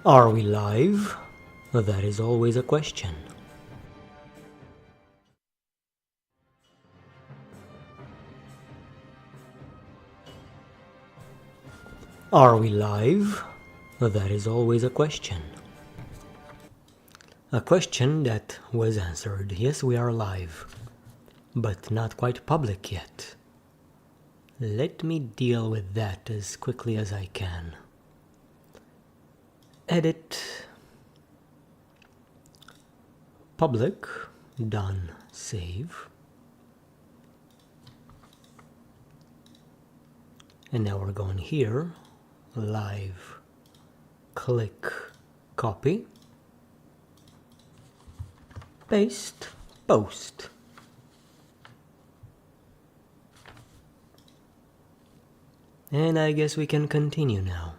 Are we live? That is always a question. Are we live? That is always a question. A question that was answered. Yes, we are live, but not quite public yet. Let me deal with that as quickly as I can. Edit. Public. Done. Save. And now we're going here. Live. Click. Copy. Paste. Post. And I guess we can continue now.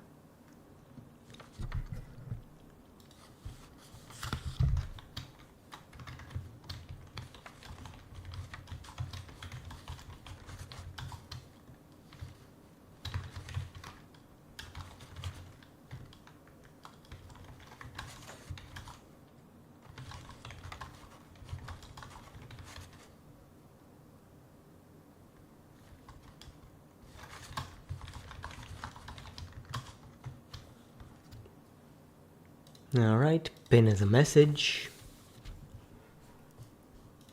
Alright, pin as a message.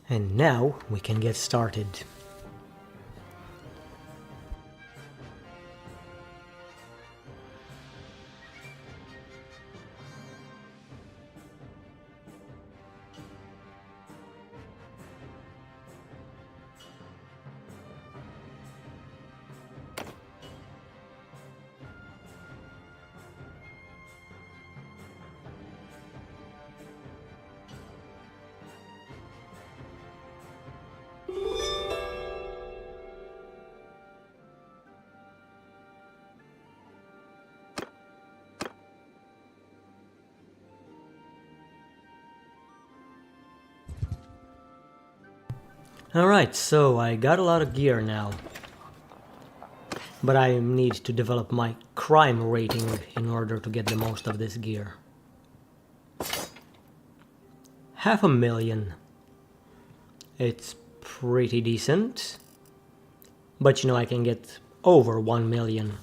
And now we can get started. Alright, so I got a lot of gear now. But I need to develop my crime rating in order to get the most of this gear. 500,000. It's pretty decent. But you know, I can get over 1 million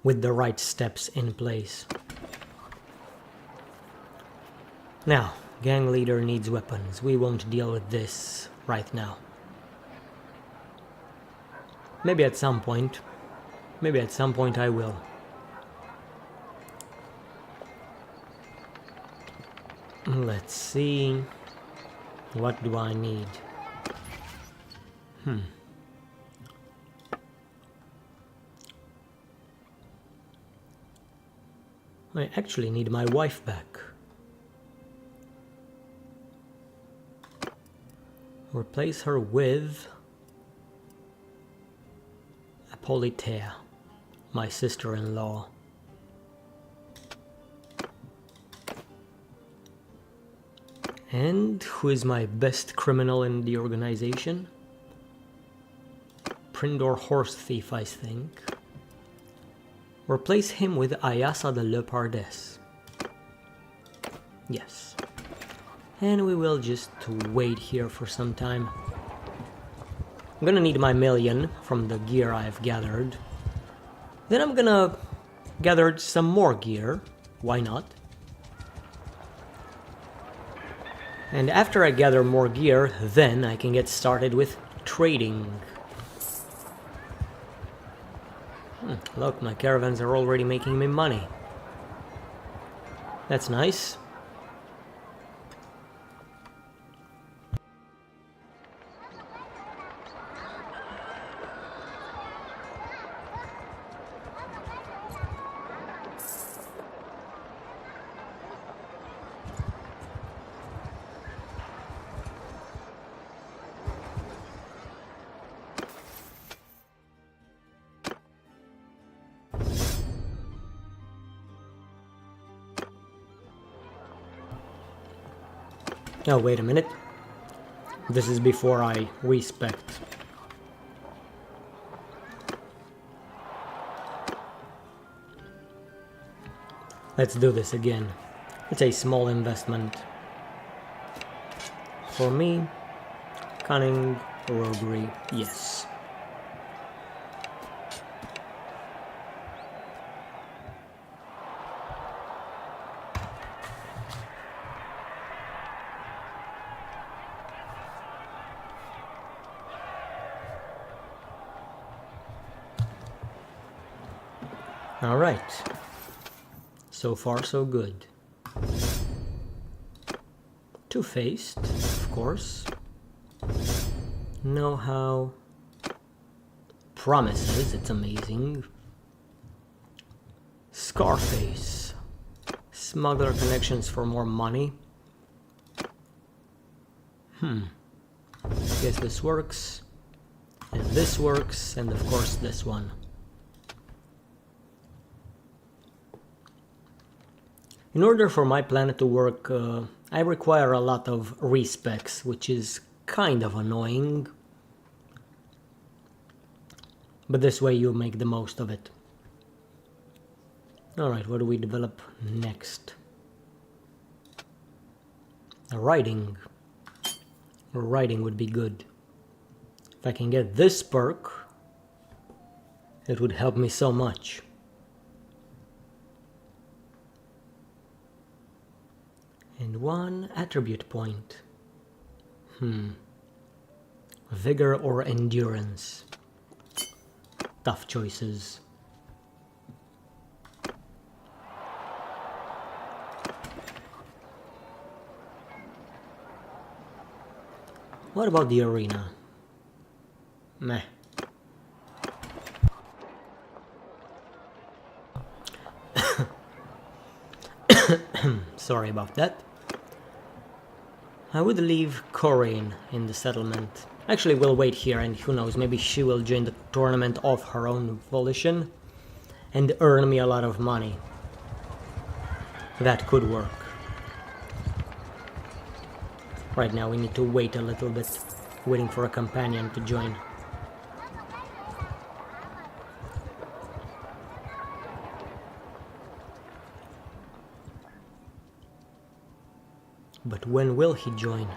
with the right steps in place. Now, gang leader needs weapons. We won't deal with this right now. Maybe at some point. Maybe at some point I will. Let's see. What do I need? I actually need my wife back. Replace her with Apolitea, my sister-in-law. And who is my best criminal in the organization? Prindor Horse Thief, I think. Replace him with Ayasa de Lepardes. Yes. And we will just wait here for some time. I'm gonna need my 1,000,000 from the gear I've gathered. Then I'm gonna gather some more gear. Why not? And after I gather more gear, then I can get started with trading. Look, my caravans are already making me money. That's nice. Oh, wait a minute. This is before I respect. Let's do this again. It's a small investment. For me, cunning, roguery, yes. Alright. So far so good. Two-faced, of course. Know-how. Promises, it's amazing. Scarface. Smuggler connections for more money. Guess this works. And this works, and of course this one. In order for my planet to work, I require a lot of respecs, which is kind of annoying. But this way you make the most of it. Alright, what do we develop next? Riding. Riding would be good. If I can get this perk, it would help me so much. And one attribute point. Vigor or endurance? Tough choices. What about the arena? Meh. Sorry about that. I would leave Corinne in the settlement. Actually, we'll wait here, and who knows, maybe she will join the tournament of her own volition and earn me a lot of money. That could work. Right now we need to wait a little bit, waiting for a companion to join. But when will he join?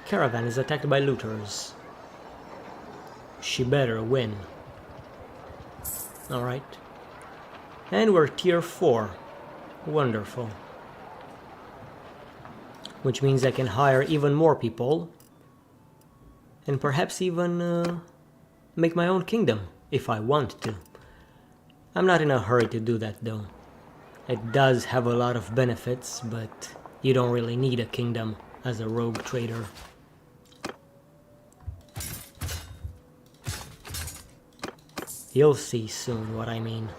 Caravan is attacked by looters. She better win. Alright. And we're tier 4. Wonderful. Which means I can hire even more people. And perhaps even make my own kingdom, if I want to. I'm not in a hurry to do that though. It does have a lot of benefits, but you don't really need a kingdom as a rogue trader. You'll see soon what I mean.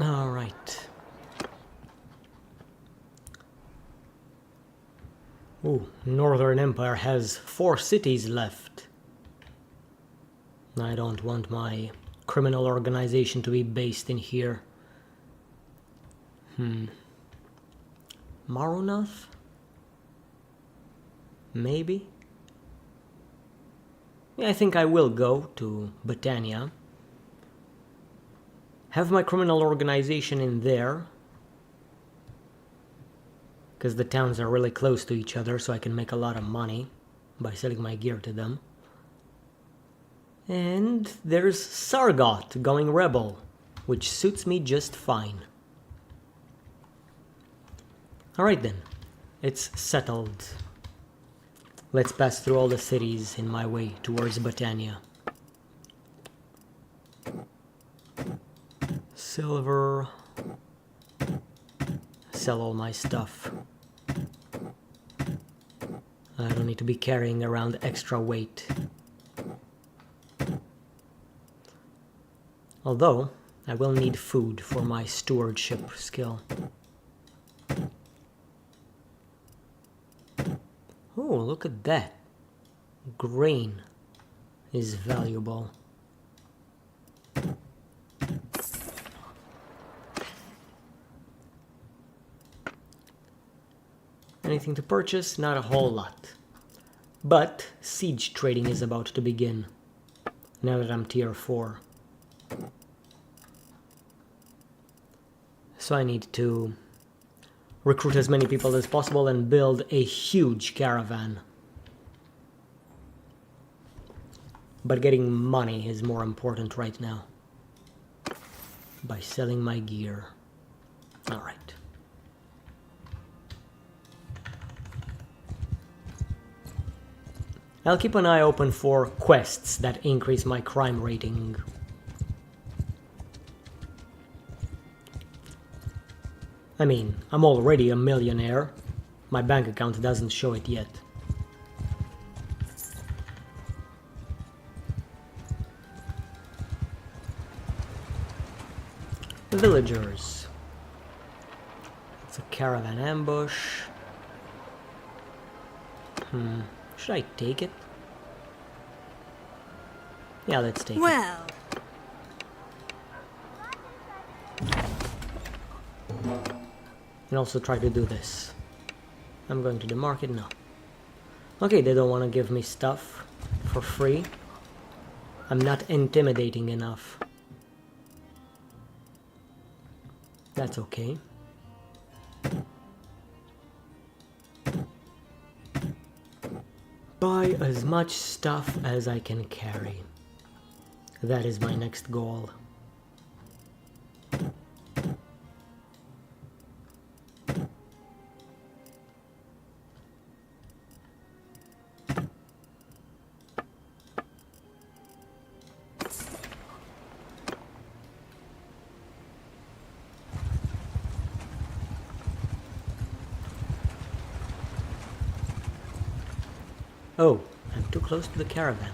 Alright. Ooh, Northern Empire has 4 cities left. I don't want my criminal organization to be based in here. Marunath? Maybe? Yeah, I think I will go to Britannia. Have my criminal organization in there. Because the towns are really close to each other, so I can make a lot of money by selling my gear to them. And there's Sargot going rebel, which suits me just fine. Alright then, it's settled. Let's pass through all the cities in my way towards Britannia. Silver. Sell all my stuff. I don't need to be carrying around extra weight. Although, I will need food for my stewardship skill. Oh, look at that. Grain is valuable. Anything to purchase? Not a whole lot. But siege trading is about to begin, now that I'm tier 4. So I need to recruit as many people as possible and build a huge caravan. But getting money is more important right now. By selling my gear. Alright. I'll keep an eye open for quests that increase my crime rating. I mean, I'm already a millionaire. My bank account doesn't show it yet. Villagers. It's a caravan ambush. Should I take it? Yeah, let's take it. Well. And also try to do this. I'm going to the market now. Okay, they don't want to give me stuff for free. I'm not intimidating enough. That's okay. Buy as much stuff as I can carry. That is my next goal. Oh, I'm too close to the caravan.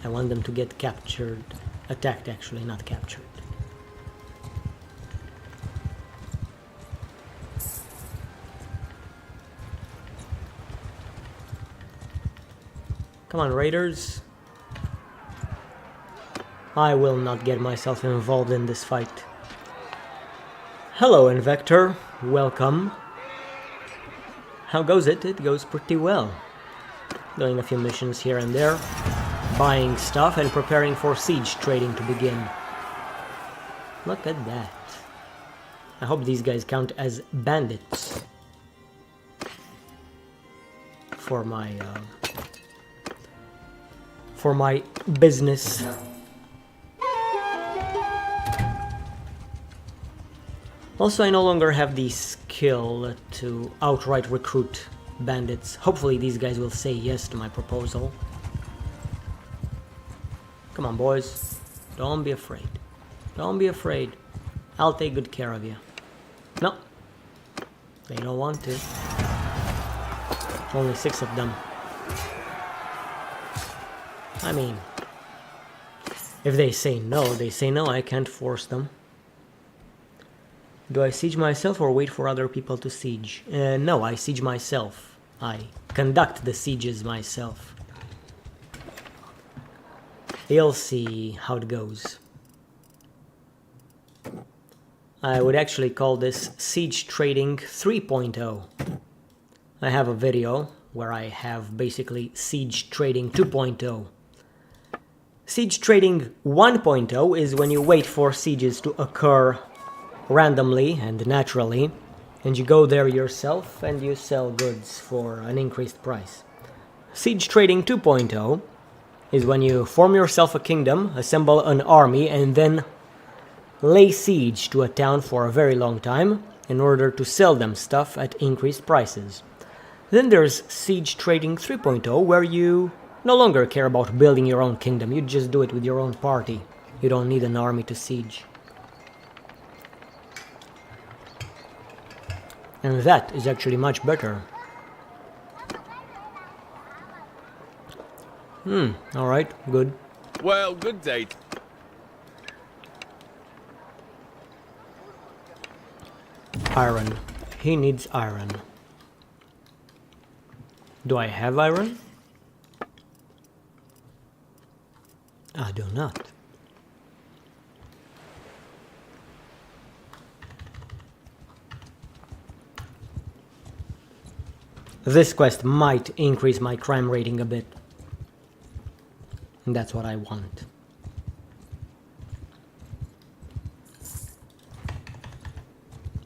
I want them to get captured. Attacked, actually, not captured. Come on, raiders. I will not get myself involved in this fight. Hello, Invector. Welcome. How goes it? It goes pretty well. Doing a few missions here and there. Buying stuff and preparing for siege trading to begin. Look at that. I hope these guys count as bandits. For my business. Also, I no longer have the skill to outright recruit bandits. Hopefully these guys will say yes to my proposal. Come on, boys. Don't be afraid. Don't be afraid. I'll take good care of you. No. They don't want to. Only 6 of them. I mean, if they say no, they say no. I can't force them. Do I siege myself or wait for other people to siege? No, I siege myself. I conduct the sieges myself. You'll see how it goes. I would actually call this Siege Trading 3.0. I have a video where I have basically Siege Trading 2.0. Siege Trading 1.0 is when you wait for sieges to occur randomly and naturally, and you go there yourself and you sell goods for an increased price. Siege Trading 2.0 is when you form yourself a kingdom, assemble an army, and then lay siege to a town for a very long time in order to sell them stuff at increased prices. Then there's Siege Trading 3.0, where you no longer care about building your own kingdom, you just do it with your own party. You don't need an army to siege. And that is actually much better. Alright, good. Well, good day. Iron. He needs iron. Do I have iron? I do not. This quest might increase my crime rating a bit. And that's what I want.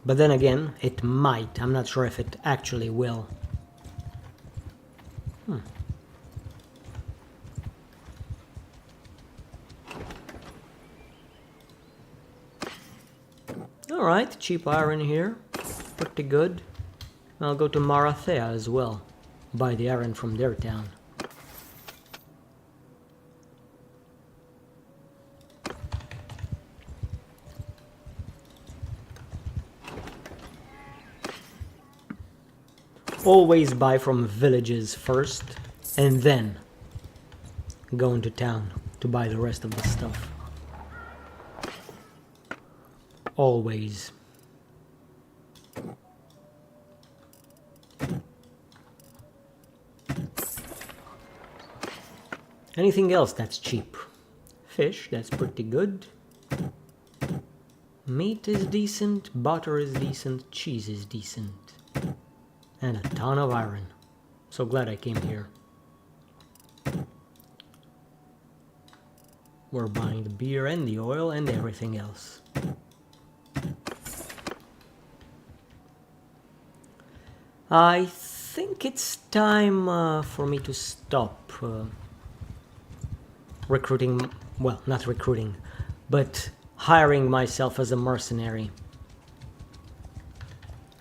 But then again, it might. I'm not sure if it actually will. Alright, cheap iron here. Pretty good. I'll go to Marathea as well. Buy the iron from their town. Always buy from villages first, and then go into town to buy the rest of the stuff. Always. Anything else that's cheap? Fish, that's pretty good. Meat is decent, butter is decent, cheese is decent. And a ton of iron. So glad I came here. We're buying the beer and the oil and everything else. I think it's time for me to stop recruiting, well, not recruiting, but hiring myself as a mercenary.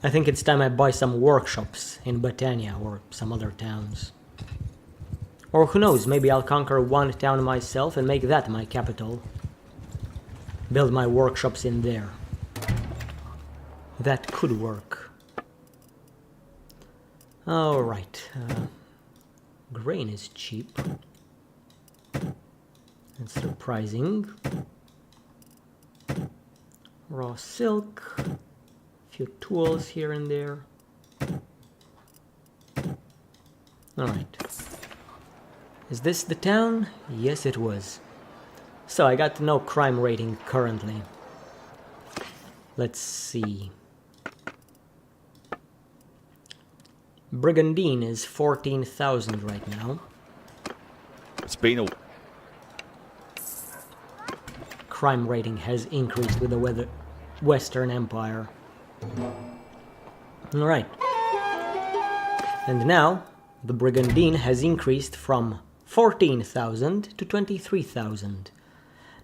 I think it's time I buy some workshops in Battania or some other towns. Or who knows, maybe I'll conquer one town myself and make that my capital. Build my workshops in there. That could work. Alright. Grain is cheap. That's surprising. Raw silk. Few tools here and there. Alright. Is this the town? Yes, it was. So I got no crime rating currently. Let's see. Brigandine is 14,000 right now. It's been a... Crime rating has increased with the Western Empire. Alright. And now, the Brigandine has increased from 14,000 to 23,000.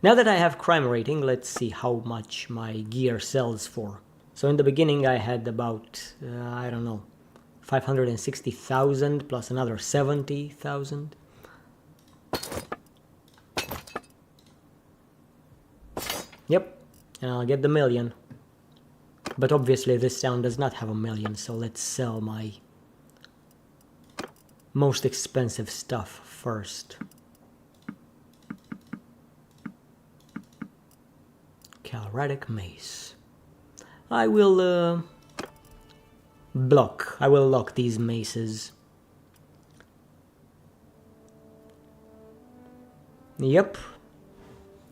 Now that I have crime rating, let's see how much my gear sells for. So in the beginning I had about, I don't know, 560,000 plus another 70,000. Yep, and I'll get the million. But obviously this town does not have a million, so let's sell my most expensive stuff first. Calratic mace. I will lock these maces. Yep.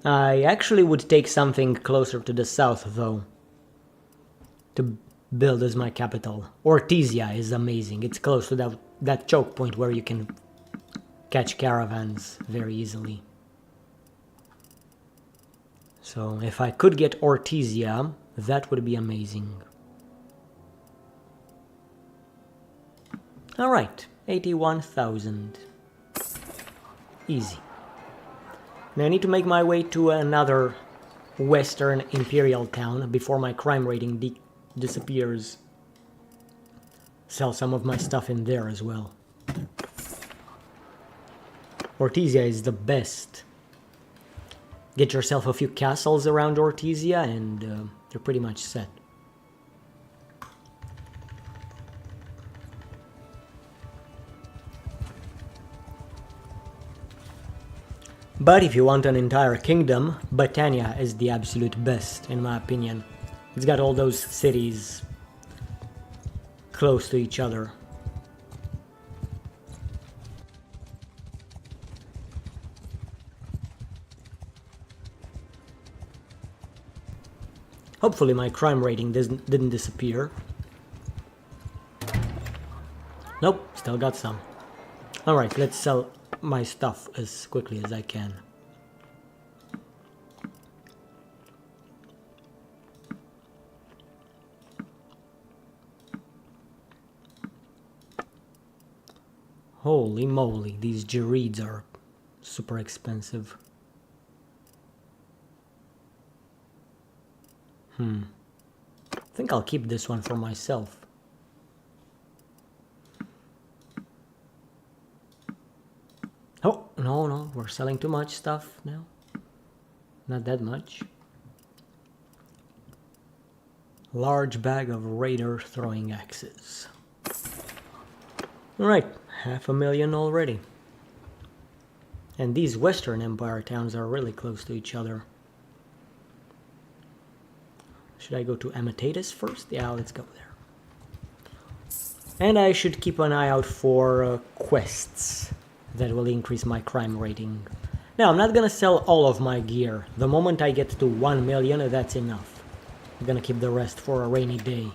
I actually would take something closer to the south though, to build as my capital. Ortizia is amazing. It's close to that choke point where you can catch caravans very easily. So if I could get Ortizia, that would be amazing. Alright, 81,000. Easy. Now I need to make my way to another Western Imperial town before my crime rating disappears. Sell some of my stuff in there as well. Ortizia is the best. Get yourself a few castles around Ortizia and you're pretty much set. But if you want an entire kingdom, Battania is the absolute best, in my opinion. It's got all those cities close to each other. Hopefully my crime rating didn't disappear. Nope, still got some. Alright, let's sell my stuff as quickly as I can. Holy moly, these Gereeds are super expensive. I think I'll keep this one for myself. Oh, no, we're selling too much stuff now. Not that much. Large bag of raider throwing axes. Alright, 500,000 already. And these Western Empire towns are really close to each other. Should I go to Amitatis first? Yeah, let's go there. And I should keep an eye out for quests that will increase my crime rating. Now, I'm not gonna sell all of my gear. The moment I get to 1 million, that's enough. I'm gonna keep the rest for a rainy day.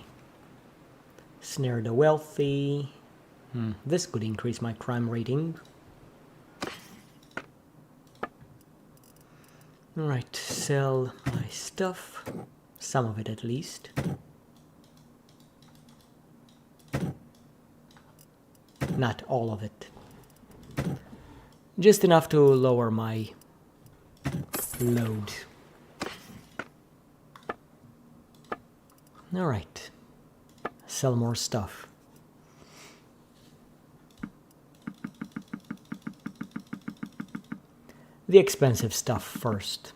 Snare the wealthy. This could increase my crime rating. Alright, sell my stuff. Some of it at least. Not all of it. Just enough to lower my load. Alright. Sell more stuff. The expensive stuff first.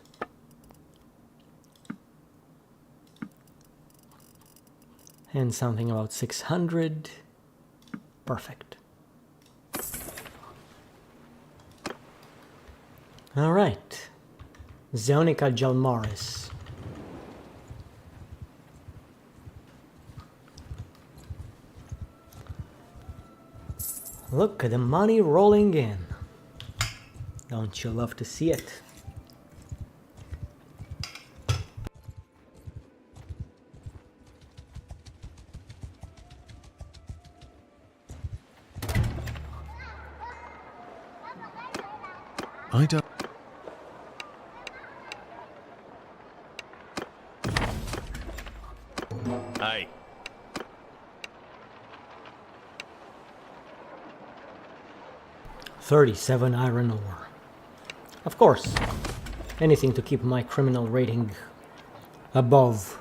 And something about 600. Perfect. Alright. Zonica Jalmaris. Look at the money rolling in. Don't you love to see it? I don't. Hey. $37 iron ore. Of course, anything to keep my criminal rating above.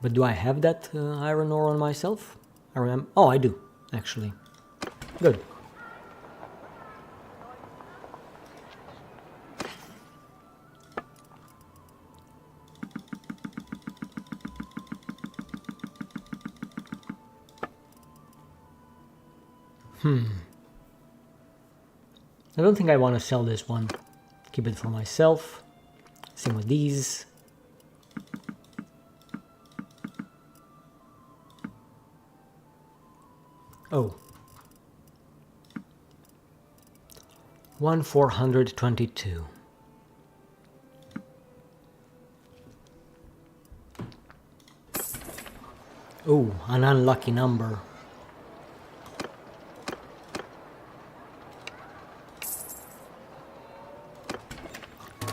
But do I have that iron ore on myself? I remember. Oh, I do, actually. Good. I don't think I want to sell this one. Keep it for myself. Same with these. Oh. 1,422. Oh, an unlucky number.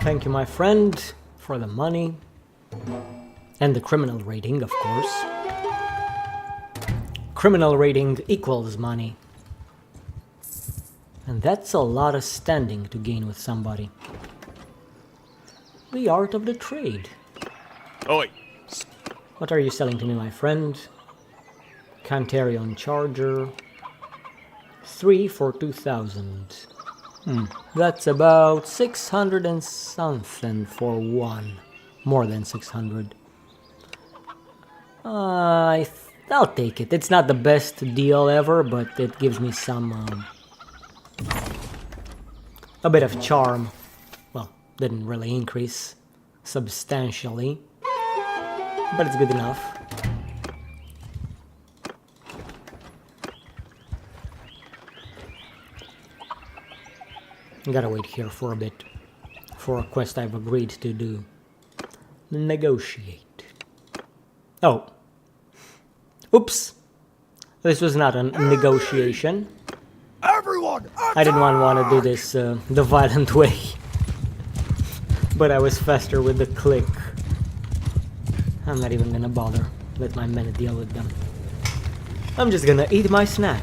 Thank you, my friend, for the money. And the criminal rating, of course. Criminal rating equals money. And that's a lot of standing to gain with somebody. The art of the trade. Oi. What are you selling to me, my friend? Cantarion Charger. 3 for 2,000. That's about 600 and something for one. More than 600. I'll take it. It's not the best deal ever, but it gives me some... a bit of charm. Well, didn't really increase substantially. But it's good enough. Gotta wait here for a bit. For a quest I've agreed to do. Negotiate. Oh. Oops. This was not a negotiation. Everyone! I didn't want to do this the violent way. But I was faster with the click. I'm not even gonna bother. Let my men deal with them. I'm just gonna eat my snack.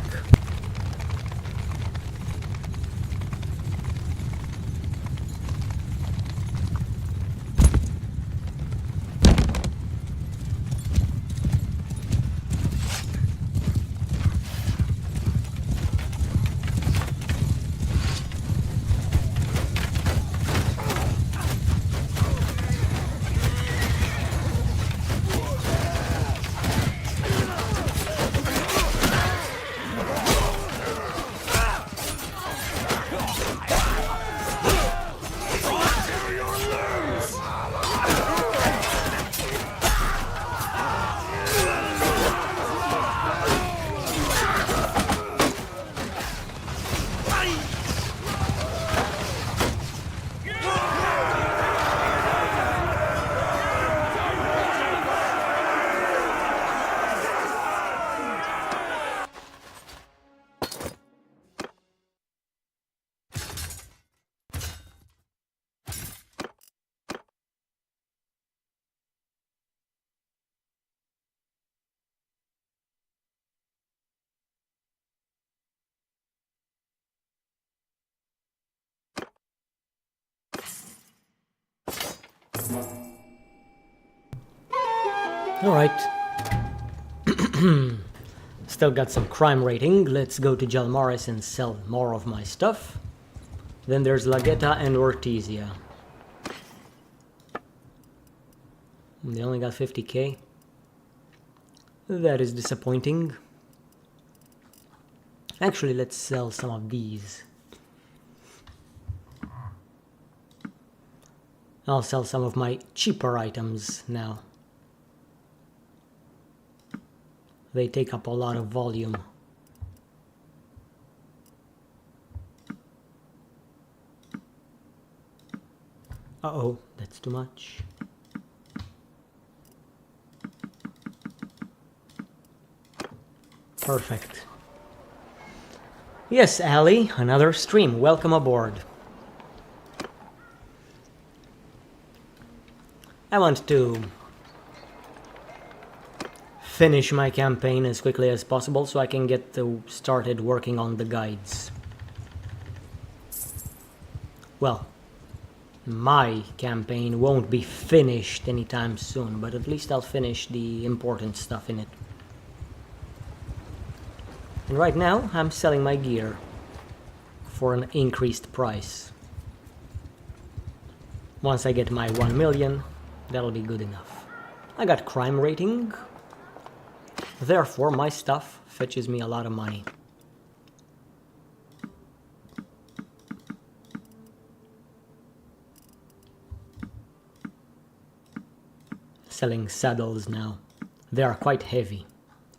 Alright. Still got some crime rating. Let's go to Jalmaris and sell more of my stuff. Then there's Lagetta and Ortizia. They only got 50k. That is disappointing. Actually, let's sell some of these. I'll sell some of my cheaper items now. They take up a lot of volume. Uh-oh, that's too much. Perfect. Yes, Ali, another stream. Welcome aboard. I want to finish my campaign as quickly as possible so I can get started working on the guides. Well, my campaign won't be finished anytime soon, but at least I'll finish the important stuff in it. And right now, I'm selling my gear for an increased price. Once I get my 1 million, that'll be good enough. I got crime rating. Therefore, my stuff fetches me a lot of money. Selling saddles now. They are quite heavy.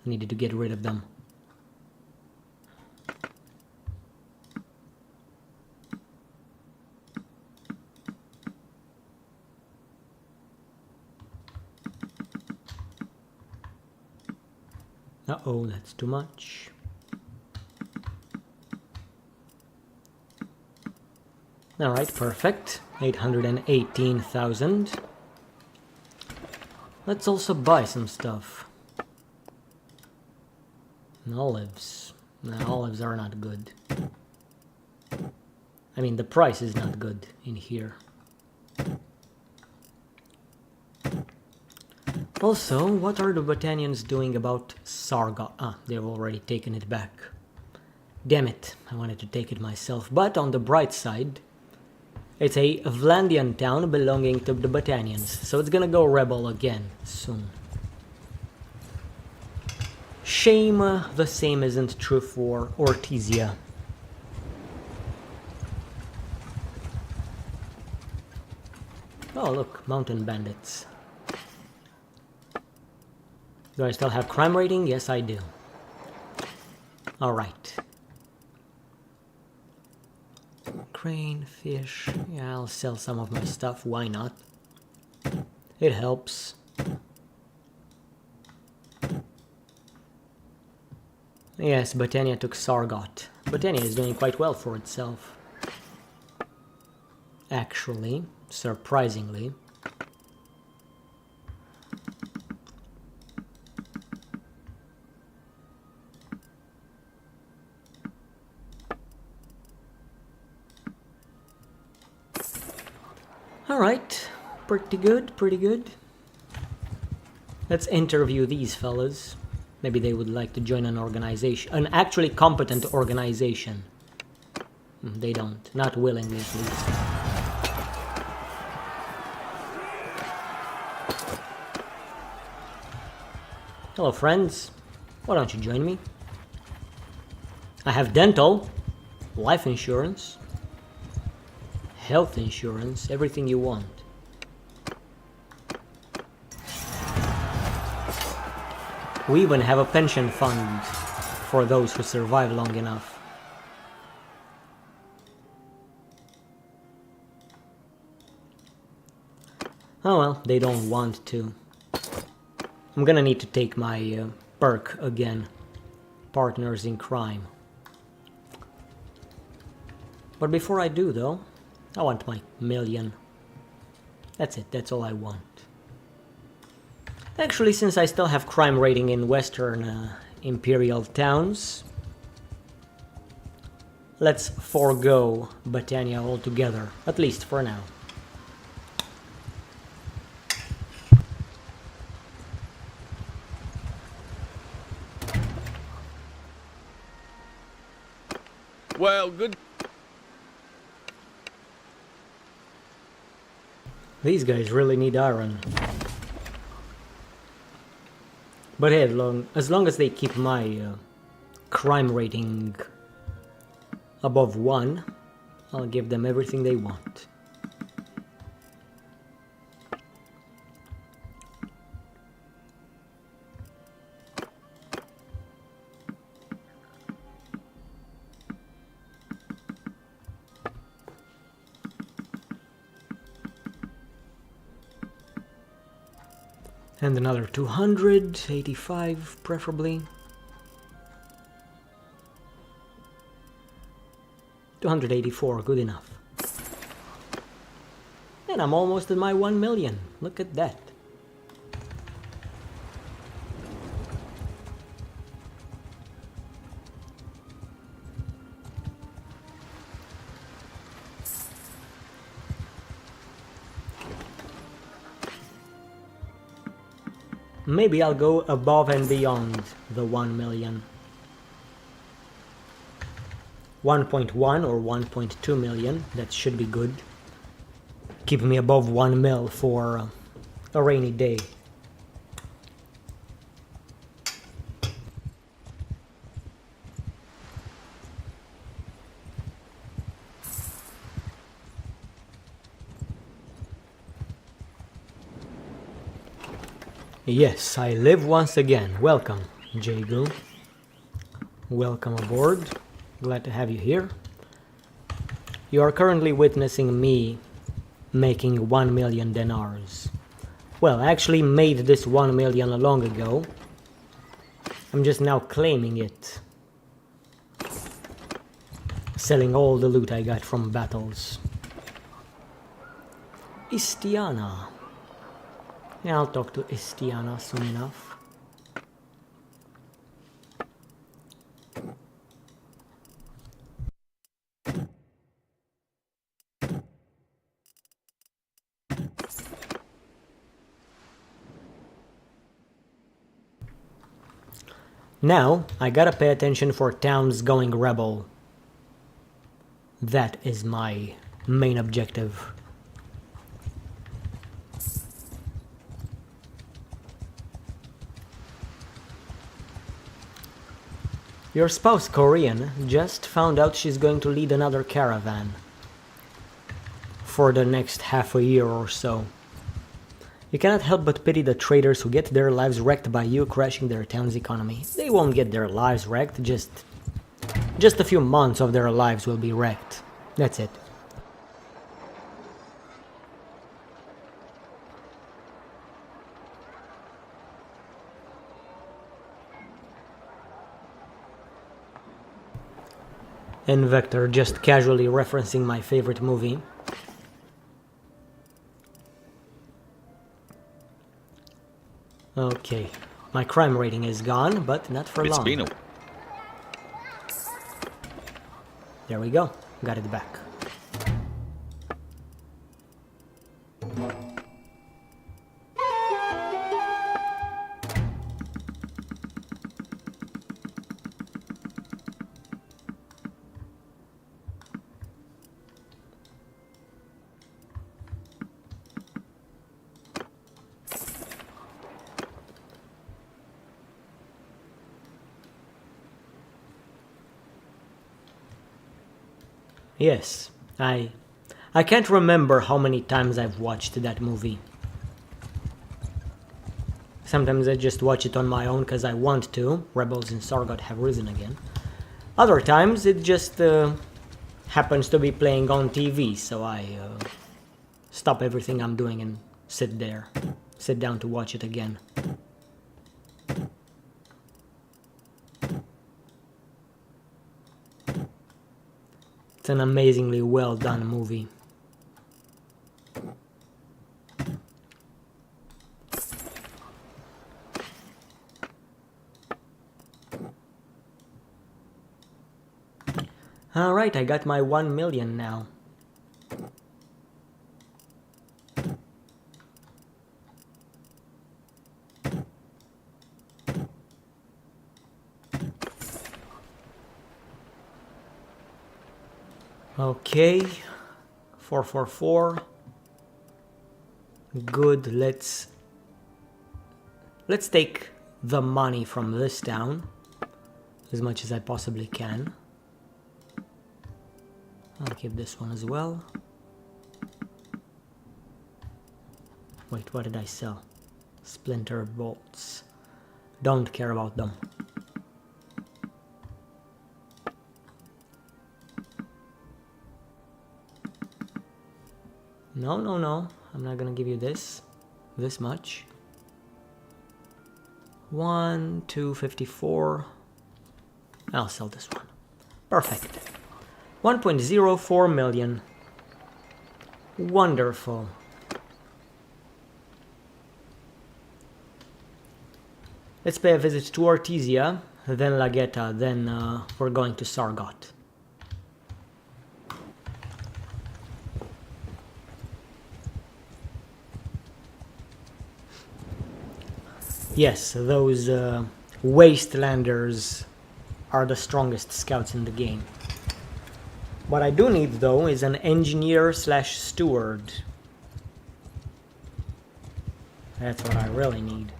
I needed to get rid of them. Uh-oh, that's too much. Alright, perfect. 818,000. Let's also buy some stuff. Olives. No, olives are not good. I mean, the price is not good in here. Also, what are the Botanians doing about Sarga? Ah, they've already taken it back. Damn it, I wanted to take it myself. But on the bright side, it's a Vlandian town belonging to the Botanians, so it's gonna go rebel again soon. Shame the same isn't true for Ortizia. Oh look, mountain bandits. Do I still have crime rating? Yes, I do. Alright. Crane, fish. Yeah, I'll sell some of my stuff. Why not? It helps. Yes, Botania took Sargot. Botania is doing quite well for itself. Actually, surprisingly. Alright, pretty good, pretty good. Let's interview these fellas. Maybe they would like to join an organization, an actually competent organization. They don't, not willingly at least. Hello friends, why don't you join me? I have dental, life insurance, health insurance, everything you want. We even have a pension fund for those who survive long enough. Oh well, they don't want to. I'm gonna need to take my perk again. Partners in crime. But before I do though, I want my million. That's it, that's all I want. Actually, since I still have crime rating in Western Imperial towns, let's forego Battania altogether, at least for now. Well, good. These guys really need iron. But hey, as long as they keep my crime rating above 1, I'll give them everything they want. And another 285, preferably. 284, good enough. And I'm almost at my 1 million. Look at that. Maybe I'll go above and beyond the 1 million. 1.1 or 1.2 million, that should be good. Keep me above 1 mil for a rainy day. Yes, I live once again. Welcome, Jago. Welcome aboard. Glad to have you here. You are currently witnessing me making 1 million dinars. Well, I actually made this 1 million long ago. I'm just now claiming it. Selling all the loot I got from battles. Istiana. Yeah, I'll talk to Istiana soon enough. Now, I gotta pay attention for towns going rebel. That is my main objective. Your spouse, Korean, just found out she's going to lead another caravan for the next half a year or so. You cannot help but pity the traders who get their lives wrecked by you crashing their town's economy. They won't get their lives wrecked, just a few months of their lives will be wrecked. That's it. And Vector just casually referencing my favorite movie. Okay, my crime rating is gone, but not for long. Been a... There we go, got it back. Yes, I can't remember how many times I've watched that movie. Sometimes I just watch it on my own because I want to. Rebels in Sargot have risen again. Other times it just happens to be playing on TV, so I stop everything I'm doing and sit down to watch it again. It's an amazingly well done movie. Alright, I got my 1 million now. Okay, 444. Good, let's take the money from this town as much as I possibly can. I'll keep this one as well. Wait, what did I sell? Splinter bolts. Don't care about them. No, no, no. I'm not gonna give you this much. 1, 254. I'll sell this one. Perfect. 1.04 million. Wonderful. Let's pay a visit to Artesia, then Lageta, then we're going to Sargot. Yes, those Wastelanders are the strongest scouts in the game. What I do need, though, is an engineer/steward. That's what I really need.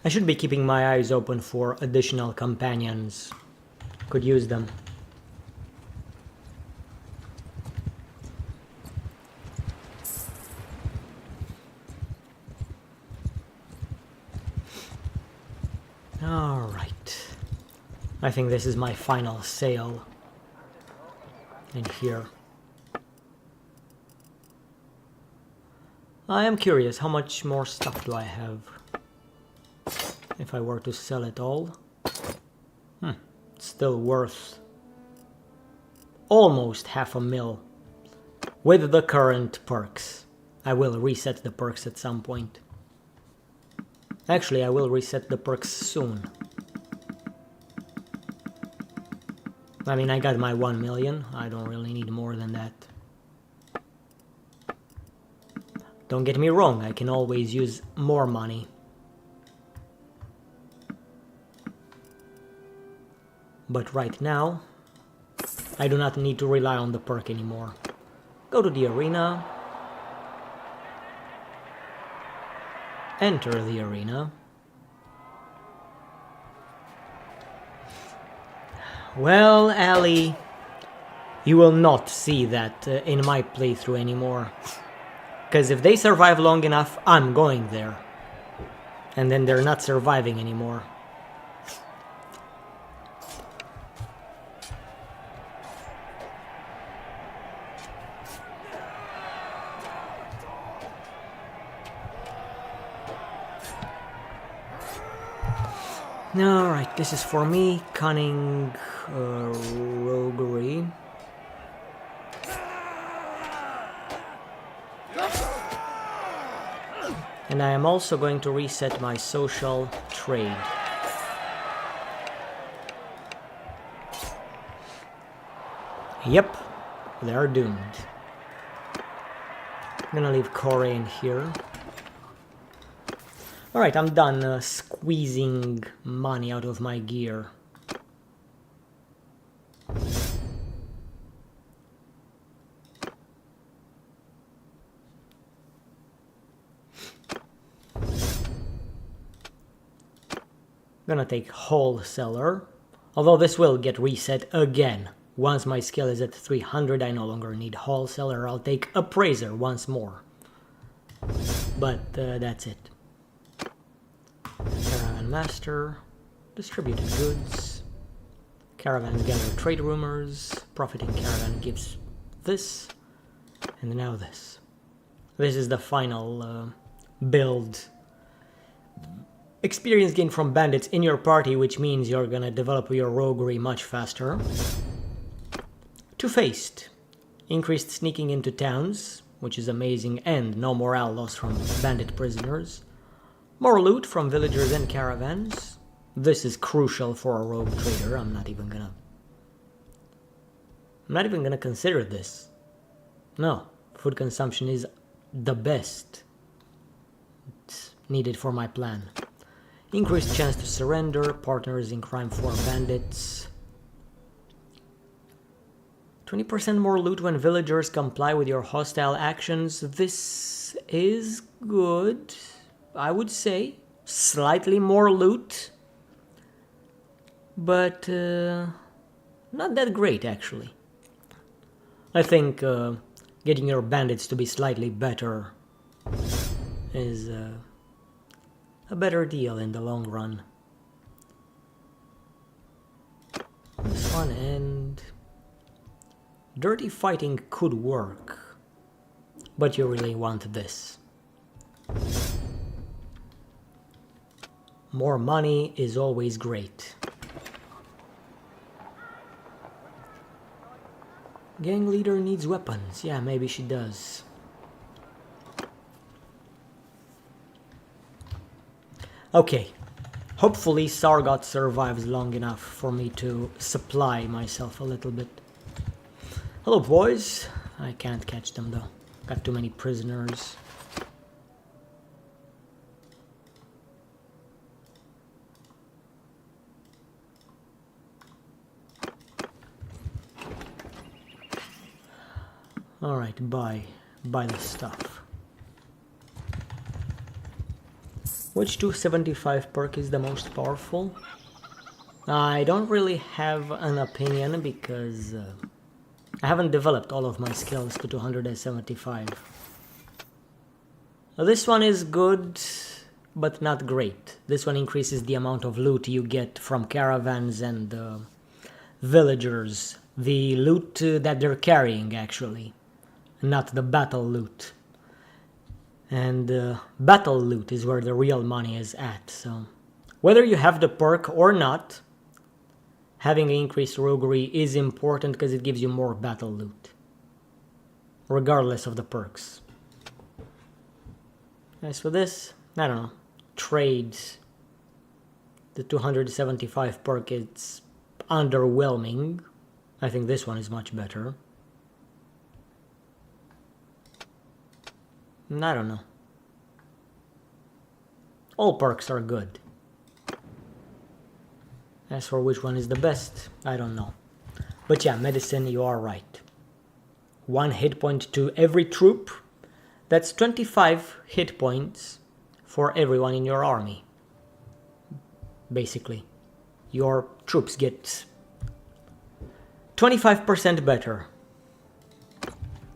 I should be keeping my eyes open for additional companions. Could use them. Alright. I think this is my final sale. In here. I am curious, how much more stuff do I have? If I were to sell it all. It's still worth almost $500,000 with the current perks. I will reset the perks at some point. Actually, I will reset the perks soon. I mean, I got my 1 million. I don't really need more than that. Don't get me wrong, I can always use more money. But right now, I do not need to rely on the perk anymore. Go to the arena. Enter the arena. Well, Ali, you will not see that in my playthrough anymore. Because if they survive long enough, I'm going there. And then they're not surviving anymore. Alright, this is for me. Cunning, roguery. And I am also going to reset my social trade. Yep, they are doomed. I'm gonna leave Corey in here. Alright, I'm done squeezing money out of my gear. Gonna take Wholesaler, although this will get reset again. Once my skill is at 300, I no longer need Wholesaler. I'll take Appraiser once more. But that's it. Caravan Master, Distributed Goods, Caravans gather trade rumors, Profiting Caravan gives this, and now this. This is the final build. Experience gained from bandits in your party, which means you're gonna develop your roguery much faster. Two-Faced. Increased sneaking into towns, which is amazing, and no morale loss from bandit prisoners. More loot from villagers and caravans. This is crucial for a rogue trader. I'm not even gonna consider this. No, food consumption is the best. It's needed for my plan. Increased chance to surrender, partners in crime for bandits. 20% more loot when villagers comply with your hostile actions. This is good, I would say. Slightly more loot, but not that great actually. I think getting your bandits to be slightly better is a better deal in the long run. This one, and dirty fighting could work, but you really want this. More money is always great. Gang leader needs weapons. Yeah, maybe she does. Okay, hopefully Sargot survives long enough for me to supply myself a little bit. Hello boys. I can't catch them though. Got too many prisoners. Alright, buy the stuff. Which 275 perk is the most powerful? I don't really have an opinion because I haven't developed all of my skills to 275. This one is good, but not great. This one increases the amount of loot you get from caravans and villagers. The loot that they're carrying, actually. Not the battle loot. And battle loot is where the real money is at, so whether you have the perk or not, having increased roguery is important because it gives you more battle loot, regardless of the perks. As for this, I don't know, trades. The 275 perk is underwhelming. I think this one is much better. I don't know. All perks are good. As for which one is the best, I don't know. But yeah, medicine, you are right. 1 hit point to every troop. That's 25 hit points for everyone in your army. Basically, your troops get 25% better.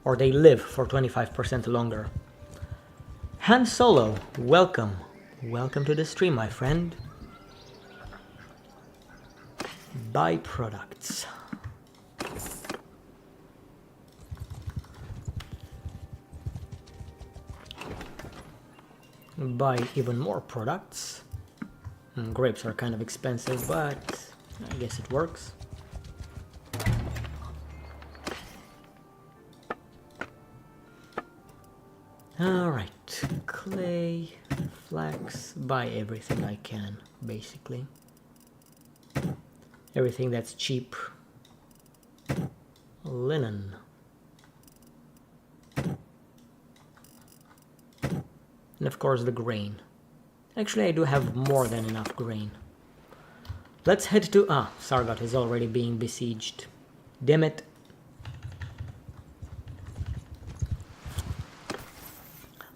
Or they live for 25% longer. Han Solo, welcome. Welcome to the stream, my friend. Byproducts. Buy even more products. Grapes are kind of expensive, but I guess it works. Alright, clay, flax, buy everything I can, basically. Everything that's cheap. Linen. And of course the grain. Actually I do have more than enough grain. Let's head to... Sargot is already being besieged. Damn it.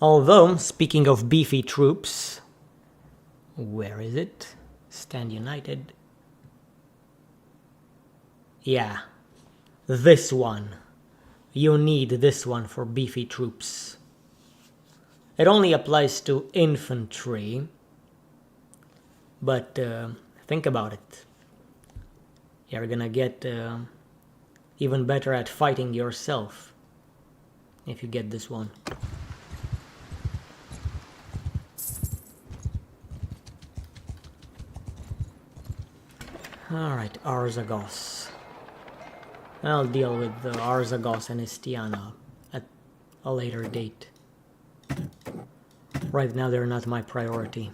Although, speaking of beefy troops... Where is it? Stand United. Yeah. This one. You need this one for beefy troops. It only applies to infantry. But think about it. You're gonna get even better at fighting yourself if you get this one. Alright, Arzagos. I'll deal with Arzagos and Istiana at a later date. Right now they're not my priority.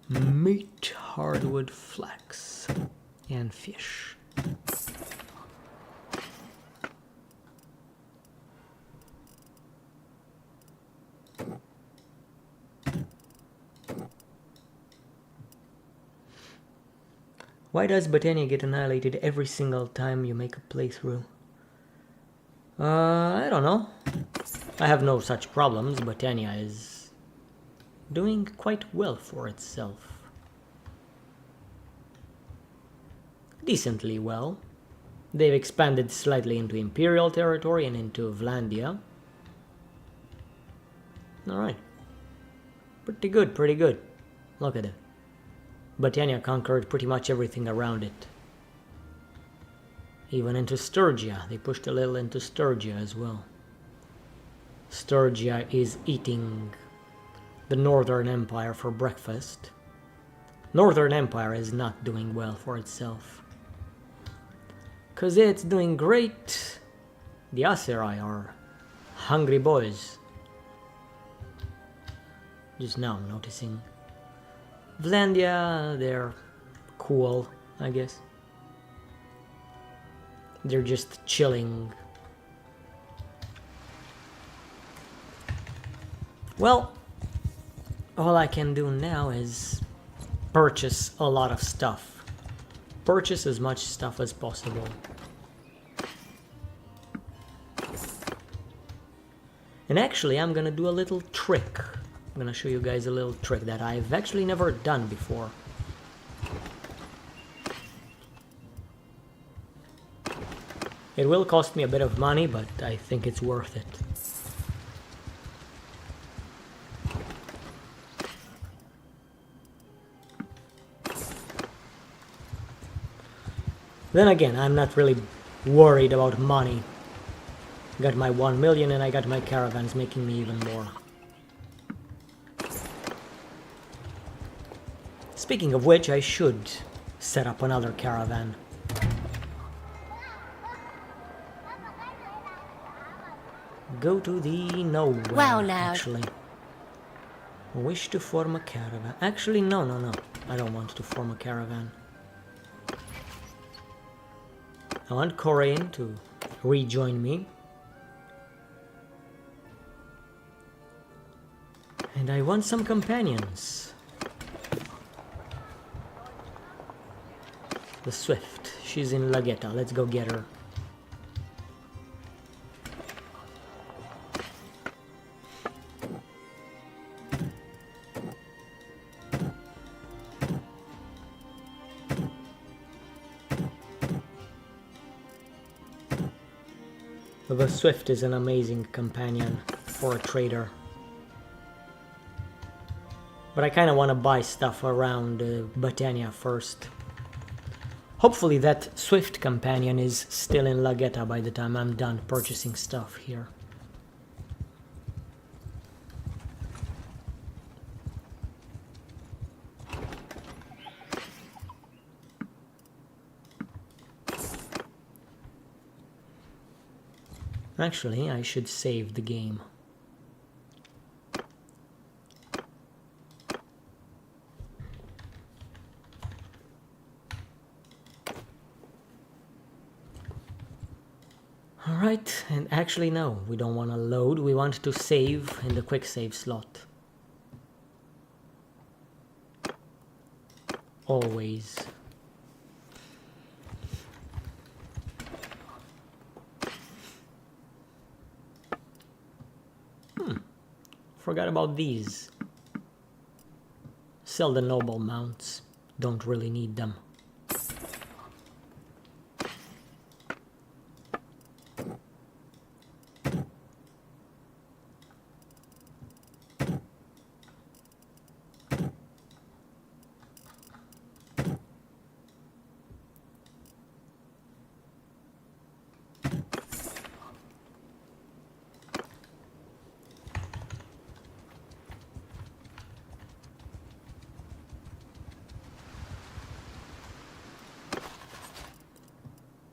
Meat, hardwood, flax, and fish. Why does Botania get annihilated every single time you make a playthrough? I don't know. I have no such problems. Botania is doing quite well for itself. Decently well. They've expanded slightly into Imperial territory and into Vlandia. Alright. Pretty good, pretty good. Look at it. Botania conquered pretty much everything around it. Even into Sturgia. They pushed a little into Sturgia as well. Sturgia is eating the Northern Empire for breakfast. Northern Empire is not doing well for itself. 'Cause it's doing great. The Aserai are hungry boys. Just now noticing. Vlandia, they're cool, I guess. They're just chilling. Well, all I can do now is purchase a lot of stuff. Purchase as much stuff as possible. And actually, I'm gonna do a little trick. I'm gonna show you guys a little trick that I've actually never done before. It will cost me a bit of money, but I think it's worth it. Then again, I'm not really worried about money. Got my 1 million and I got my caravans making me even more. Speaking of which, I should set up another caravan. Go to the nowhere, Well, now. actually. Wish to form a caravan. Actually, no. I don't want to form a caravan. I want Korean to rejoin me. And I want some companions. The Swift. She's in Lagetta. Let's go get her. The Swift is an amazing companion for a trader. But I kind of want to buy stuff around Botania first. Hopefully that Swift companion is still in Lagetta by the time I'm done purchasing stuff here. Actually, I should save the game. Alright, and actually no, we don't want to load, we want to save in the quick save slot. Always. Forgot about these. Sell the noble mounts. Don't really need them.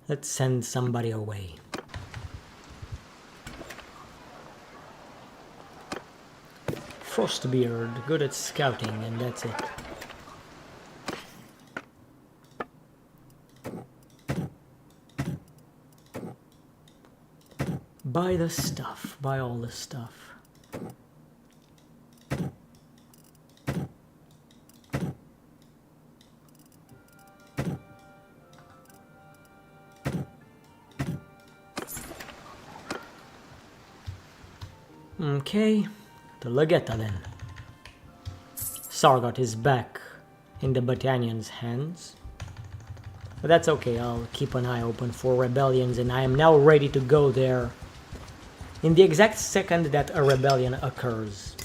Let's send somebody away. Frostbeard, good at scouting, and that's it. Buy the stuff, buy all the stuff. Okay, the Legetta then. Sargot is back in the Battanians' hands. But that's okay, I'll keep an eye open for rebellions, and I am now ready to go there in the exact second that a rebellion occurs.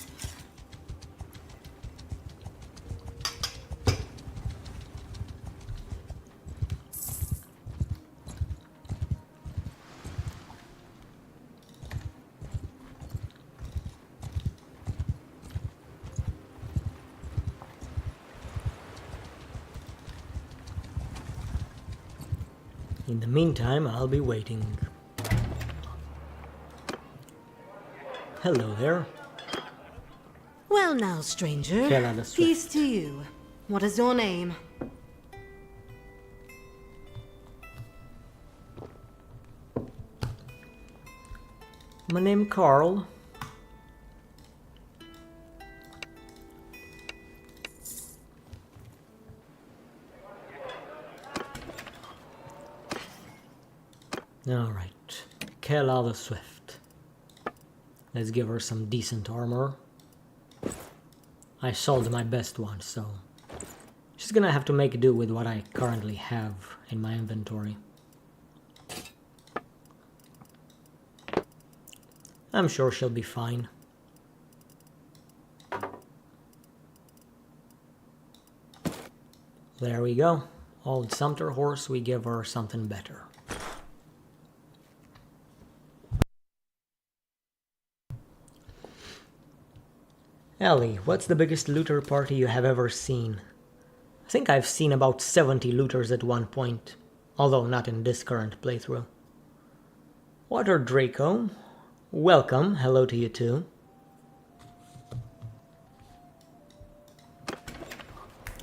In the meantime, I'll be waiting. Hello there. Well now, stranger. Kela the Swift. Peace to you. What is your name? My name Carl. Alright, Kela the Swift. Let's give her some decent armor. I sold my best one, so she's gonna have to make do with what I currently have in my inventory. I'm sure she'll be fine. There we go. Old Sumter horse, we give her something better. Ellie, what's the biggest looter party you have ever seen? I think I've seen about 70 looters at one point, although not in this current playthrough. Water Draco, welcome, hello to you too.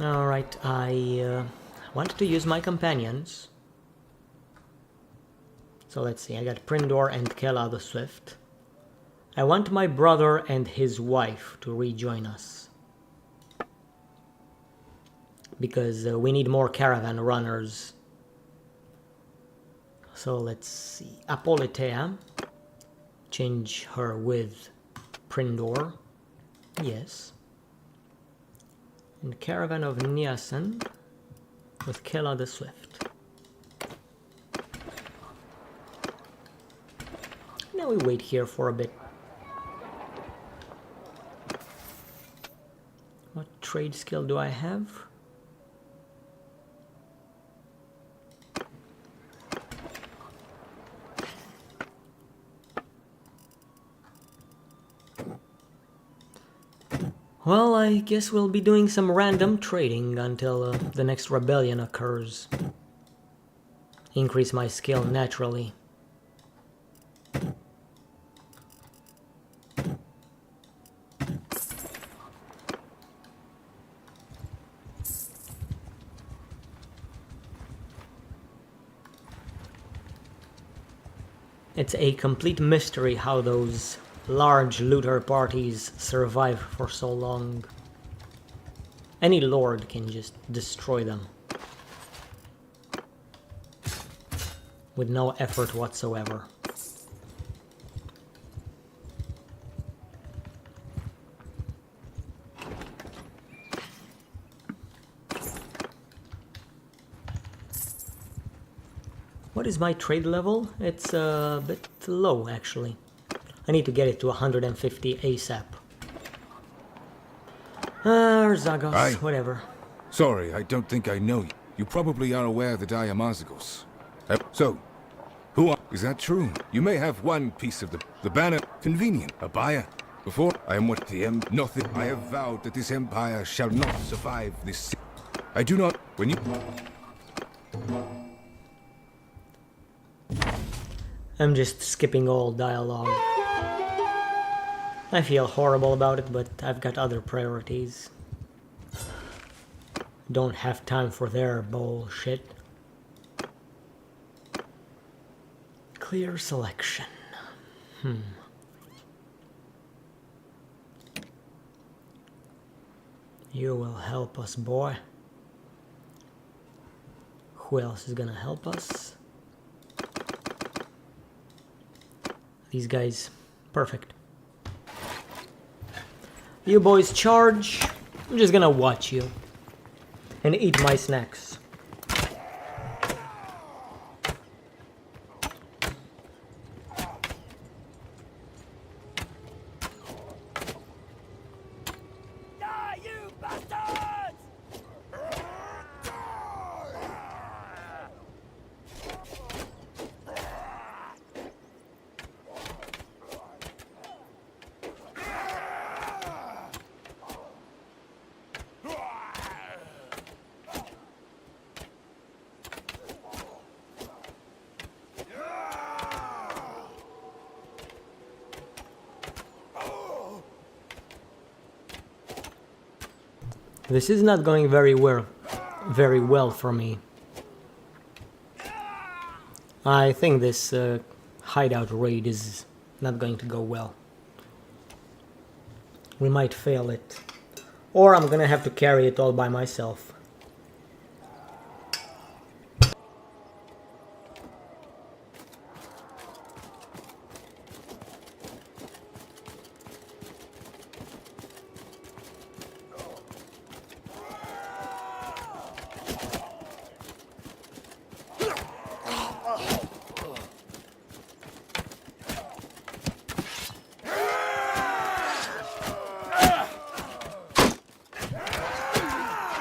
Alright, I want to use my companions. So let's see, I got Prindor and Kela the Swift. I want my brother and his wife to rejoin us. Because we need more caravan runners. So let's see. Apolitea. Change her with Prindor. Yes. And Caravan of Niasen with Kela the Swift. Now we wait here for a bit. What trade skill do I have? Well, I guess we'll be doing some random trading until the next rebellion occurs. Increase my skill naturally. It's a complete mystery how those large looter parties survive for so long. Any lord can just destroy them with no effort whatsoever. What is my trade level? It's a bit low, actually. I need to get it to 150 ASAP. Zagos, whatever. Sorry, I don't think I know you. You probably are aware that I am Arzagos. So, who are... Is that true? You may have one piece of the banner. Convenient. A buyer. Before I am what the nothing. I have vowed that this empire shall not survive this. I do not... When you... I'm just skipping all dialogue. I feel horrible about it, but I've got other priorities. Don't have time for their bullshit. Clear selection. You will help us, boy. Who else is gonna help us? These guys. Perfect. You boys charge. I'm just gonna watch you. And eat my snacks. Die, you bastards! This is not going very well for me. I think this hideout raid is not going to go well. We might fail it. Or I'm gonna have to carry it all by myself.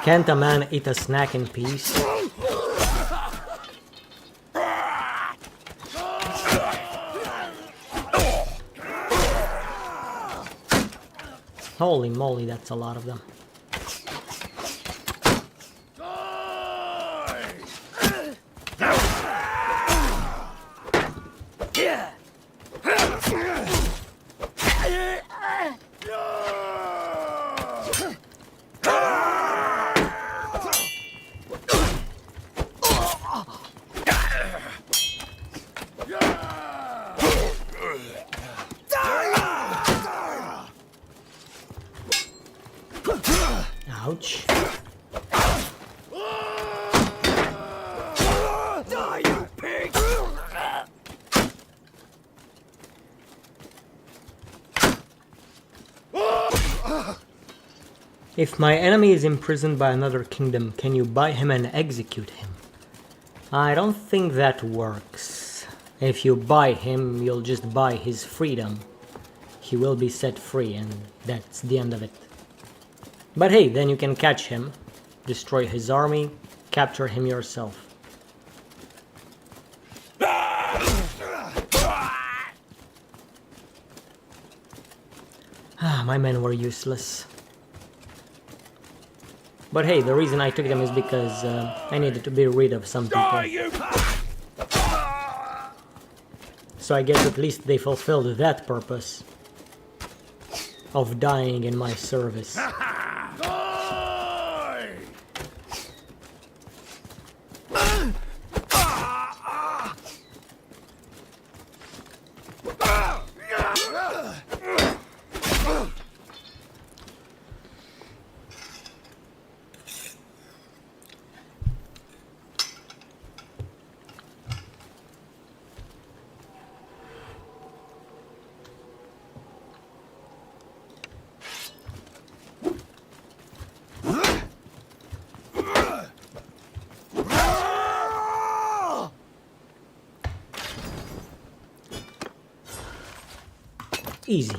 Can't a man eat a snack in peace? Holy moly, that's a lot of them. Ouch. Die, you pig! If my enemy is imprisoned by another kingdom, can you buy him and execute him? I don't think that works. If you buy him, you'll just buy his freedom. He will be set free, and that's the end of it. But hey, then you can catch him, destroy his army, capture him yourself. My men were useless. But hey, the reason I took them is because I needed to be rid of some people. So I guess at least they fulfilled that purpose of dying in my service. Easy.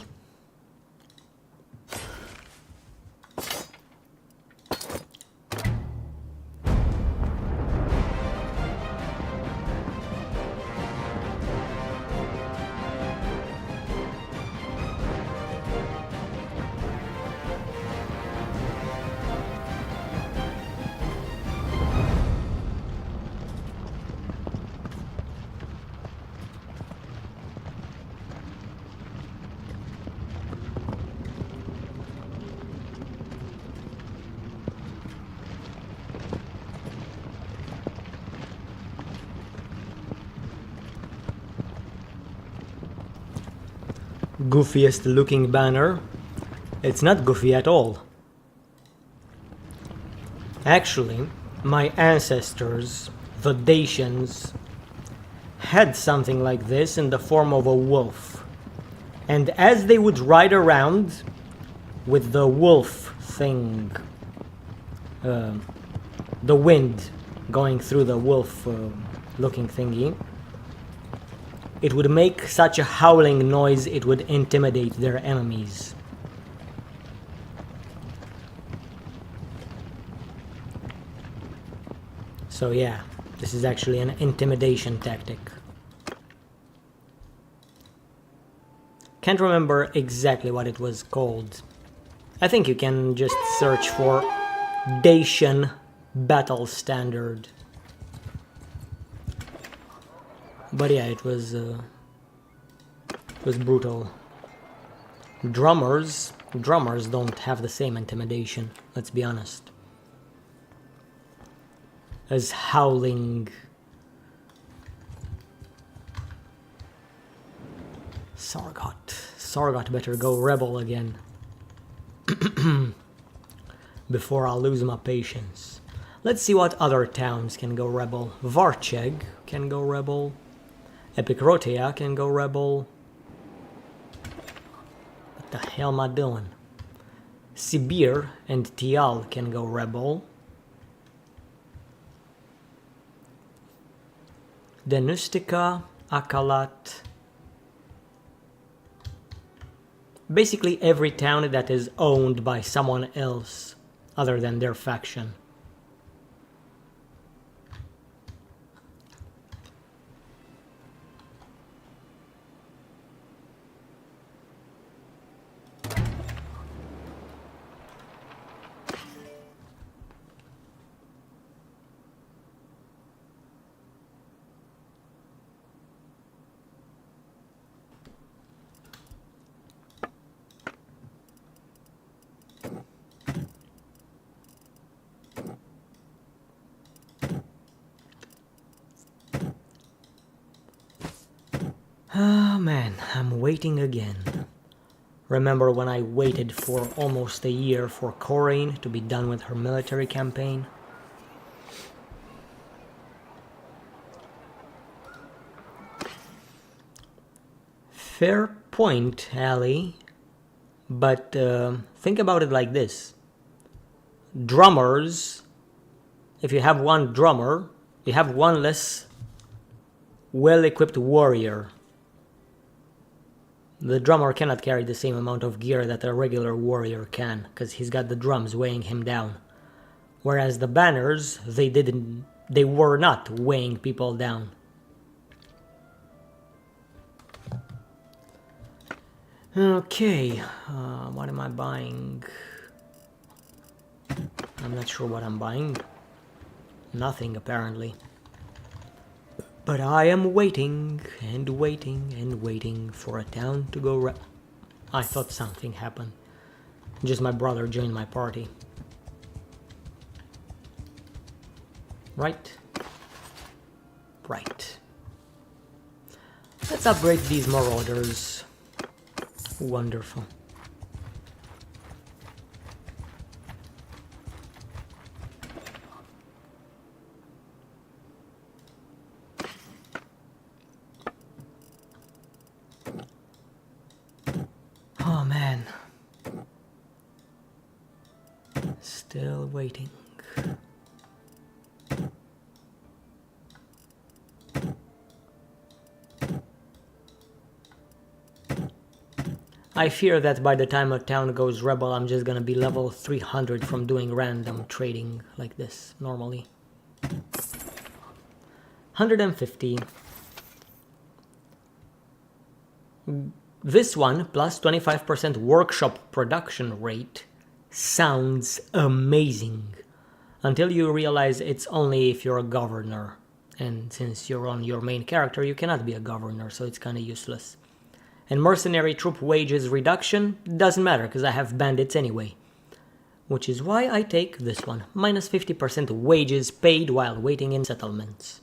Goofiest looking banner. It's not goofy at all. Actually, my ancestors, the Dacians, had something like this in the form of a wolf. And as they would ride around with the wolf thing, the wind going through the wolf looking thingy, it would make such a howling noise it would intimidate their enemies. So yeah, this is actually an intimidation tactic. Can't remember exactly what it was called. I think you can just search for Dacian battle standard. But yeah, it was brutal. Drummers don't have the same intimidation, let's be honest, as howling. Sargot better go rebel again before I lose my patience. Let's see what other towns can go rebel. Varcheg can go rebel. Ep.4 can go rebel. What the hell am I doing? Sibir and Tial can go rebel. Denustica, Akalat. Basically every town that is owned by someone else other than their faction. Oh man, I'm waiting again. Remember when I waited for almost a year for Coraine to be done with her military campaign? Fair point, Ali. But think about it like this. Drummers, if you have one drummer, you have one less well-equipped warrior. The drummer cannot carry the same amount of gear that a regular warrior can, because he's got the drums weighing him down. Whereas the banners, they were not weighing people down. Okay, what am I buying? I'm not sure what I'm buying. Nothing, apparently. But I am waiting and waiting and waiting for a town to go I thought something happened. Just my brother joined my party. Right? Right. Let's upgrade these marauders. Wonderful. Oh man. Still waiting. I fear that by the time a town goes rebel, I'm just gonna be level 300 from doing random trading like this normally. 150. This one, plus 25% workshop production rate, sounds amazing. Until you realize it's only if you're a governor. And since you're on your main character, you cannot be a governor, so it's kinda useless. And mercenary troop wages reduction doesn't matter, because I have bandits anyway. Which is why I take this one. Minus 50% wages paid while waiting in settlements.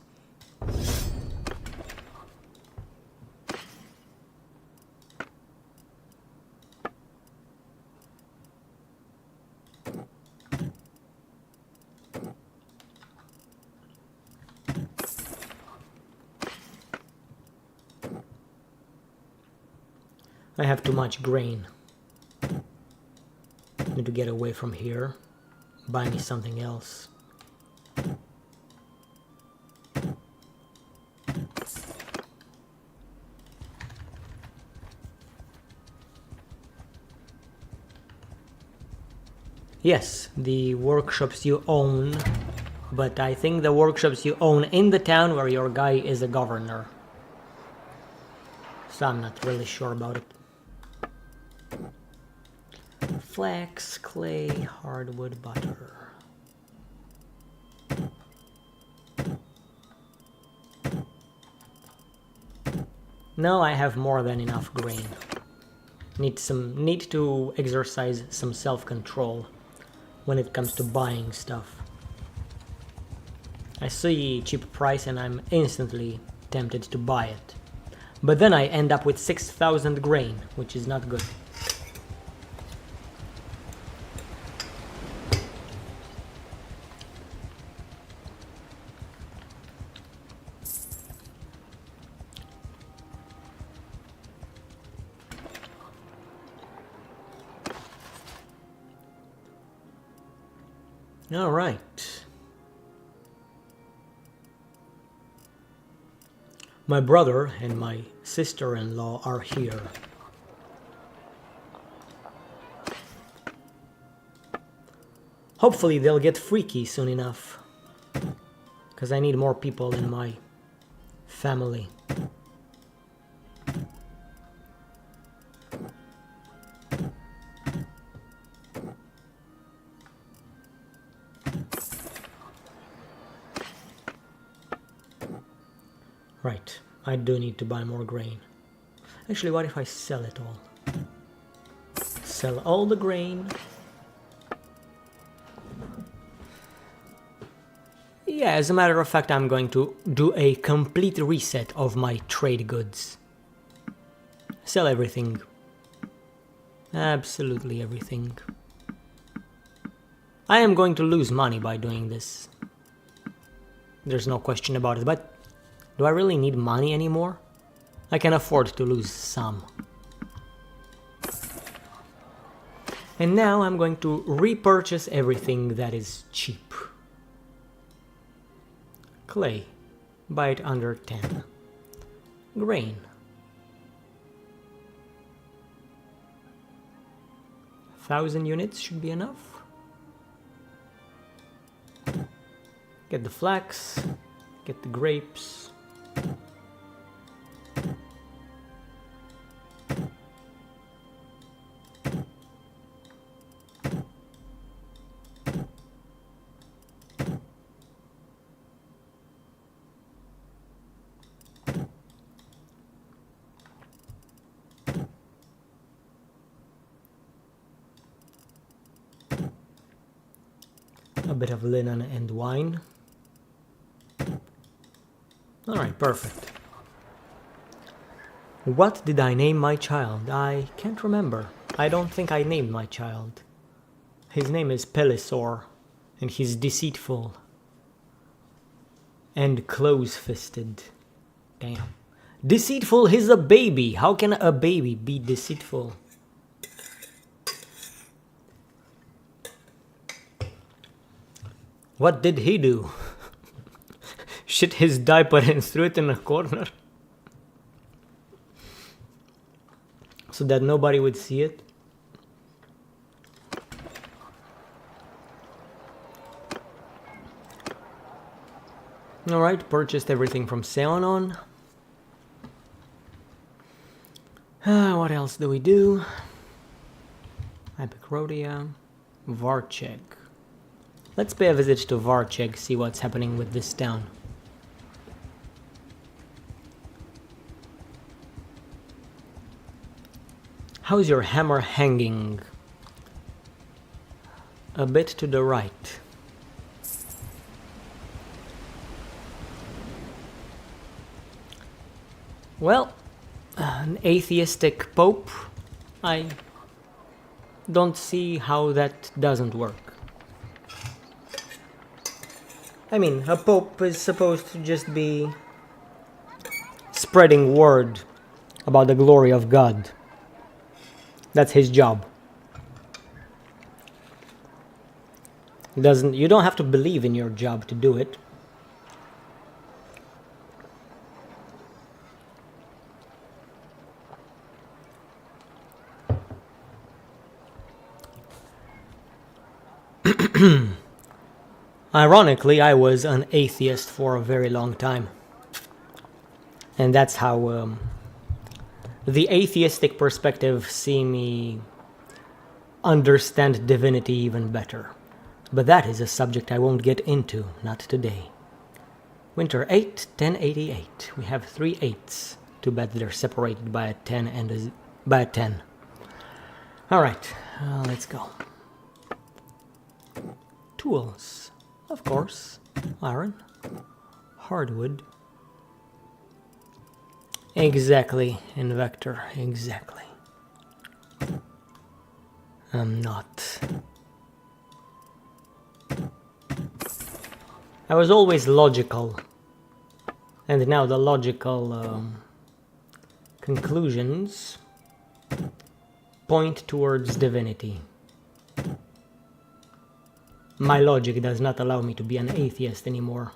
I have too much grain. Need to get away from here. Buy me something else. Yes, the workshops you own, but I think the workshops you own in the town where your guy is a governor. So I'm not really sure about it. Flax, clay, hardwood, butter. No, I have more than enough grain. Need to exercise some self-control when it comes to buying stuff. I see cheap price and I'm instantly tempted to buy it. But then I end up with 6,000 grain, which is not good. All right. My brother and my sister-in-law are here. Hopefully they'll get freaky soon enough, because I need more people in my family. Right, I do need to buy more grain. Actually, what if I sell it all? Sell all the grain. Yeah, as a matter of fact, I'm going to do a complete reset of my trade goods. Sell everything. Absolutely everything. I am going to lose money by doing this. There's no question about it, but do I really need money anymore? I can afford to lose some. And now I'm going to repurchase everything that is cheap. Clay, buy it under 10. Grain. 1,000 units should be enough. Get the flax, get the grapes. A bit of linen and wine. Alright, perfect. What did I name my child? I can't remember. I don't think I named my child. His name is Pelisor, and he's deceitful. And close-fisted. Damn. Deceitful, he's a baby! How can a baby be deceitful? What did he do? Shit his diaper and threw it in a corner. so that nobody would see it. Alright, purchased everything from Seonon. What else do we do? Epicrodia, Varcheg. Let's pay a visit to Varcheg, see what's happening with this town. How's your hammer hanging? A bit to the right. Well, an atheistic pope, I don't see how that doesn't work. I mean, a pope is supposed to just be spreading word about the glory of God. That's his job. You don't have to believe in your job to do it. Ironically, I was an atheist for a very long time. And that's how the atheistic perspective see me understand divinity even better. But that is a subject I won't get into, not today. Winter 8, 1088. We have 3 8s. Too bad they're separated by a 10 and by a 10. Alright, let's go. Tools. Of course. Iron. Hardwood. Exactly, Invector. Exactly. I'm not. I was always logical. And now the logical conclusions point towards divinity. My logic does not allow me to be an atheist anymore,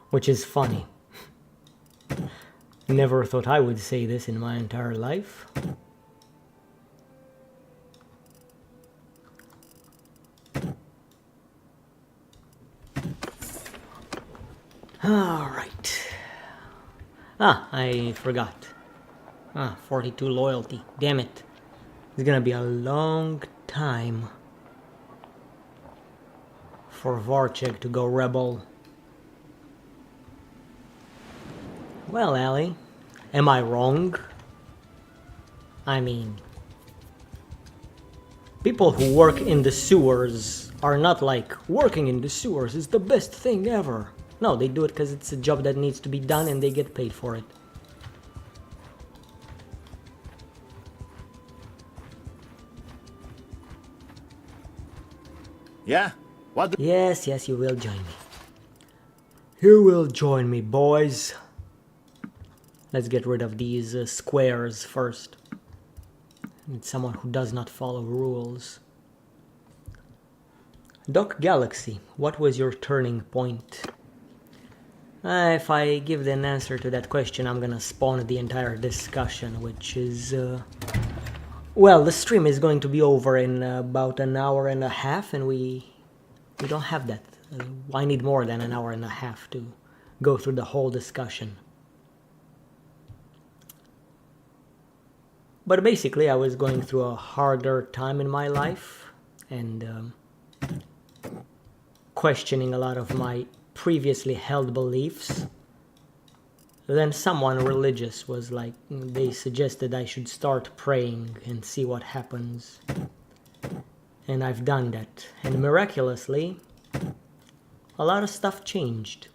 which is funny. Never thought I would say this in my entire life. Alright. I forgot. 42 loyalty. Damn it. It's gonna be a long time for Varcheg to go rebel. Well, Ali, am I wrong? I mean, people who work in the sewers are not like, working in the sewers is the best thing ever. No, they do it because it's a job that needs to be done and they get paid for it. Yeah? What? Yes, you will join me. You will join me, boys. Let's get rid of these squares first. Need someone who does not follow rules. Doc Galaxy, what was your turning point? If I give an answer to that question, I'm gonna spawn the entire discussion, which is... Well, the stream is going to be over in about an hour and a half, and we don't have that. I need more than an hour and a half to go through the whole discussion. But basically, I was going through a harder time in my life, and questioning a lot of my previously held beliefs. Then someone religious was like, they suggested I should start praying and see what happens. And I've done that. And miraculously, a lot of stuff changed,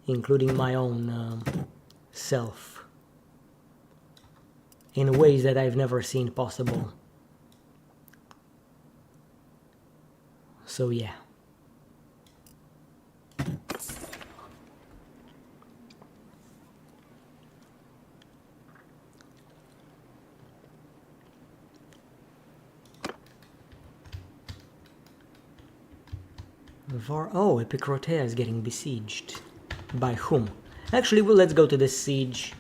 including my own self, in ways that I've never seen possible. So yeah. Oh, Epicrotea is getting besieged. By whom? Actually, well, let's go to this siege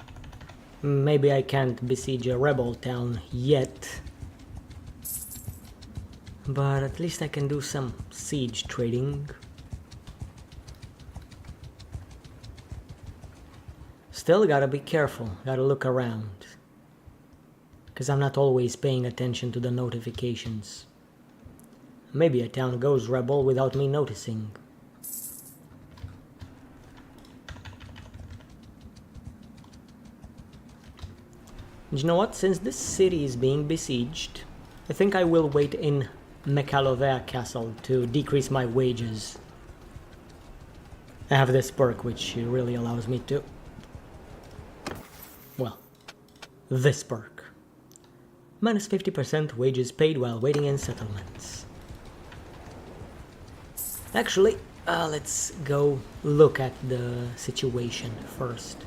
Maybe I can't besiege a rebel town yet. But at least I can do some siege trading. Still gotta be careful, gotta look around. Because I'm not always paying attention to the notifications. Maybe a town goes rebel without me noticing. You know what? Since this city is being besieged, I think I will wait in Mekalovea Castle to decrease my wages. I have this perk which really allows me to... Well, this perk. Minus 50% wages paid while waiting in settlements. Actually, let's go look at the situation first.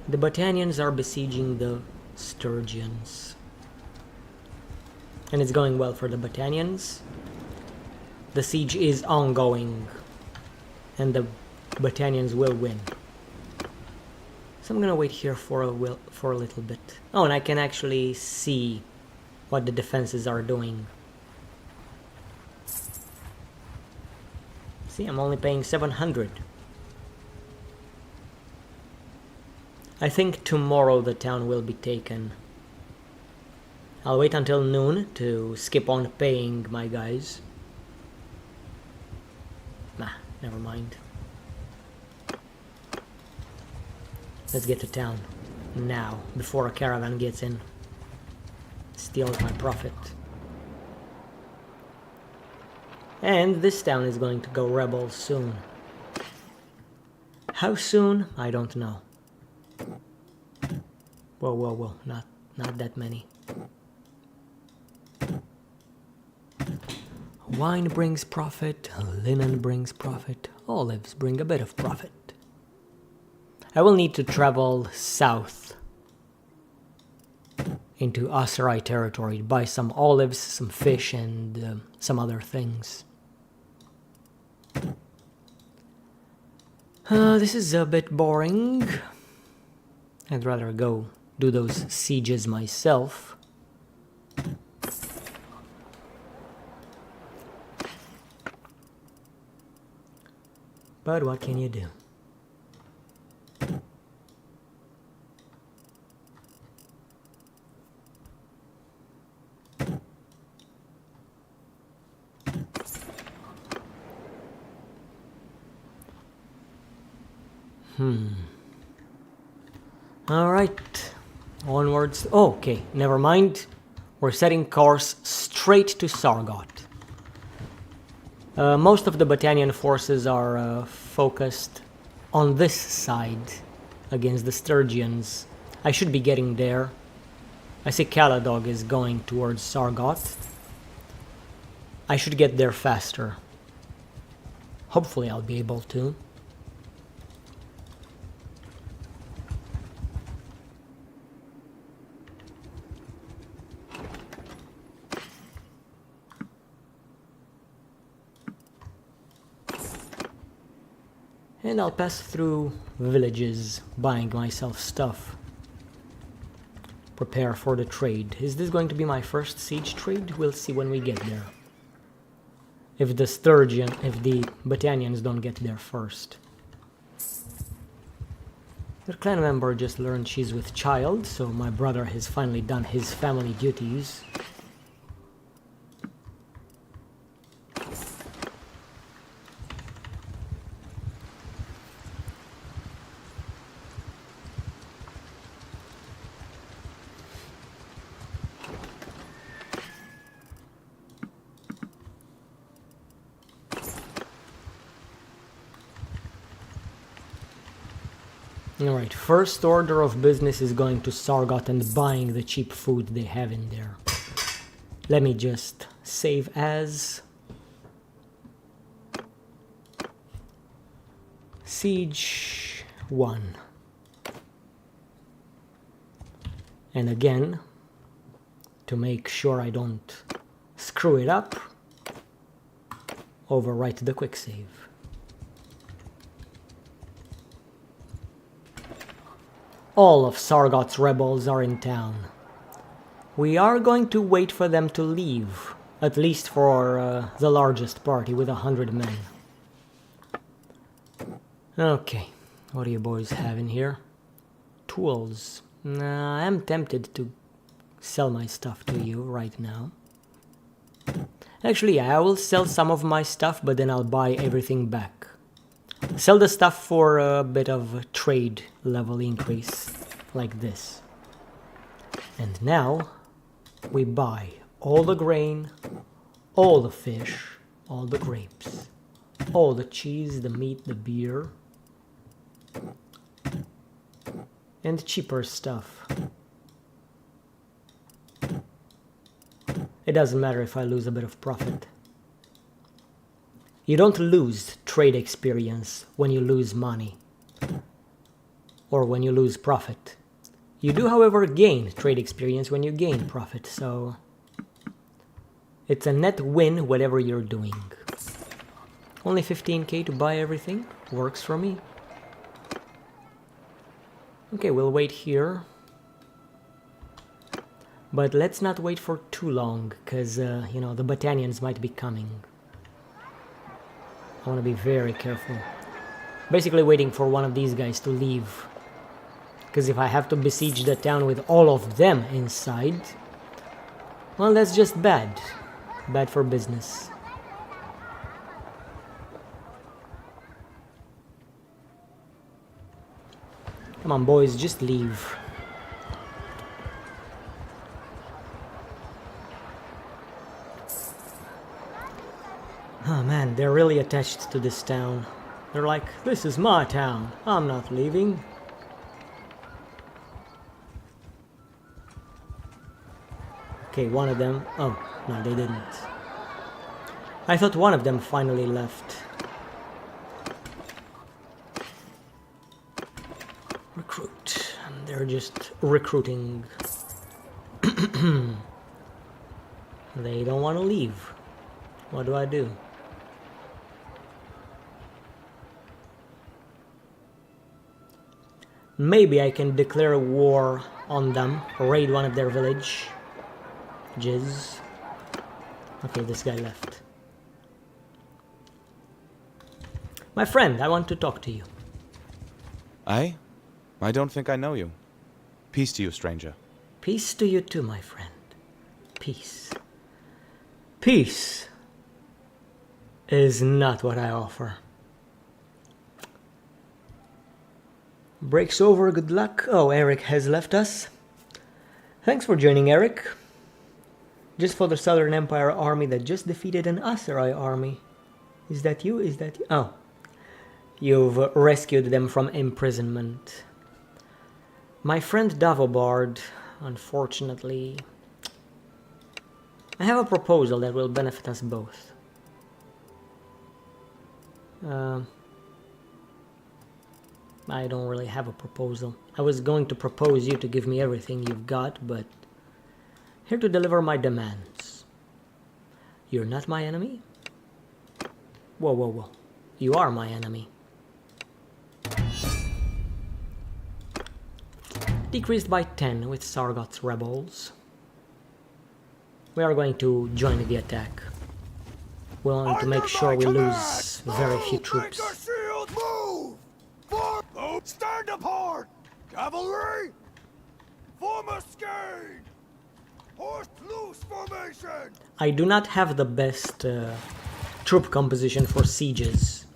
The Botanians are besieging the Sturgians. And it's going well for the Botanians. The siege is ongoing. And the Botanians will win. So I'm gonna wait here for a little bit. Oh, and I can actually see what the defenses are doing. See, I'm only paying 700. I think tomorrow the town will be taken. I'll wait until noon to skip on paying my guys. Nah, never mind. Let's get to town now, before a caravan gets in. Steals my profit. And this town is going to go rebel soon. How soon? I don't know. Whoa, whoa, whoa, not that many. Wine brings profit, linen brings profit, olives bring a bit of profit. I will need to travel south into Aserai territory to buy some olives, some fish, and some other things. This is a bit boring. I'd rather go do those sieges myself. But what can you do? Alright, onwards. Oh, okay, never mind. We're setting course straight to Sargot. Most of the Botanian forces are focused on this side against the Sturgians. I should be getting there. I see Caladog is going towards Sargot. I should get there faster. Hopefully I'll be able to. And I'll pass through villages, buying myself stuff. Prepare for the trade. Is this going to be my first siege trade? We'll see when we get there. If the Botanians don't get there first. The clan member just learned she's with child, so my brother has finally done his family duties. Alright, first order of business is going to Sargot and buying the cheap food they have in there. Let me just save as... Siege 1. And again, to make sure I don't screw it up, overwrite the quick save. all of Sargot's rebels are in town. We are going to wait for them to leave, at least for the largest party with 100 men. Okay, what do you boys have in here? Tools. I'm tempted to sell my stuff to you right now. Actually, yeah, I will sell some of my stuff, but then I'll buy everything back. Sell the stuff for a bit of a trade level increase, like this. And now, we buy all the grain, all the fish, all the grapes, all the cheese, the meat, the beer, and cheaper stuff. It doesn't matter if I lose a bit of profit. You don't lose trade experience when you lose money or when you lose profit. You do, however, gain trade experience when you gain profit, so it's a net win whatever you're doing. Only 15k to buy everything works for me. Okay, we'll wait here. But let's not wait for too long, because, you know, the Battanians might be coming. I want to be very careful. Basically waiting for one of these guys to leave. Because if I have to besiege the town with all of them inside, well, that's just bad. Bad for business. Come on, boys, just leave. Oh man, they're really attached to this town. They're like, this is my town. I'm not leaving. Okay, one of them... Oh, no, they didn't. I thought one of them finally left. Recruit. They're just recruiting. They don't want to leave. What do I do? Maybe I can declare war on them, raid one of their villages. Okay, this guy left. My friend, I want to talk to you. I don't think I know you. Peace to you, stranger. Peace to you too, my friend. Peace. Peace is not what I offer. Breaks over, good luck. Oh, Eric has left us. Thanks for joining, Eric. Just for the Southern Empire army that just defeated an Aserai army. Is that you? Is that you? Oh. You've rescued them from imprisonment. My friend Davobard, unfortunately... I have a proposal that will benefit us both. I don't really have a proposal. I was going to propose you to give me everything you've got, but... Here to deliver my demands. You're not my enemy? Whoa, whoa, whoa. You are my enemy. Decreased by 10 with Sargot's rebels. We are going to join the attack. We want to make sure we lose very few troops. Move! Move! Stand apart! Cavalry! Form a scade! Horse loose formation! I do not have the best troop composition for sieges.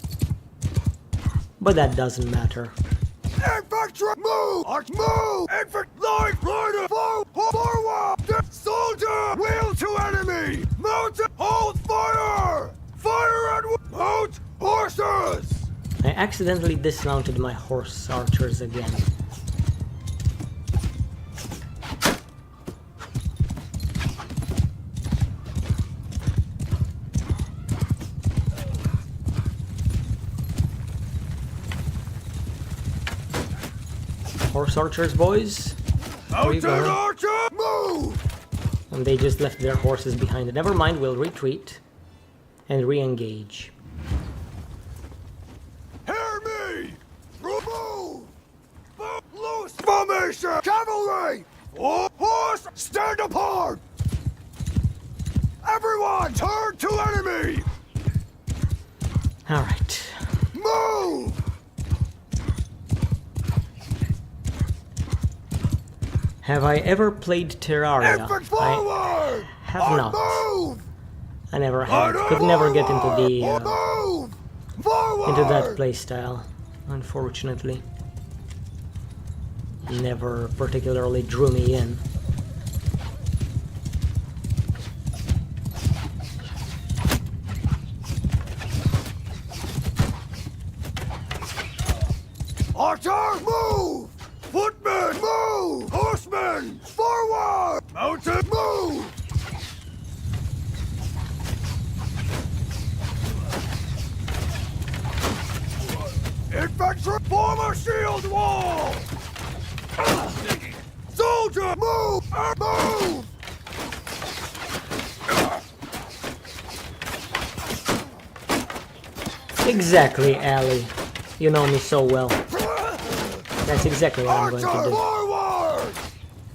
But that doesn't matter. Infantry! Move! Arch move! Infantry! Line! Rider! Forward! Soldier! Wheel to enemy! Mount! Hold fire! Fire and mount! Horses! I accidentally dismounted my horse archers again. Horse archers, boys. Mounted archer! Move! And they just left their horses behind. Never mind, we'll retreat and re-engage. Hear me! Remove! Loose formation! formation! Cavalry! Horse, stand apart! Everyone, turn to enemy! Alright. Move! Have I ever played Terraria? Infant forward! I have not. Move! I never had. Could never get into the Move! Forward! into that playstyle, unfortunately. Never particularly drew me in. Archer, move! Footmen, move! Horsemen, forward! Mounted, move! Infantry, form a shield wall! Soldier, move! Move! Exactly, Ali. You know me so well. That's exactly what I'm going Archer, to do. forward!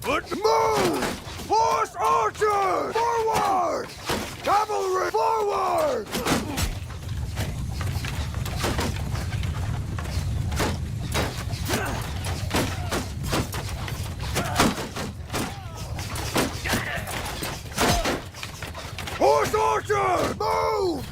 Foot, move! Horse archers, forward! Cavalry, forward! Horse archer, move!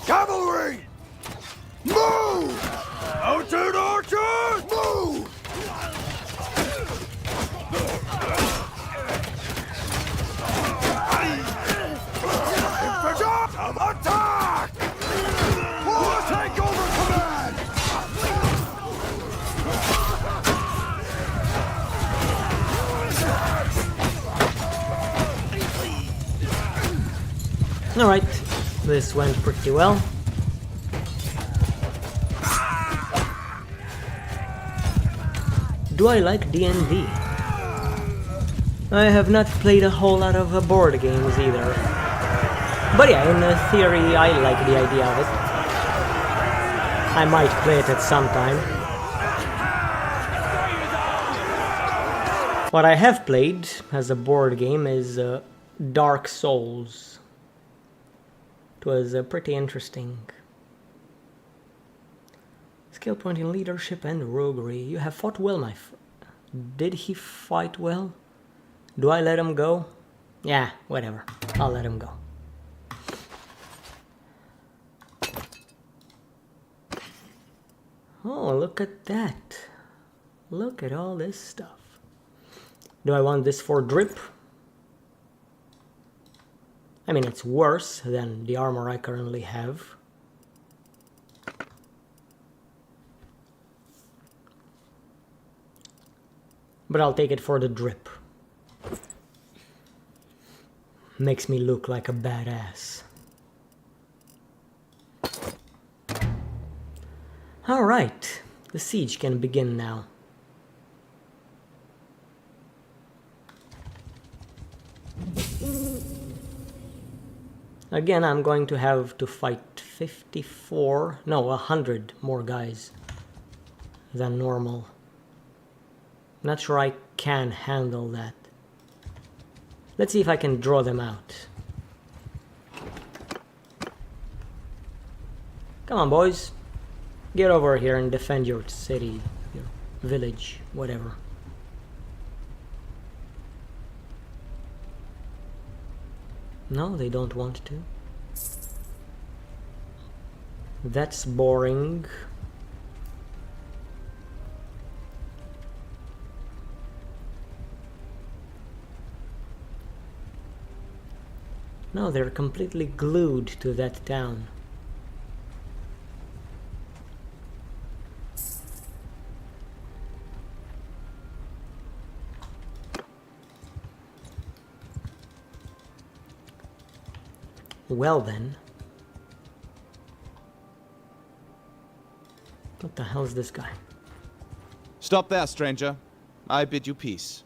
Cavalry! Move! Mounted archers! Move! Infantry! Attack! Take over command! Alright, this went pretty well. Do I like D&D? I have not played a whole lot of board games either. But yeah, in theory, I like the idea of it. I might play it at some time. What I have played as a board game is Dark Souls. It was pretty interesting. Skill point in leadership and roguery. You have fought well, my friend. Did he fight well? Do I let him go? Yeah, whatever. I'll let him go. Oh, look at that. Look at all this stuff. Do I want this for drip? I mean, it's worse than the armor I currently have. But I'll take it for the drip. Makes me look like a badass. Alright, the siege can begin now. Again, I'm going to have to fight 54, no, 100 more guys than normal. Not sure I can handle that. Let's see if I can draw them out. Come on, boys. Get over here and defend your city, your village, whatever. No, they don't want to. That's boring. No, they're completely glued to that town. Well then. What the hell is this guy? Stop there, stranger. I bid you peace.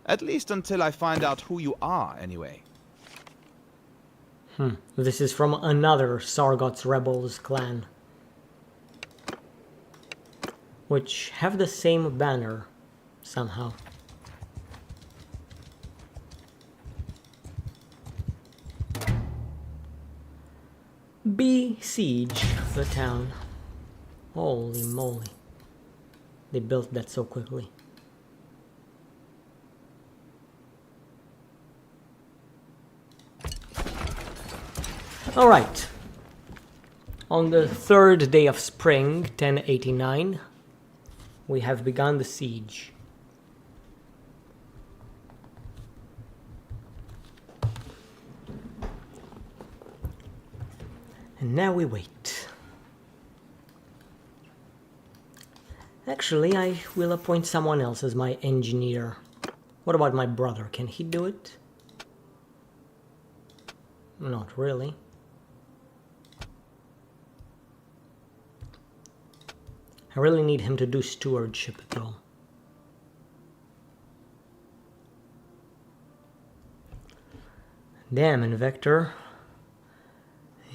At least until I find out who you are, anyway. This is from another Sargot's Rebels clan, which have the same banner, somehow. Besiege the town. Holy moly. They built that so quickly. Alright. On the third day of spring, 1089, we have begun the siege. And now we wait. Actually, I will appoint someone else as my engineer. What about my brother? Can he do it? Not really. I really need him to do stewardship though. Damn, Invector.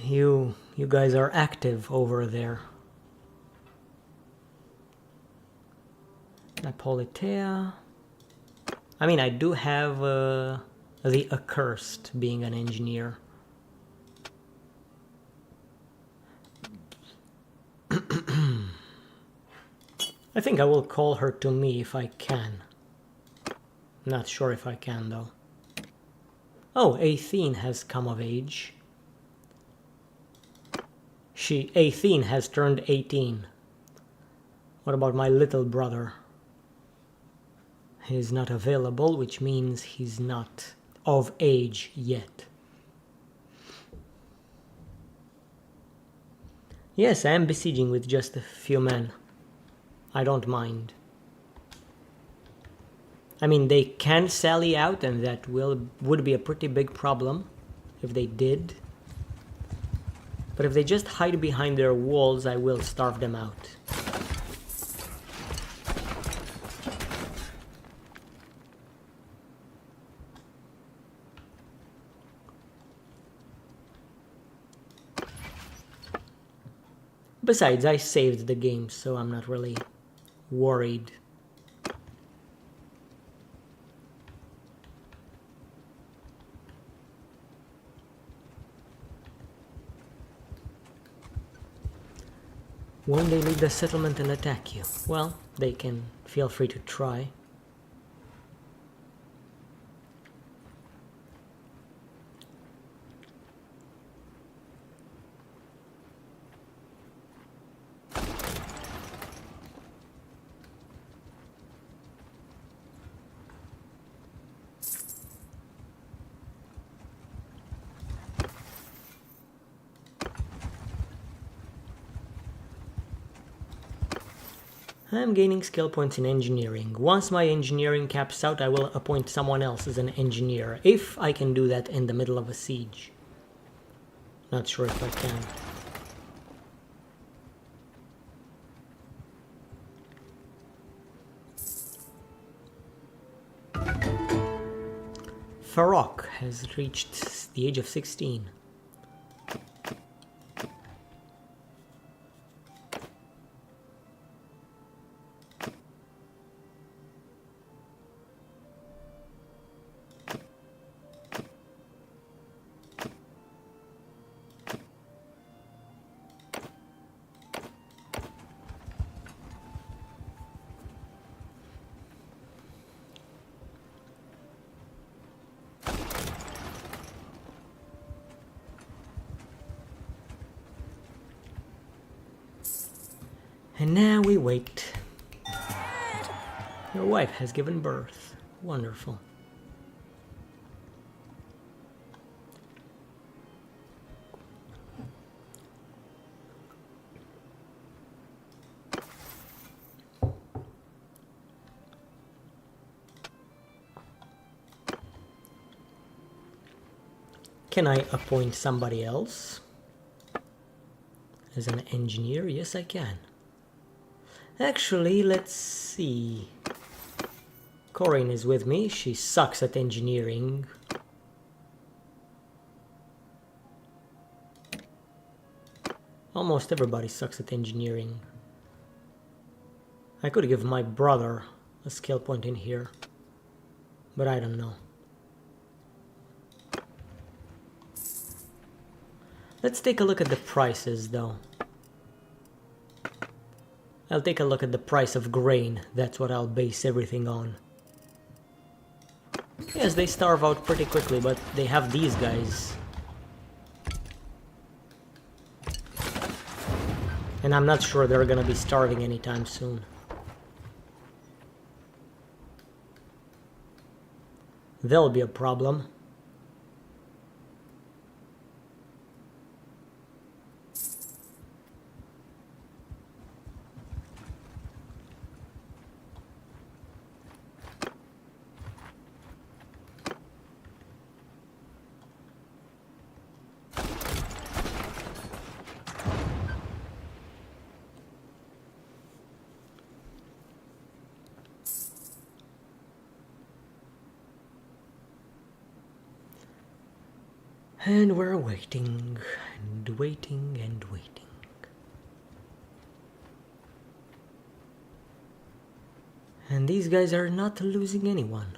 You guys are active over there. Napolitea. I mean, I do have the accursed being an engineer. I think I will call her to me if I can. Not sure if I can though. Oh, Athene has come of age. Athene has turned 18. What about my little brother? He's not available, which means he's not of age yet. Yes, I am besieging with just a few men. I don't mind. I mean, they can sally out, and that would be a pretty big problem if they did. But if they just hide behind their walls, I will starve them out. Besides, I saved the game, so I'm not really worried. Won't they leave the settlement and attack you? Well, they can feel free to try. I'm gaining skill points in engineering. Once my engineering caps out, I will appoint someone else as an engineer, if I can do that in the middle of a siege. Not sure if I can. Farok has reached the age of 16. And now we wait. Your wife has given birth. Wonderful. Can I appoint somebody else as an engineer? Yes, I can. Actually, let's see. Corinne is with me. She sucks at engineering. Almost everybody sucks at engineering. I could give my brother a skill point in here, but I don't know. Let's take a look at the prices though. I'll take a look at the price of grain. That's what I'll base everything on. Yes, they starve out pretty quickly, but they have these guys. And I'm not sure they're gonna be starving anytime soon. There'll be a problem. And we're waiting, and waiting, and waiting. And these guys are not losing anyone.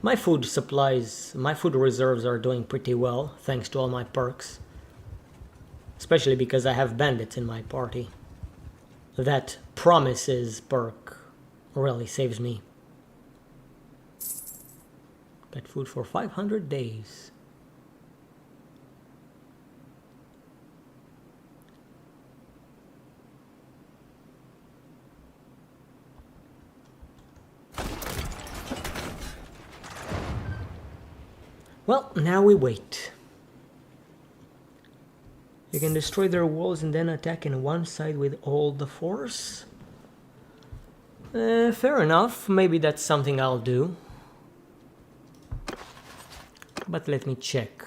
My food supplies, my food reserves are doing pretty well, thanks to all my perks. Especially because I have bandits in my party. That promises perk really saves me. Got food for 500 days. Well, now we wait. You can destroy their walls and then attack in one side with all the force? Fair enough, maybe that's something I'll do. But let me check.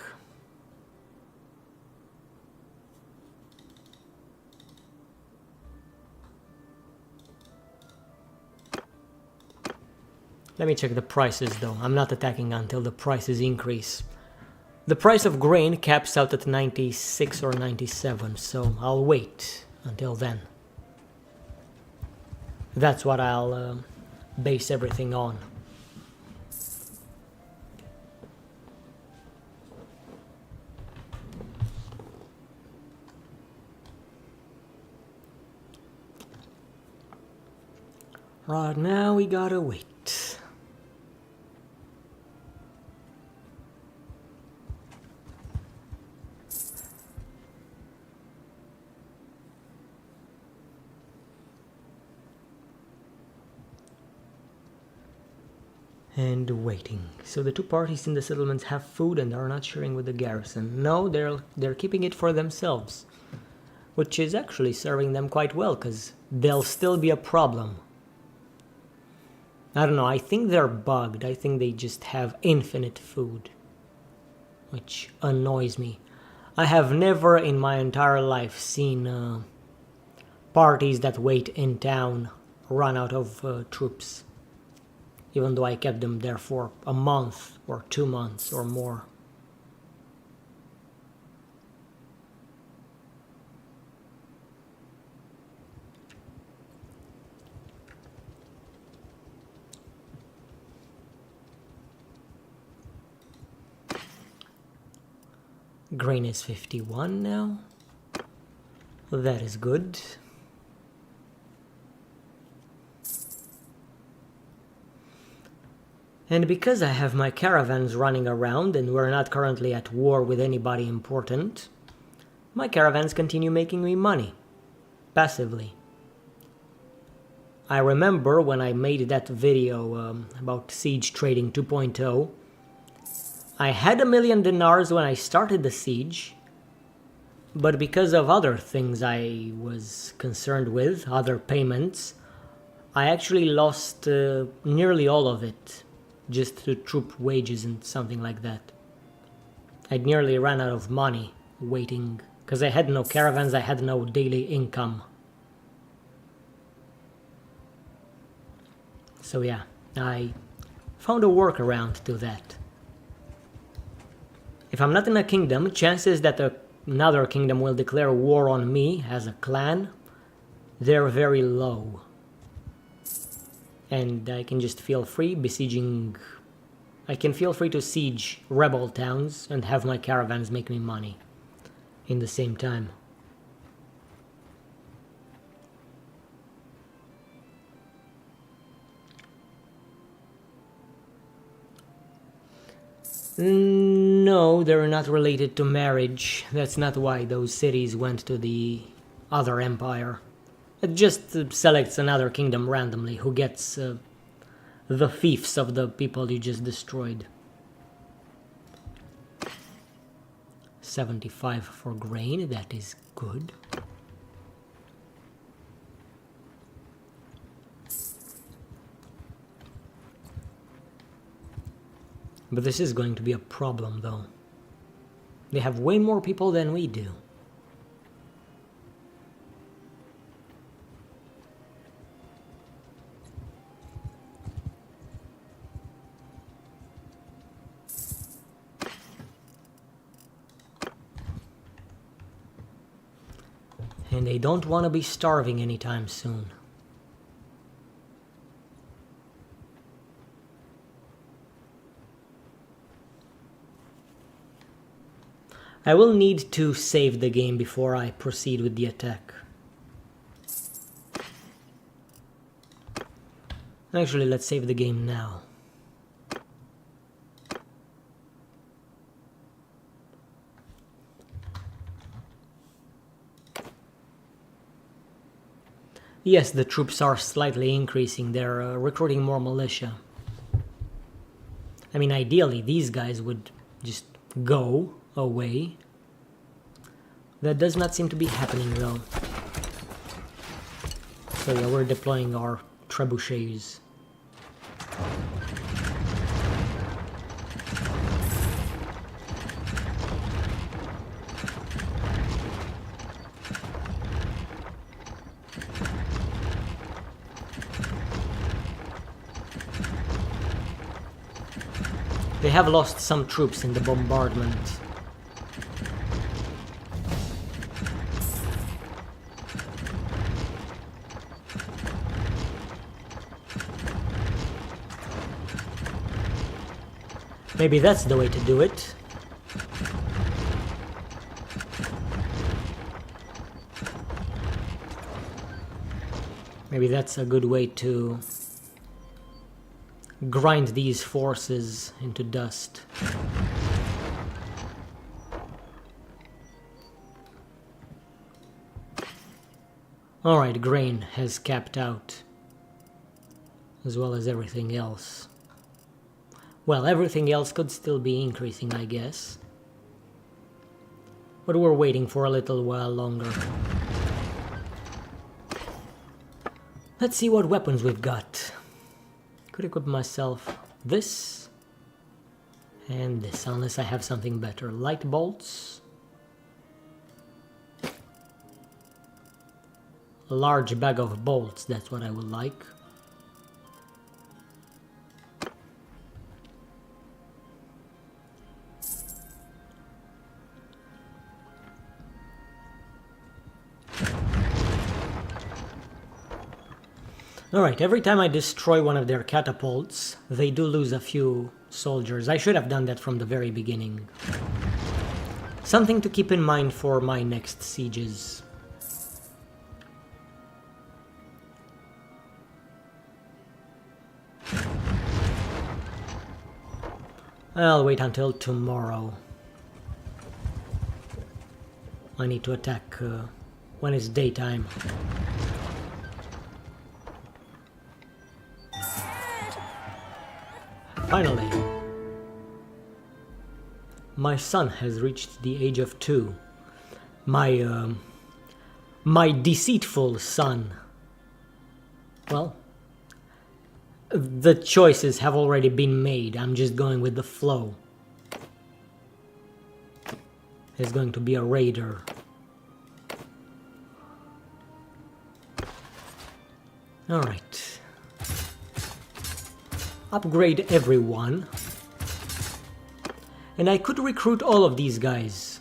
Let me check the prices though. I'm not attacking until the prices increase. The price of grain caps out at 96 or 97, so I'll wait until then. That's what I'll base everything on. Right now we gotta wait. And waiting. So the two parties in the settlements have food and are not sharing with the garrison. No, they're keeping it for themselves, which is actually serving them quite well, because there'll still be a problem. I don't know, I think they're bugged. I think they just have infinite food, which annoys me. I have never in my entire life seen parties that wait in town run out of troops. Even though I kept them there for a month or 2 months or more. Grain is 51 now. That is good. And because I have my caravans running around and we're not currently at war with anybody important, my caravans continue making me money, passively. I remember when I made that video about Siege Trading 2.0, I had 1,000,000 dinars when I started the siege, but because of other things I was concerned with, other payments, I actually lost nearly all of it. just to troop wages and something like that. I'd nearly ran out of money waiting, because I had no caravans, I had no daily income. So yeah, I found a workaround to that. If I'm not in a kingdom, chances that another kingdom will declare war on me as a clan, they're very low. And I can just feel free besieging... I can feel free to siege rebel towns and have my caravans make me money in the same time. No, they're not related to marriage. That's not why those cities went to the other empire. It just selects another kingdom randomly who gets the fiefs of the people you just destroyed. 75 for grain, that is good. But this is going to be a problem, though. They have way more people than we do. And they don't want to be starving anytime soon. I will need to save the game before I proceed with the attack. Actually, let's save the game now. Yes, the troops are slightly increasing. They're recruiting more militia. I mean, ideally, these guys would just go away. That does not seem to be happening, though. So yeah, we're deploying our trebuchets. They have lost some troops in the bombardment. Maybe that's the way to do it. Maybe that's a good way to grind these forces into dust. Alright, grain has capped out, as well as everything else. Well, everything else could still be increasing, I guess. But we're waiting for a little while longer. Let's see what weapons we've got. Could equip myself this and this, unless I have something better. Light bolts. A large bag of bolts, that's what I would like. Alright, every time I destroy one of their catapults, they do lose a few soldiers. I should have done that from the very beginning. Something to keep in mind for my next sieges. I'll wait until tomorrow. I need to attack when it's daytime. Finally, my son has reached the age of 2. My deceitful son. Well, the choices have already been made. I'm just going with the flow. There's going to be a raider. Alright. Upgrade everyone. And I could recruit all of these guys.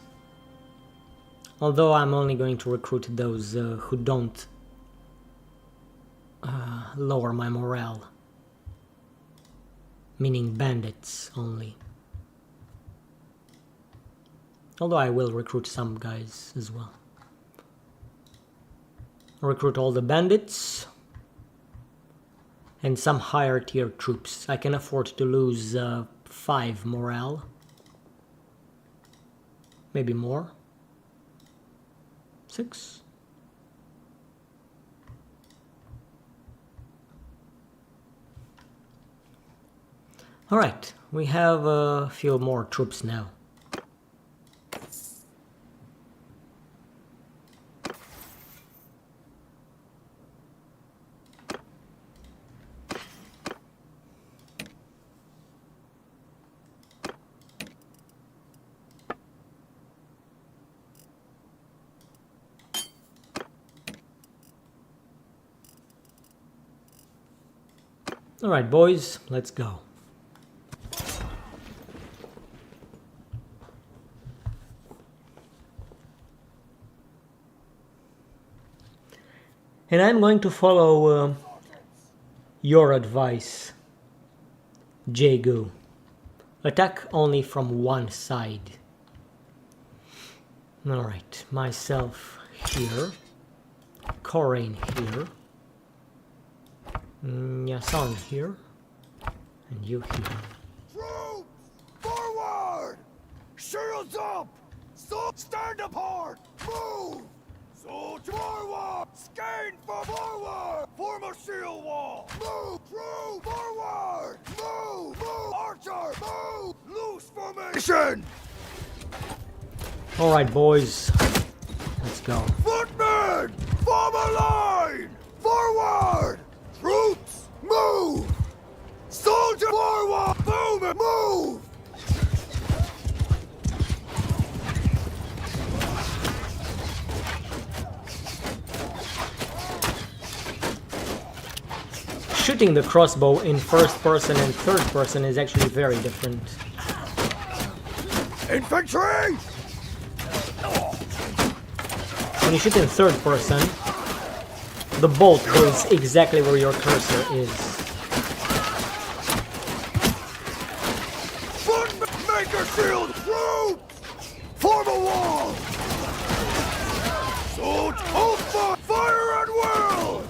Although I'm only going to recruit those who don't lower my morale. Meaning bandits only. Although I will recruit some guys as well. Recruit all the bandits. And some higher tier troops. I can afford to lose 5 morale. Maybe more. 6. Alright, we have a few more troops now. Alright boys, let's go. And I'm going to follow your advice, Jagu. Attack only from one side. Alright, myself here. Corain here. Yasan here. And you here. Troops! Forward! Shields up! Stand apart! Move! Soldier forward! Scan forward! Form a shield wall! Move! Troop forward! Move! Move! Archer! Move! Loose formation! Alright boys, let's go. Footmen! Form a line! Forward! Troops! Move! Soldier forward! Move and move! Shooting the crossbow in first person and third person is actually very different. Infantry! When you shoot in third person, the bolt goes exactly where your cursor is. Footmen! Make a shield! Troops! Form a wall! Soldier! Hold fire at will!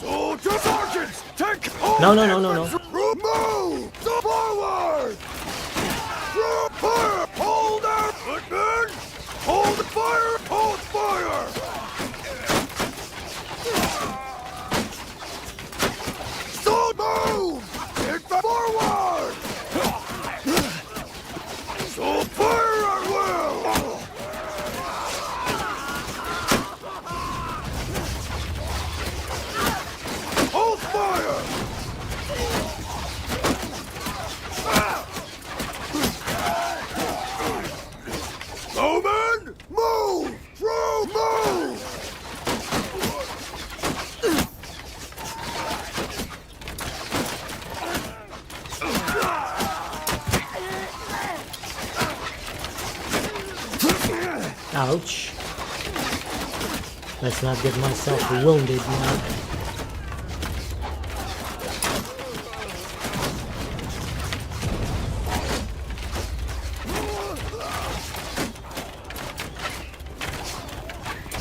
Soldier sergeants! Take hold! No. Move! Forward! Troop fire! Hold out! Footmen! Hold fire! Hold fire! So move! Hit the forward! So fire at will! Hold fire! Bowman! Move! Troop, move! Ouch. Let's not get myself wounded now.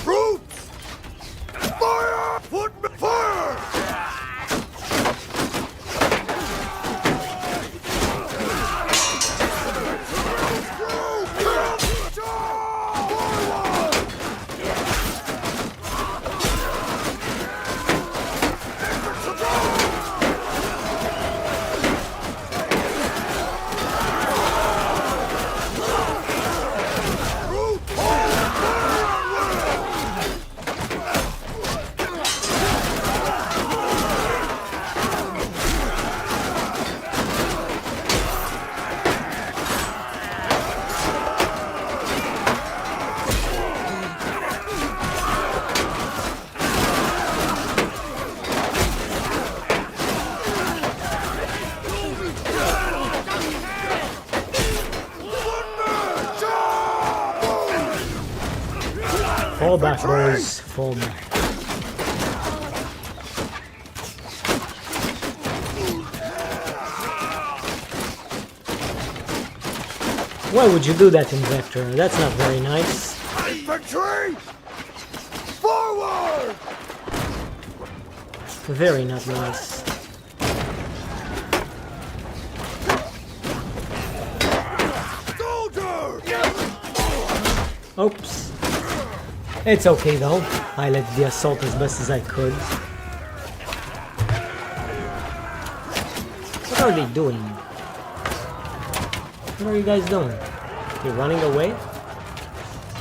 Troops! Fire! Footmen, fire! Fall back, boys. Fall back. Why would you do that, Inspector? That's not very nice. Infantry! Forward! Very not nice. Soldier! Oops. It's okay though. I led the assault as best as I could. What are they doing? What are you guys doing? You're running away?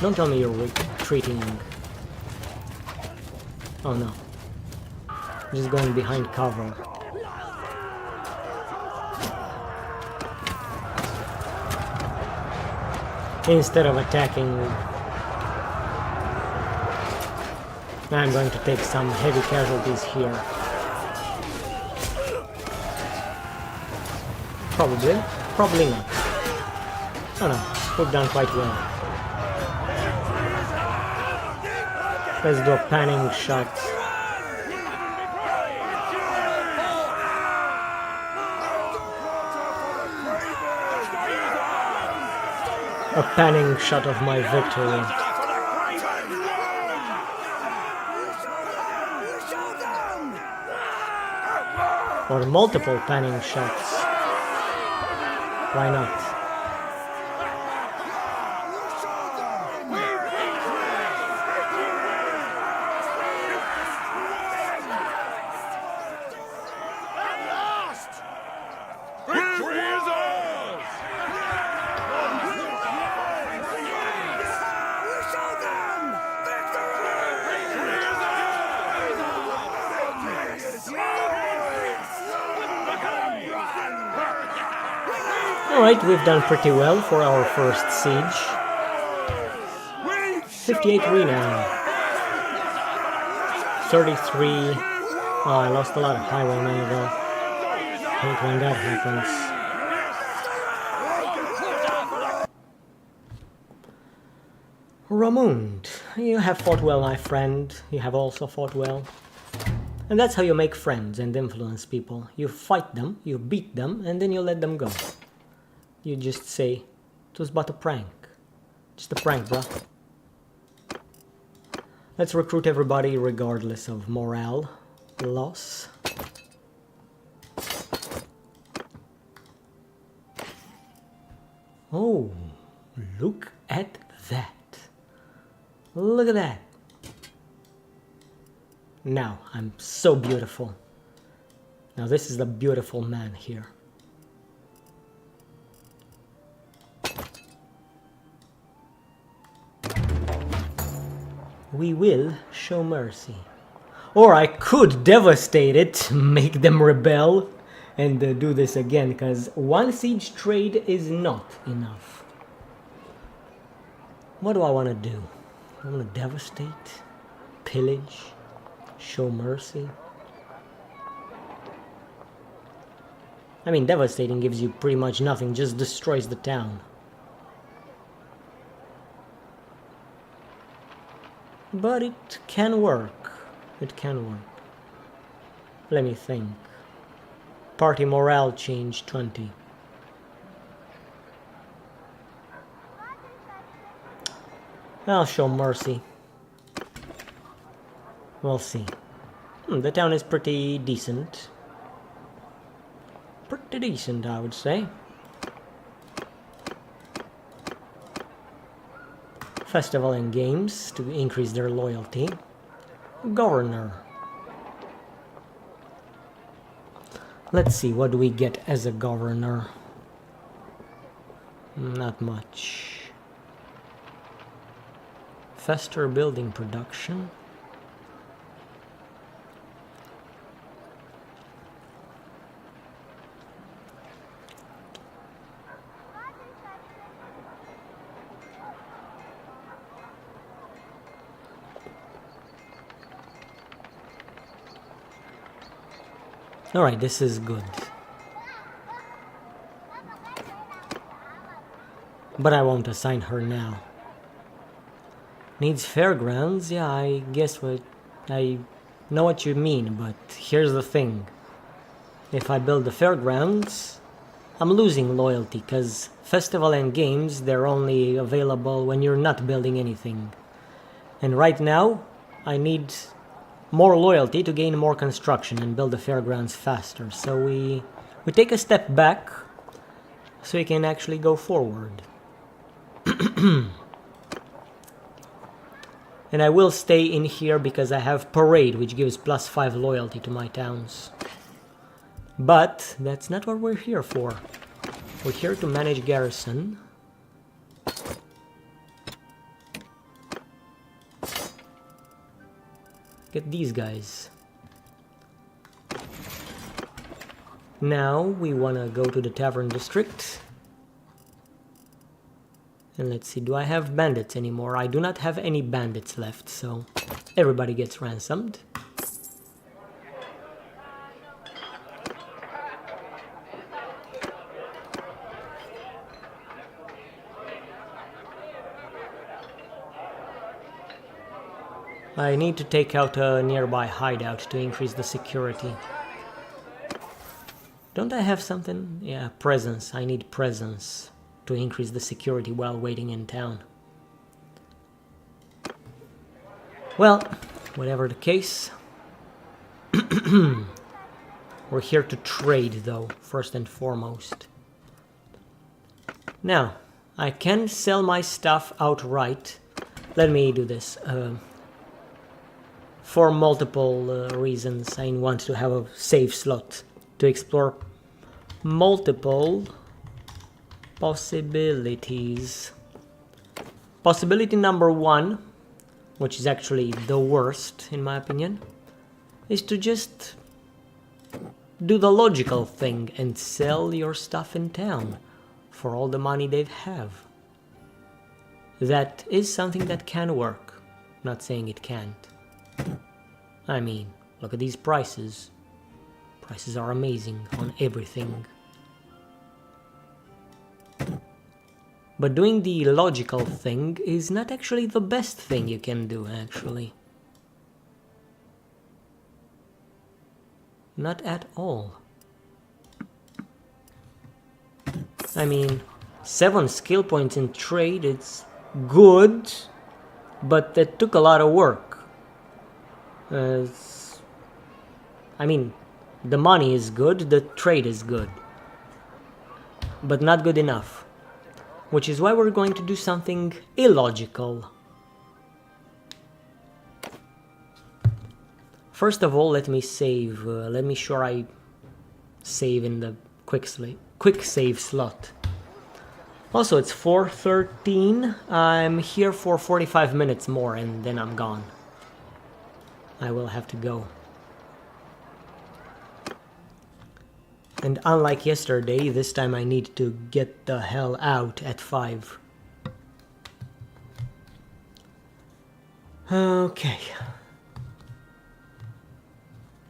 Don't tell me you're retreating. Oh no. Just going behind cover. Instead of attacking. I'm going to take some heavy casualties here. Probably. Probably not. Oh no, we've done quite well. Let's do a panning shot. A panning shot of my victory. Or multiple panning shots. Why not? Alright, we've done pretty well for our first siege. 58 renown. 33. Oh, I lost a lot of highwaymen though. Hate when that happens. Ramund, you have fought well, my friend. You have also fought well. And that's how you make friends and influence people. You fight them, you beat them, and then you let them go. You just say, it was but a prank. Just a prank, bruh. Let's recruit everybody regardless of morale loss. Oh, look at that. Look at that. Now, I'm so beautiful. Now this is the beautiful man here. We will show mercy. Or I could devastate it, make them rebel, and do this again, because one siege trade is not enough. What do I want to do? I want to devastate, pillage, show mercy. I mean, devastating gives you pretty much nothing, just destroys the town. But it can work. It can work. Let me think. Party morale change 20. I'll show mercy. We'll see. The town is pretty decent. Pretty decent, I would say. Festival and games to increase their loyalty. Governor. Let's see, what do we get as a governor? Not much. Faster building production. Alright, this is good. But I won't assign her now. Needs fairgrounds? Yeah, I guess what... I know what you mean, but here's the thing. If I build the fairgrounds, I'm losing loyalty, because festival and games, they're only available when you're not building anything. And right now, I need more loyalty to gain more construction and build the fairgrounds faster. So we take a step back so we can actually go forward. And I will stay in here because I have Parade, which gives +5 loyalty to my towns. But that's not what we're here for. We're here to manage garrison. Get these guys. Now we want to go to the tavern district. And let's see, do I have bandits anymore? I do not have any bandits left, so everybody gets ransomed. I need to take out a nearby hideout to increase the security. Don't I have something? Yeah, presence. I need presence to increase the security while waiting in town. Well, whatever the case. We're here to trade, though, first and foremost. Now, I can sell my stuff outright. Let me do this. For multiple reasons, I want to have a save slot to explore multiple possibilities. Possibility number 1, which is actually the worst in my opinion, is to just do the logical thing and sell your stuff in town for all the money they have. That is something that can work. I'm not saying it can't. I mean, look at these prices. Prices are amazing on everything. But doing the logical thing is not actually the best thing you can do, actually. Not at all. I mean, 7 skill points in trade, it's good, but that took a lot of work. I mean, the money is good, the trade is good, but not good enough. Which is why we're going to do something illogical. First of all, let me save. Let me sure I save in the quick save slot. Also, it's 4:13. I'm here for 45 minutes more and then I'm gone. I will have to go. And unlike yesterday, this time I need to get the hell out at 5. Okay.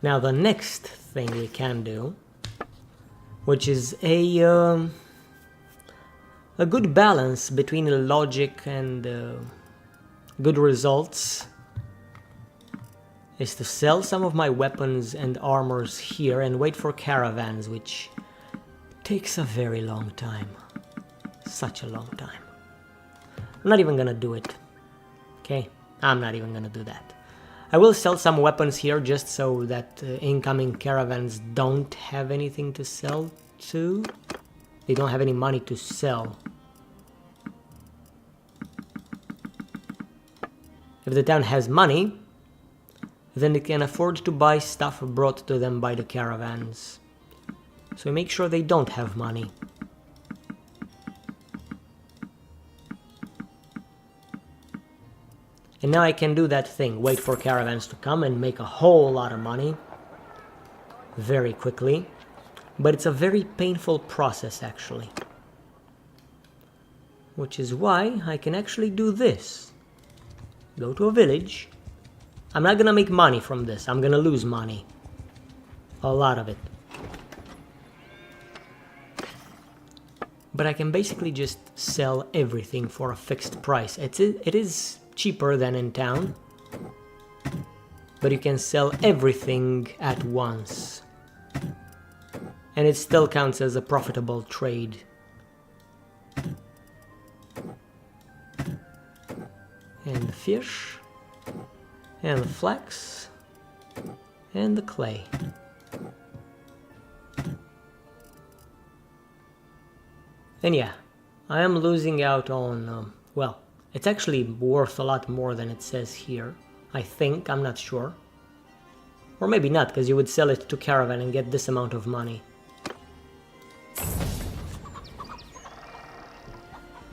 Now the next thing we can do, which is a good balance between logic and good results, is to sell some of my weapons and armors here and wait for caravans, which takes a very long time. Such a long time. I'm not even gonna do it. Okay? I'm not even gonna do that. I will sell some weapons here just so that incoming caravans don't have anything to sell to. They don't have any money to sell. If the town has money, then they can afford to buy stuff brought to them by the caravans. So make sure they don't have money. And now I can do that thing, wait for caravans to come and make a whole lot of money very quickly. But it's a very painful process actually. Which is why I can actually do this. Go to a village. I'm not gonna make money from this, I'm gonna lose money. A lot of it. But I can basically just sell everything for a fixed price. It is cheaper than in town, but you can sell everything at once. And it still counts as a profitable trade. And the fish, and the flax, and the clay. And yeah, I am losing out on, well, it's actually worth a lot more than it says here. I think, I'm not sure. Or maybe not, because you would sell it to Caravan and get this amount of money.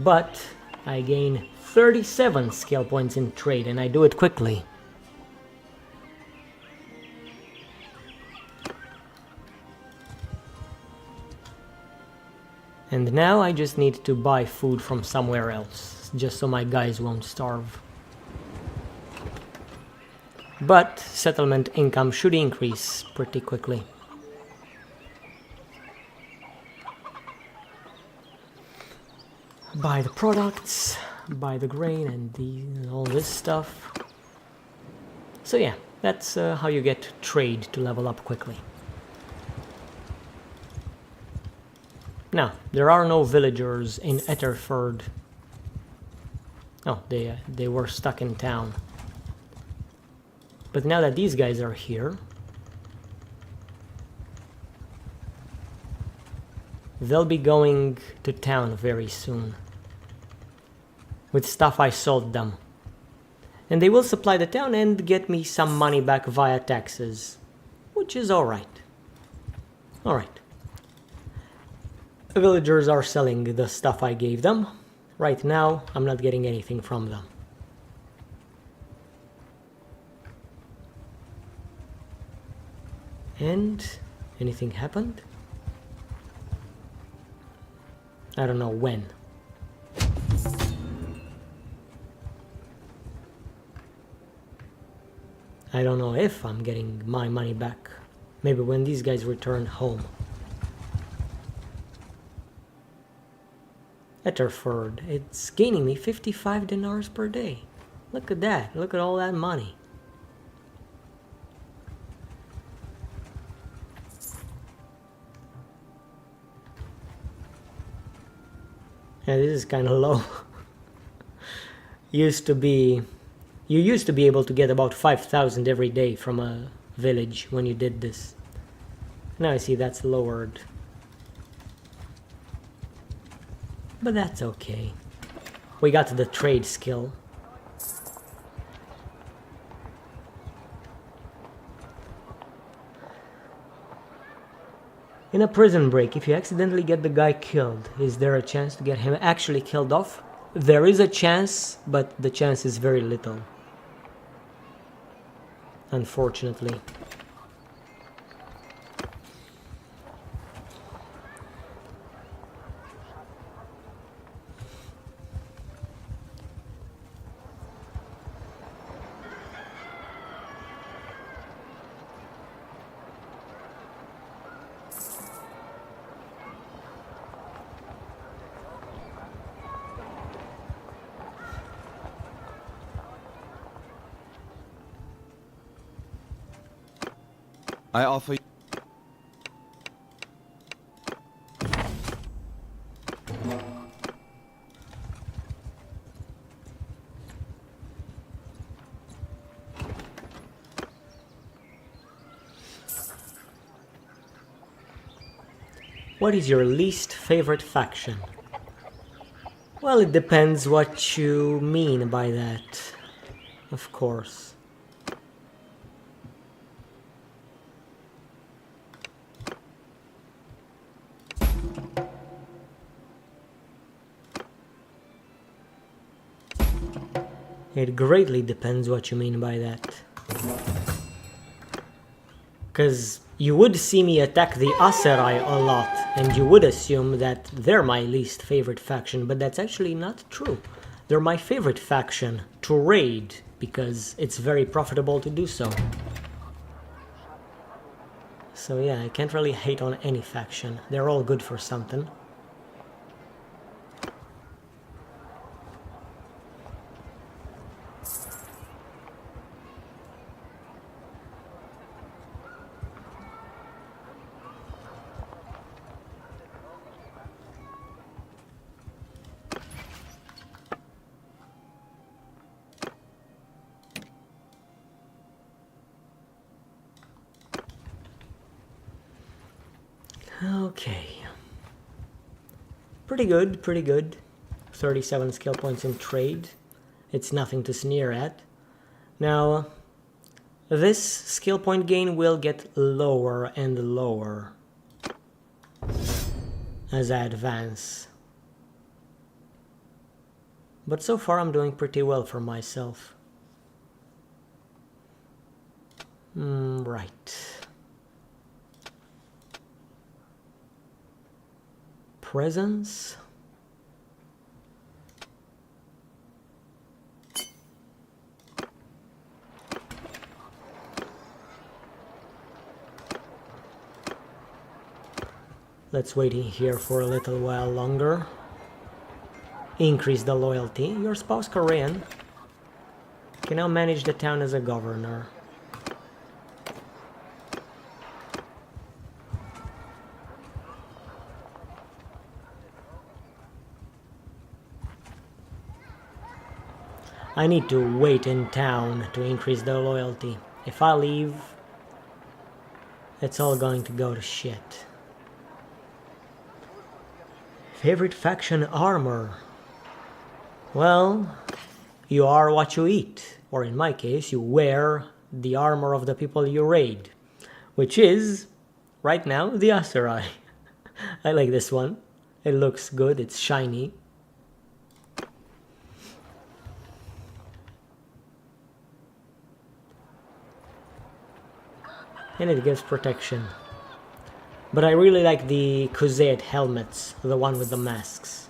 But I gain 37 skill points in trade, and I do it quickly. And now I just need to buy food from somewhere else, just so my guys won't starve. But settlement income should increase pretty quickly. Buy the products, buy the grain and all this stuff. So yeah, that's how you get trade to level up quickly. Now, there are no villagers in Ep.4. Oh, they were stuck in town. But now that these guys are here, they'll be going to town very soon with stuff I sold them. And they will supply the town and get me some money back via taxes, which is alright. Alright. The villagers are selling the stuff I gave them. Right now, I'm not getting anything from them. And anything happened? I don't know when. I don't know if I'm getting my money back. Maybe when these guys return home. Ep.4, it's gaining me 55 dinars per day. Look at that, look at all that money. Yeah, this is kind of low. You used to be able to get about 5,000 every day from a village when you did this. Now I see that's lowered. But that's okay. We got the trade skill. In a prison break, if you accidentally get the guy killed, is there a chance to get him actually killed off? There is a chance, but the chance is very little. Unfortunately. I offer you... What is your least favorite faction? Well, it depends what you mean by that, of course. It greatly depends what you mean by that. Because you would see me attack the Aserai a lot, and you would assume that they're my least favorite faction, but that's actually not true. They're my favorite faction to raid, because it's very profitable to do so. So yeah, I can't really hate on any faction. They're all good for something. Okay. Pretty good, pretty good. 37 skill points in trade. It's nothing to sneer at. Now, this skill point gain will get lower and lower as I advance. But so far I'm doing pretty well for myself. Right. Presence. Let's wait in here for a little while longer. Increase the loyalty. Your spouse Korean can now manage the town as a governor. I need to wait in town to increase the loyalty. If I leave, it's all going to go to shit. Favorite faction armor? Well, you are what you eat. Or in my case, you wear the armor of the people you raid. Which is, right now, the Aserai. I like this one. It looks good, it's shiny. And it gives protection. But I really like the Khuzet helmets, the one with the masks.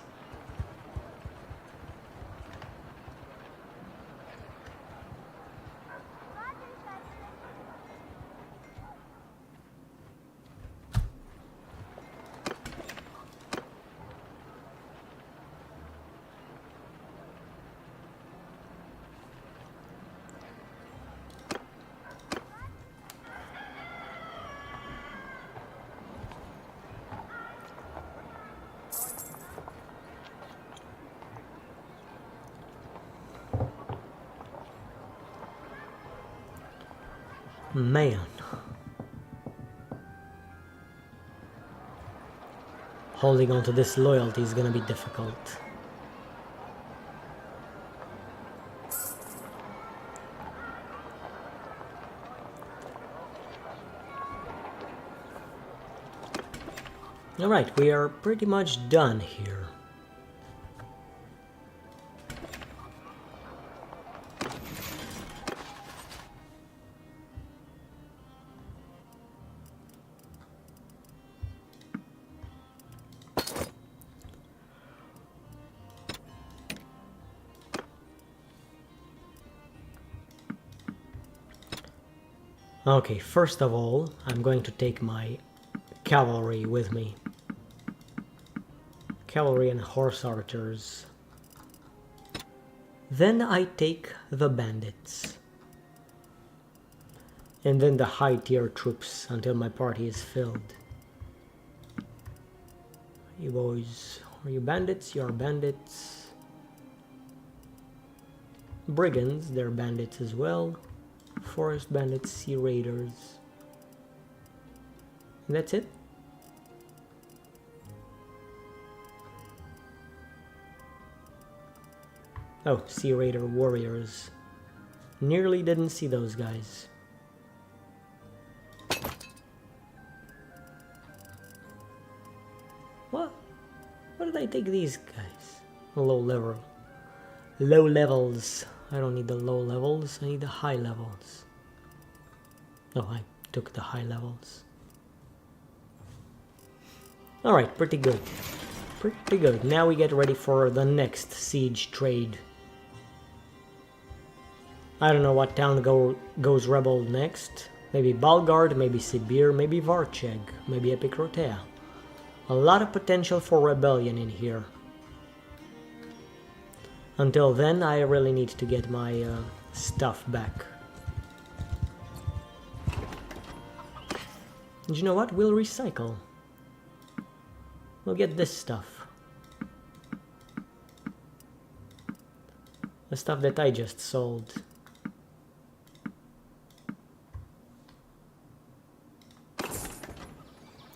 Man. Holding on to this loyalty is gonna be difficult. Alright, we are pretty much done here. Okay, first of all, I'm going to take my cavalry with me. Cavalry and horse archers. Then I take the bandits. And then the high tier troops until my party is filled. You boys, are you bandits? You are bandits. Brigands, they're bandits as well. Forest bandits, sea raiders. And that's it. Oh, sea raider warriors. Nearly didn't see those guys. What? Why did I take these guys? Low level. Low levels. I don't need the low levels, I need the high levels. Oh, I took the high levels. Alright, pretty good. Pretty good. Now we get ready for the next siege trade. I don't know what town goes rebel next. Maybe Balgard, maybe Sibir, maybe Varcheg, maybe Epicrotea. A lot of potential for rebellion in here. Until then, I really need to get my stuff back. And you know what? We'll recycle. We'll get this stuff. The stuff that I just sold.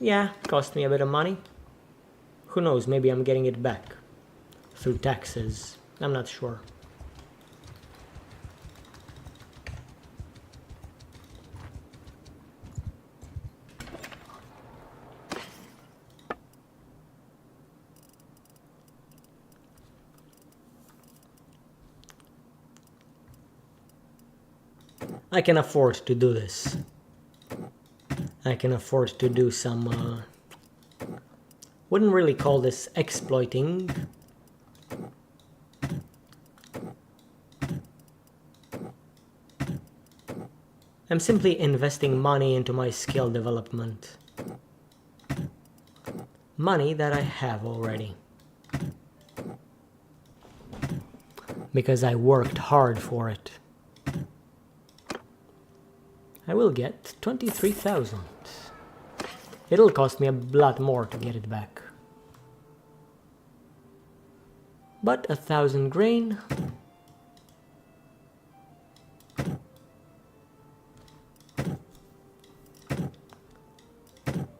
Yeah, cost me a bit of money. Who knows, maybe I'm getting it back through taxes. I'm not sure. I can afford to do this. I can afford to do some... wouldn't really call this exploiting. I'm simply investing money into my skill development. Money that I have already. Because I worked hard for it. I will get 23,000. It'll cost me a lot more to get it back. But 1,000 grain.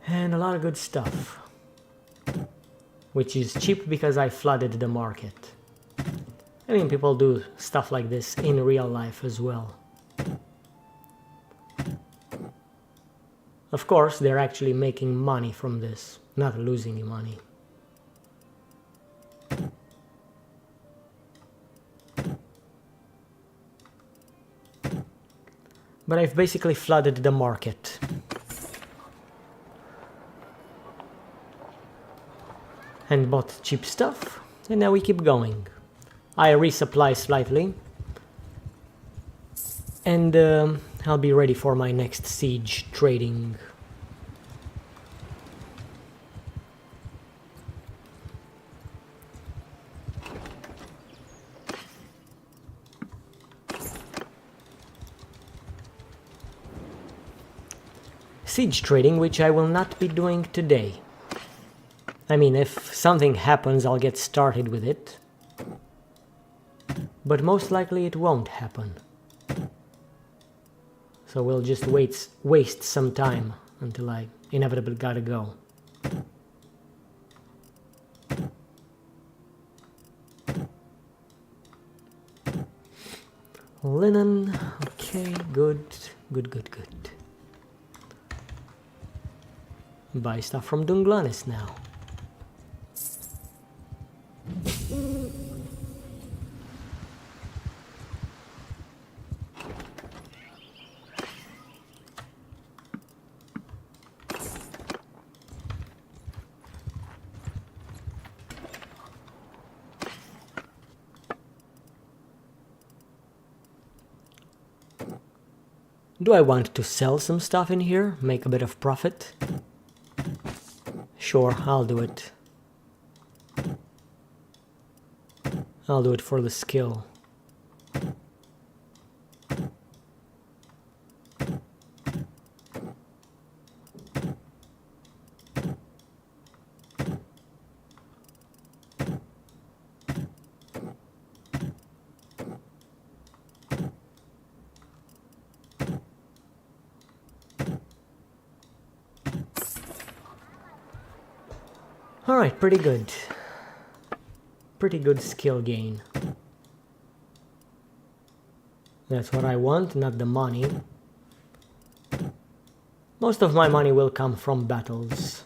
And a lot of good stuff. Which is cheap because I flooded the market. I mean, people do stuff like this in real life as well. Of course, they're actually making money from this, not losing money. But I've basically flooded the market. And bought cheap stuff, and now we keep going. I resupply slightly. And I'll be ready for my next siege trading. Siege trading, which I will not be doing today. I mean, if something happens, I'll get started with it. But most likely it won't happen. So we'll just waste some time until I inevitably gotta go. Linen, okay, good. Buy stuff from Dunglanis now. Do I want to sell some stuff in here? Make a bit of profit? Sure, I'll do it. I'll do it for the skill. Alright, pretty good. Pretty good skill gain. That's what I want, not the money. Most of my money will come from battles.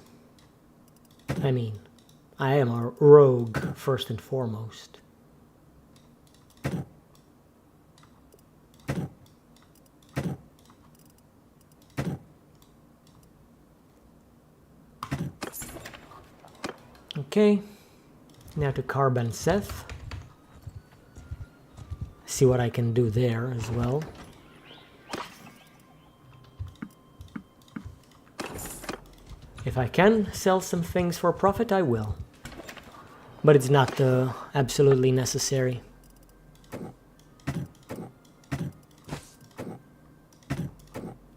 I mean, I am a rogue first and foremost. Okay, now to Carbon Seth. See what I can do there as well. If I can sell some things for profit, I will. But it's not absolutely necessary.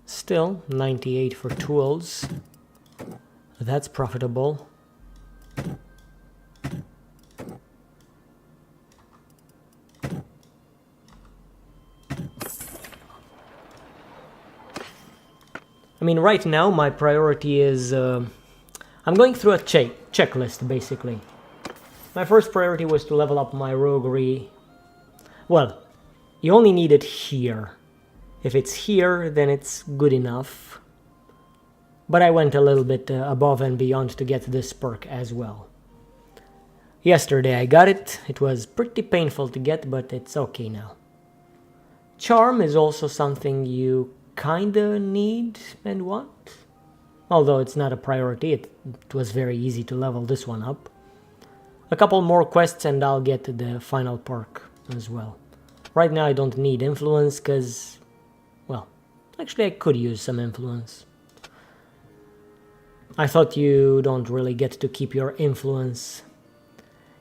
Still, 98 for tools. That's profitable. I mean, right now my priority is I'm going through a checklist, basically. My first priority was to level up my roguery. Well, you only need it here. If it's here, then it's good enough. But I went a little bit above and beyond to get this perk as well. Yesterday I got it. It was pretty painful to get, but it's okay now. Charm is also something you kinda need and want. Although it's not a priority, it was very easy to level this one up. A couple more quests and I'll get the final perk as well. Right now I don't need influence because, well, actually I could use some influence. I thought you don't really get to keep your influence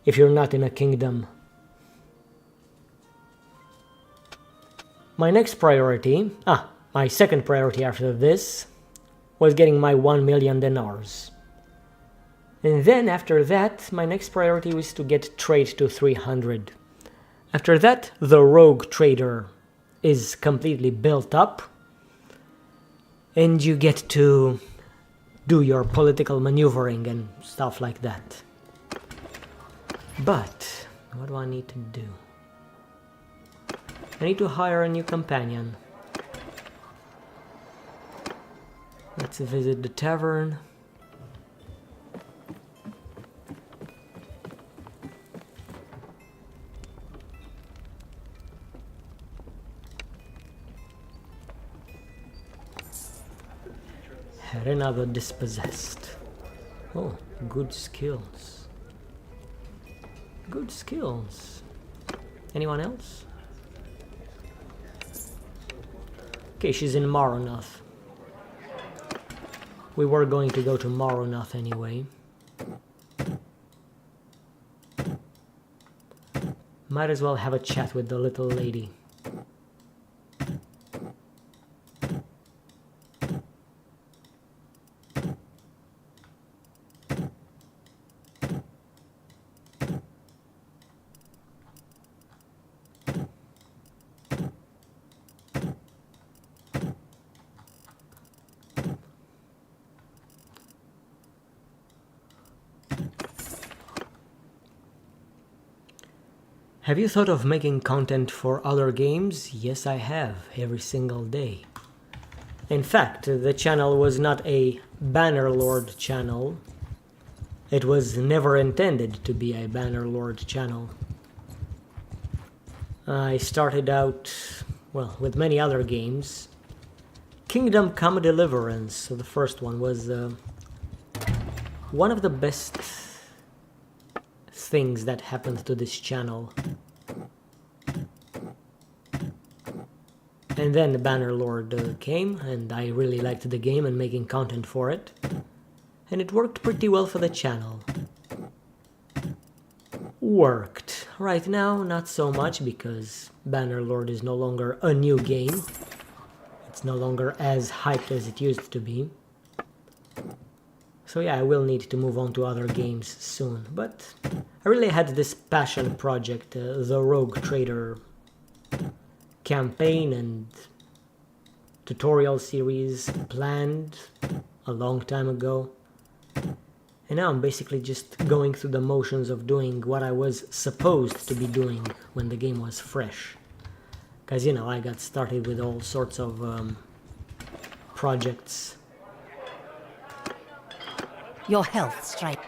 if you're not in a kingdom. My next priority, my second priority after this, was getting my 1 million dinars. And then after that, my next priority was to get trade to 300. After that, the rogue trader is completely built up, and you get to do your political maneuvering and stuff like that. But what do I need to do? I need to hire a new companion. Let's visit the tavern. Another dispossessed. Oh, good skills. Good skills. Anyone else? Okay, she's in Maronath. We were going to go to Maronath anyway. Might as well have a chat with the little lady. Have you thought of making content for other games? Yes, I have, every single day. In fact, the channel was not a Bannerlord channel. It was never intended to be a Bannerlord channel. I started out, well, with many other games. Kingdom Come Deliverance, so the first one, was one of the best things that happened to this channel. And then the Bannerlord came, and I really liked the game and making content for it. And it worked pretty well for the channel. Worked. Right now, not so much, because Bannerlord is no longer a new game. It's no longer as hyped as it used to be. So yeah, I will need to move on to other games soon, but I really had this passion project, the Rogue Trader campaign and tutorial series, planned a long time ago. And now I'm basically just going through the motions of doing what I was supposed to be doing when the game was fresh. Because, you know, I got started with all sorts of projects. Your health strike.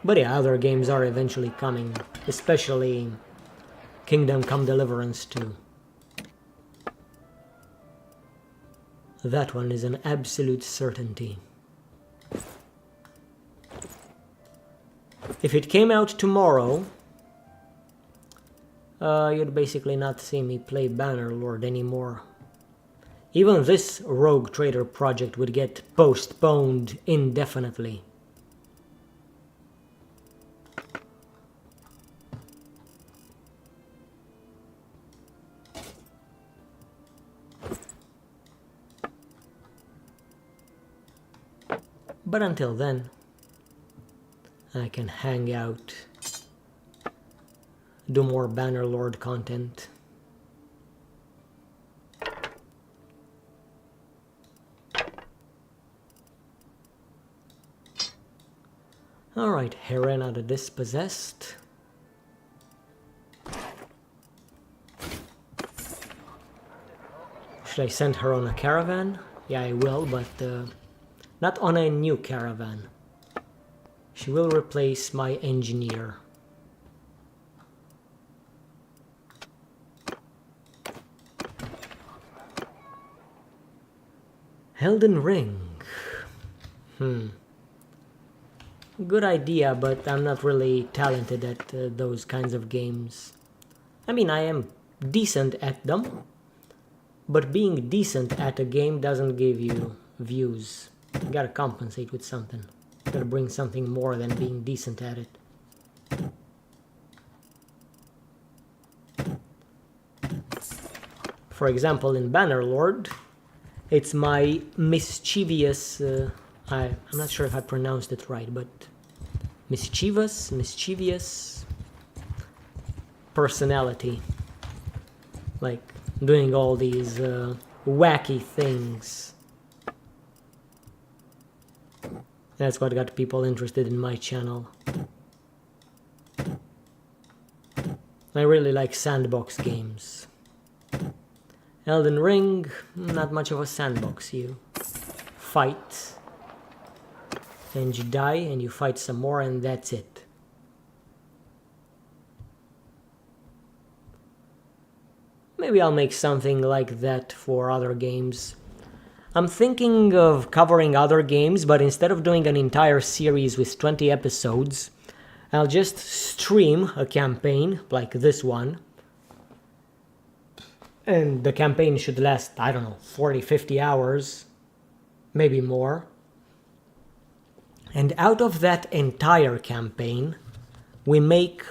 But yeah, other games are eventually coming, especially Kingdom Come Deliverance 2. That one is an absolute certainty. If it came out tomorrow, you'd basically not see me play Bannerlord anymore. Even this Rogue Trader project would get postponed indefinitely. But until then, I can hang out, do more Bannerlord content. Alright, Helena the Dispossessed. Should I send her on a caravan? Yeah, I will, but not on a new caravan. She will replace my engineer. Elden Ring. Good idea, but I'm not really talented at those kinds of games. I mean, I am decent at them, but being decent at a game doesn't give you views. You gotta compensate with something. You gotta bring something more than being decent at it. For example, in Bannerlord, it's my mischievous... I'm not sure if I pronounced it right, but mischievous personality. Like, doing all these wacky things. That's what got people interested in my channel. I really like sandbox games. Elden Ring, not much of a sandbox. You fight, and you die, and you fight some more, and that's it. Maybe I'll make something like that for other games. I'm thinking of covering other games, but instead of doing an entire series with 20 episodes, I'll just stream a campaign like this one. And the campaign should last, I don't know, 40-50 hours, maybe more. And out of that entire campaign, we make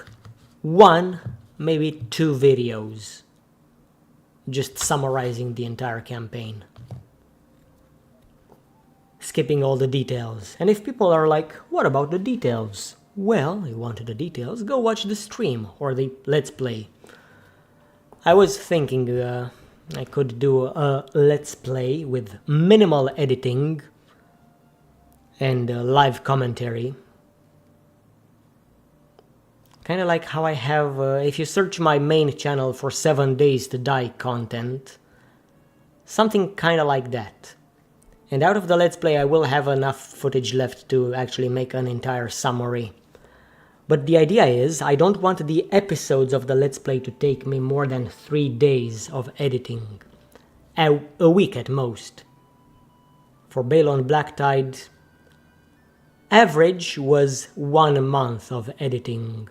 1, maybe 2 videos, just summarizing the entire campaign, skipping all the details. And if people are like, what about the details? Well, you wanted the details, go watch the stream or the Let's Play. I was thinking I could do a Let's Play with minimal editing and live commentary. Kind of like how I have, if you search my main channel for 7 Days to Die content, something kind of like that. And out of the Let's Play I will have enough footage left to actually make an entire summary. But the idea is, I don't want the episodes of the Let's Play to take me more than 3 days of editing. A week at most. For Balon Blacktide, average was 1 month of editing.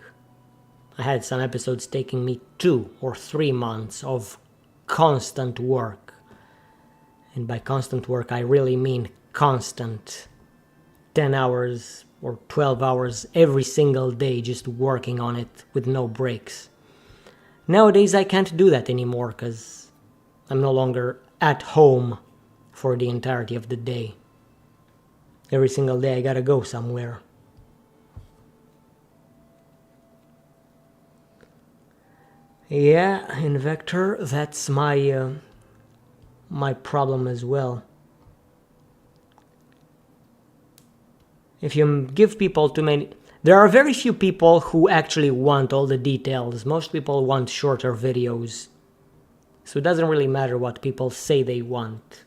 I had some episodes taking me 2 or 3 months of constant work. And by constant work I really mean constant. 10 hours or 12 hours every single day just working on it with no breaks. Nowadays I can't do that anymore because I'm no longer at home for the entirety of the day. Every single day I gotta go somewhere. Yeah, in Vector, that's my problem as well. If you give people too many... There are very few people who actually want all the details. Most people want shorter videos. So it doesn't really matter what people say they want.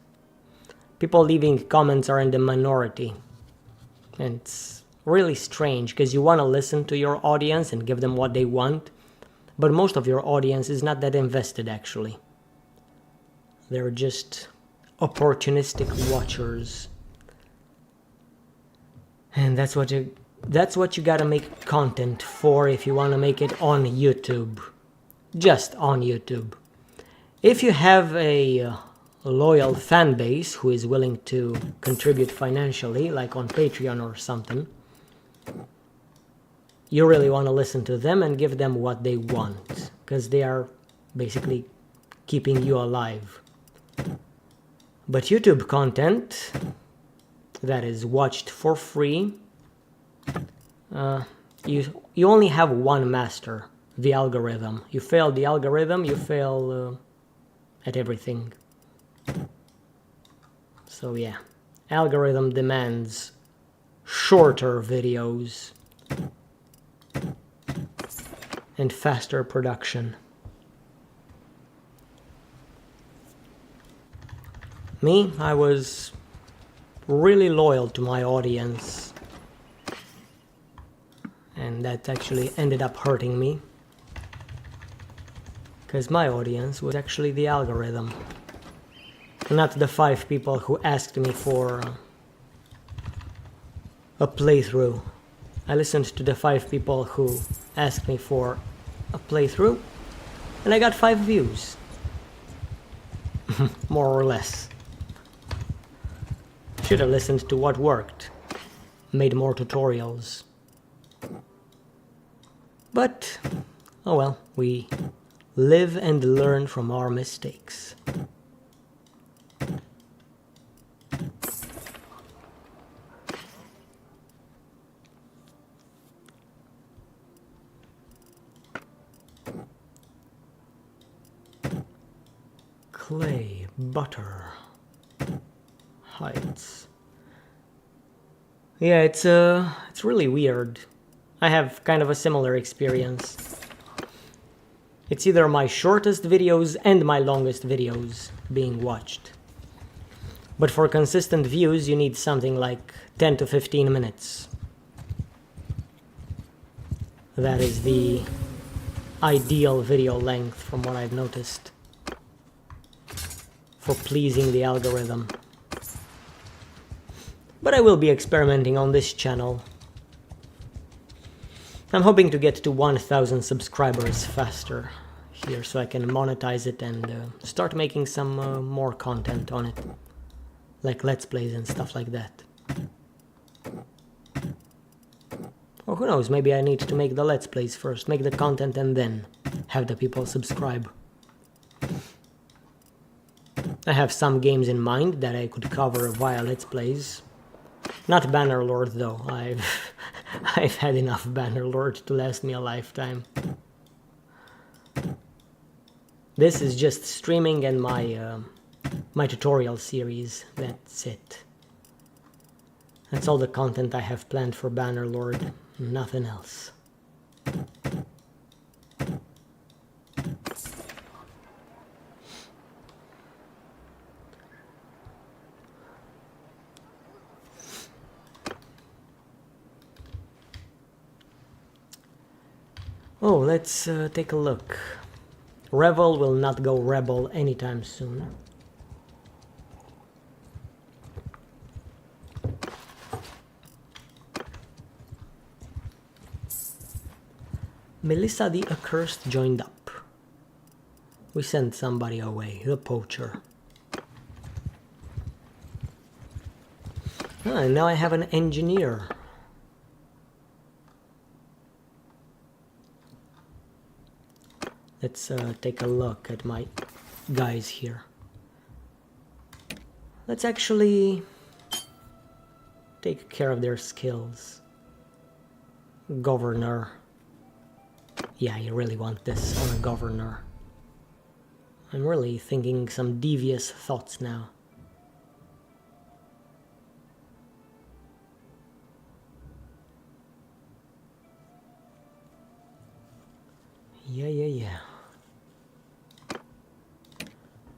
People leaving comments are in the minority. And it's really strange, because you want to listen to your audience and give them what they want. But most of your audience is not that invested, actually. They're just opportunistic watchers. And that's what you gotta make content for if you want to make it on YouTube. Just on YouTube. If you have a loyal fan base who is willing to contribute financially, like on Patreon or something, you really want to listen to them and give them what they want, because they are basically keeping you alive. But YouTube content that is watched for free, you only have one master, the algorithm. You fail the algorithm, you fail at everything. So yeah, algorithm demands shorter videos, and faster production. Me, I was really loyal to my audience, and that actually ended up hurting me, because my audience was actually the algorithm, not the 5 people who asked me for a playthrough. I listened to the 5 people who asked me for a playthrough, and I got 5 views. More or less. Should have listened to what worked. Made more tutorials. But, oh well, we live and learn from our mistakes. Clay, butter, heights. Yeah, it's really weird. I have kind of a similar experience. It's either my shortest videos and my longest videos being watched. But for consistent views, you need something like 10 to 15 minutes. That is the ideal video length from what I've noticed for pleasing the algorithm. But I will be experimenting on this channel. I'm hoping to get to 1,000 subscribers faster here so I can monetize it and start making some more content on it. Like Let's Plays and stuff like that. Or who knows, maybe I need to make the Let's Plays first, make the content and then have the people subscribe. I have some games in mind that I could cover via Let's Plays. Not Bannerlord though, I've had enough Bannerlord to last me a lifetime. This is just streaming and my tutorial series, that's it. That's all the content I have planned for Bannerlord, nothing else. Oh, let's take a look. Revel will not go rebel anytime soon. Melissa the Accursed joined up. We sent somebody away, the poacher. Ah, and now I have an engineer. Let's take a look at my guys here. Let's actually take care of their skills. Governor. Yeah, you really want this on a governor. I'm really thinking some devious thoughts now. Yeah.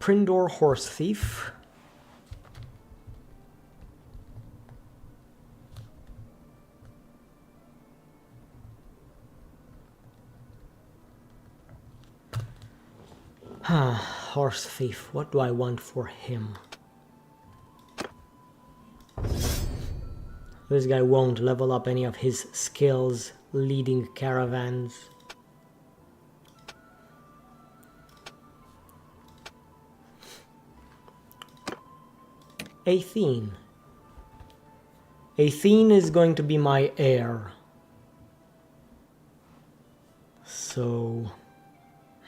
Prindor Horse Thief. Horse Thief, what do I want for him? This guy won't level up any of his skills leading caravans. Athene. Athene is going to be my heir. So,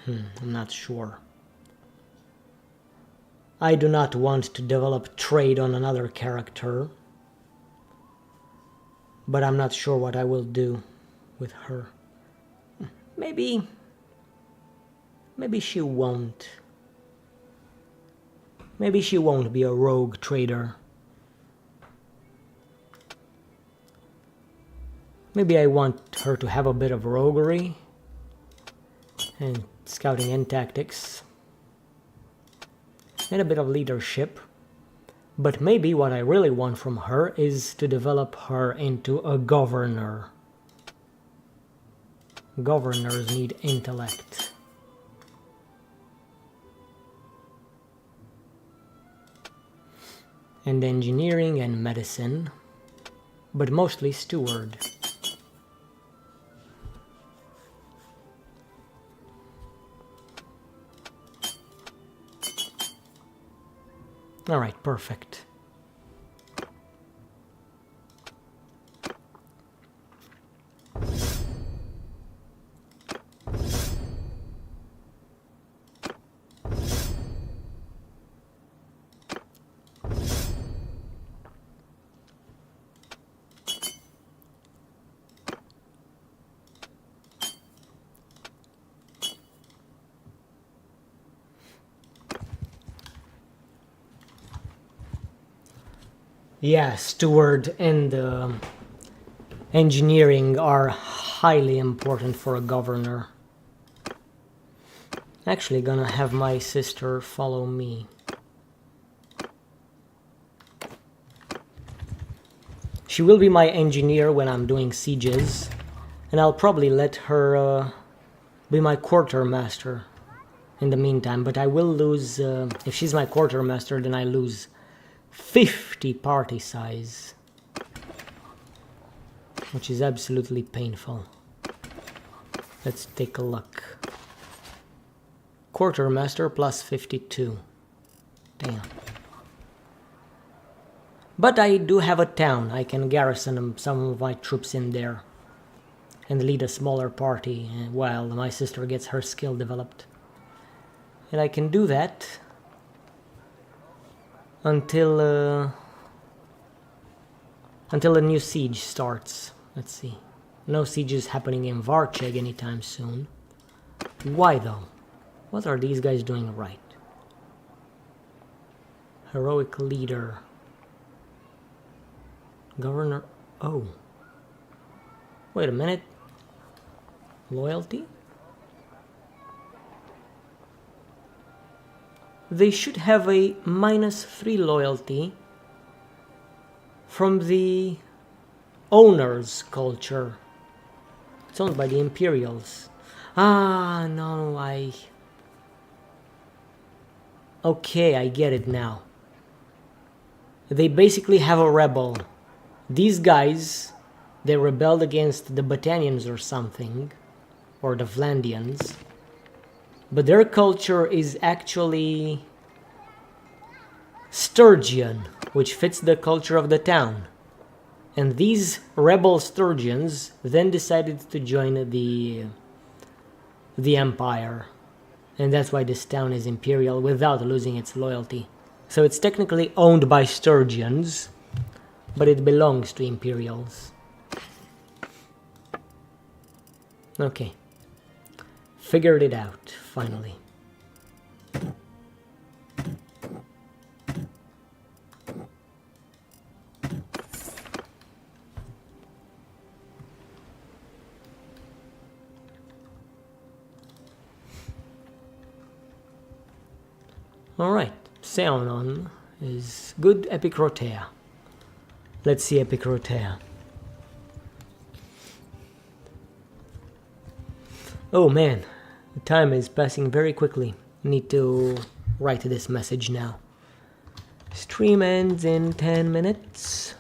I'm not sure. I do not want to develop trade on another character, but I'm not sure what I will do with her. Maybe she won't. Maybe she won't be a rogue trader. Maybe I want her to have a bit of roguery and scouting and tactics and a bit of leadership. But maybe what I really want from her is to develop her into a governor. Governors need intellect. And engineering and medicine, but mostly steward. Alright, perfect. Yeah, steward and engineering are highly important for a governor. Actually gonna have my sister follow me. She will be my engineer when I'm doing sieges, and I'll probably let her be my quartermaster in the meantime, but I will lose, if she's my quartermaster, then I lose 50 party size, which is absolutely painful. Let's take a look. Quartermaster plus 52. Damn. But I do have a town. I can garrison some of my troops in there and lead a smaller party while my sister gets her skill developed. And I can do that until a new siege starts. Let's see. No sieges happening in Varcheg anytime soon. Why though? What are these guys doing right? Heroic leader. Governor. Oh. Wait a minute. Loyalty? They should have a -3 loyalty from the owner's culture. It's owned by the Imperials. Ah, no, Okay, I get it now. They basically have a rebel. These guys, they rebelled against the Battanians or something, or the Vlandians. But their culture is actually Sturgian, which fits the culture of the town. And these rebel Sturgians then decided to join the Empire. And that's why this town is Imperial without losing its loyalty. So it's technically owned by Sturgians, but it belongs to Imperials. Okay. Figured it out, finally. Alright, Seonon is good. Epicrotea. Let's see Epicrotea. Oh man, the time is passing very quickly. Need to write this message now. Stream ends in 10 minutes.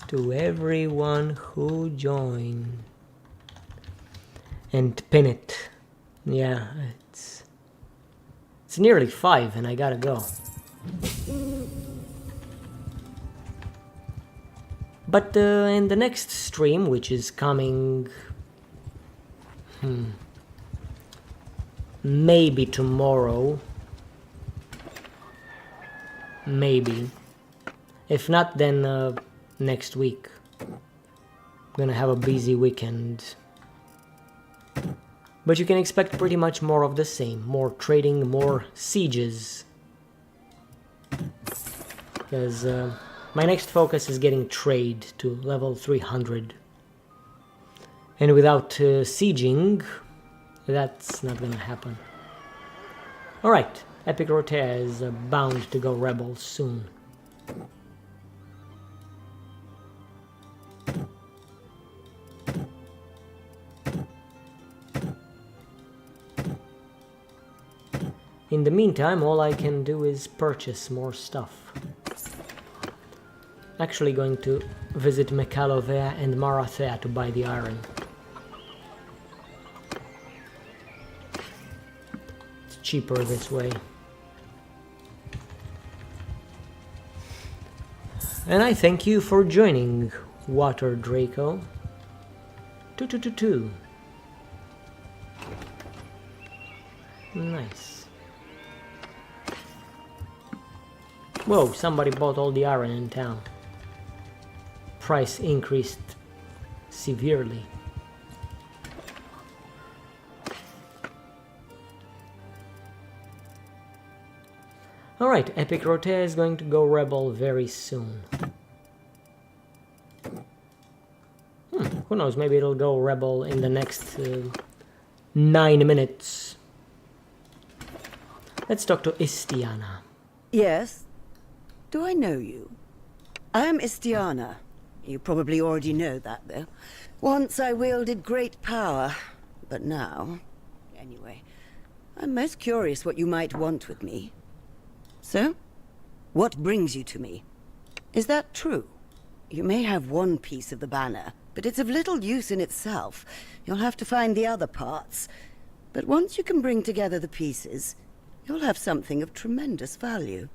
To everyone who joined. And pin it. Yeah, it's nearly 5 and I gotta go. But in the next stream, which is coming maybe tomorrow, maybe, if not then next week. I'm gonna have a busy weekend. But you can expect pretty much more of the same. More trading, more sieges. Because my next focus is getting trade to level 300 And without sieging, that's not gonna happen. Alright, Epic Rotea is bound to go rebel soon. In the meantime, all I can do is purchase more stuff. Actually going to visit Mekalovea and Marathea to buy the iron. It's cheaper this way. And I thank you for joining, Water Draco. 222. Nice. Whoa, somebody bought all the iron in town. Price increased severely. Alright, Epic Rotea is going to go rebel very soon. Who knows, maybe it'll go rebel in the next 9 minutes. Let's talk to Istiana. Yes? Do I know you? I am Istiana. You probably already know that, though. Once I wielded great power, but now... Anyway, I'm most curious what you might want with me. So, what brings you to me? Is that true? You may have one piece of the banner, but it's of little use in itself. You'll have to find the other parts. But once you can bring together the pieces, you'll have something of tremendous value.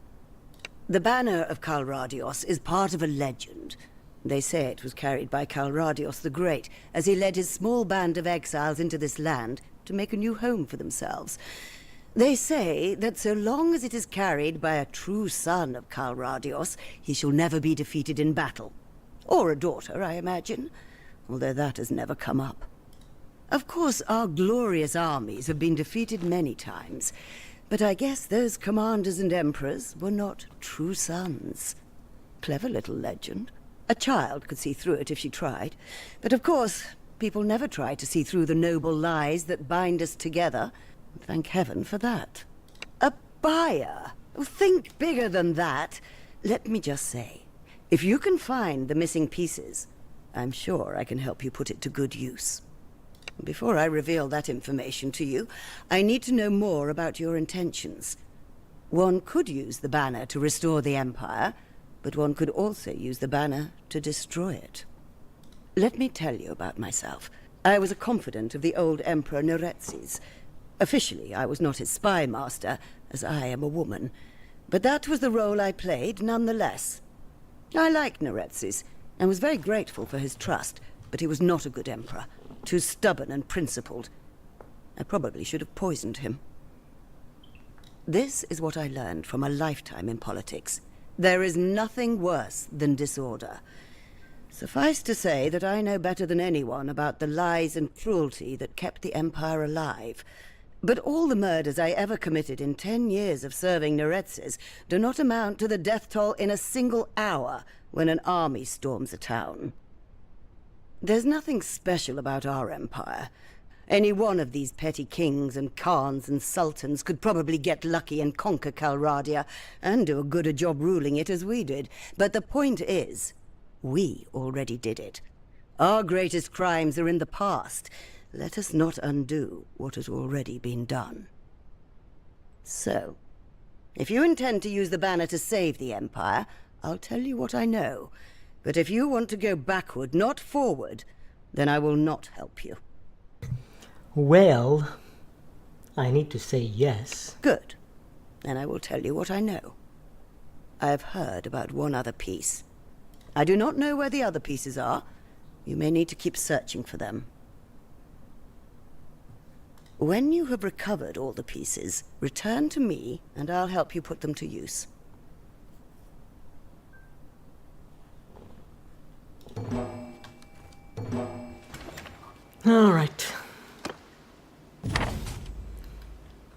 The banner of Calradios is part of a legend. They say it was carried by Calradios the Great as he led his small band of exiles into this land to make a new home for themselves. They say that so long as it is carried by a true son of Calradios, he shall never be defeated in battle. Or a daughter, I imagine, although that has never come up. Of course, our glorious armies have been defeated many times, but I guess those commanders and emperors were not true sons. Clever little legend. A child could see through it if she tried. But of course, people never try to see through the noble lies that bind us together. Thank heaven for that. A buyer? Oh, think bigger than that. Let me just say, if you can find the missing pieces, I'm sure I can help you put it to good use. Before I reveal that information to you, I need to know more about your intentions. One could use the banner to restore the Empire, but one could also use the banner to destroy it. Let me tell you about myself. I was a confidant of the old Emperor Neretzes. Officially, I was not his spy master, as I am a woman, but that was the role I played nonetheless. I liked Neretzes, and was very grateful for his trust, but he was not a good emperor. Too stubborn and principled. I probably should have poisoned him. This is what I learned from a lifetime in politics. There is nothing worse than disorder. Suffice to say that I know better than anyone about the lies and cruelty that kept the Empire alive. But all the murders I ever committed in 10 years of serving Neretzes do not amount to the death toll in a single hour when an army storms a town. There's nothing special about our empire. Any one of these petty kings and khans and sultans could probably get lucky and conquer Calradia, and do as good a job ruling it as we did. But the point is, we already did it. Our greatest crimes are in the past. Let us not undo what has already been done. So, if you intend to use the banner to save the Empire, I'll tell you what I know. But if you want to go backward, not forward, then I will not help you. Well, I need to say yes. Good. Then I will tell you what I know. I have heard about one other piece. I do not know where the other pieces are. You may need to keep searching for them. When you have recovered all the pieces, return to me, and I'll help you put them to use. All right.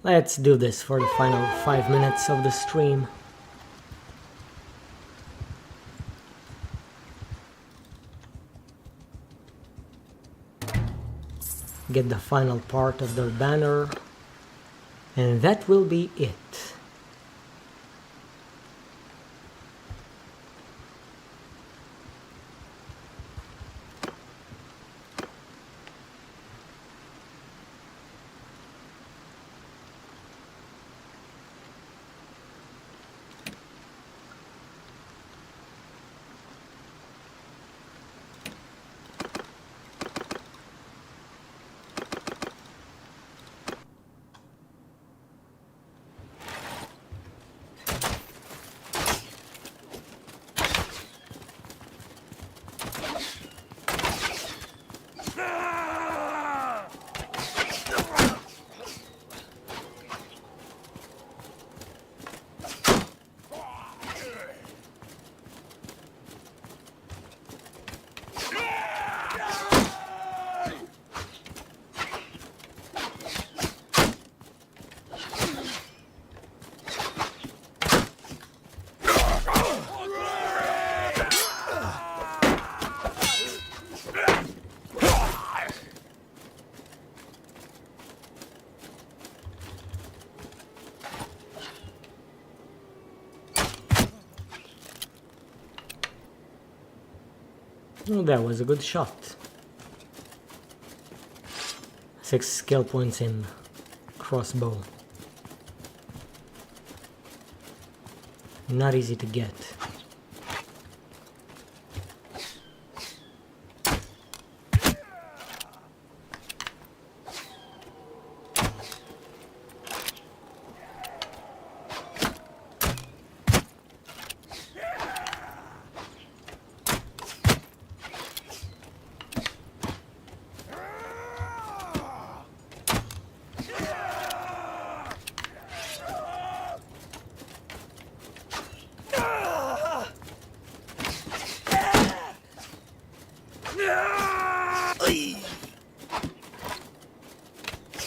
Let's do this for the final 5 minutes of the stream. get the final part of the banner, and that will be it. Oh, that was a good shot. 6 skill points in crossbow. Not easy to get.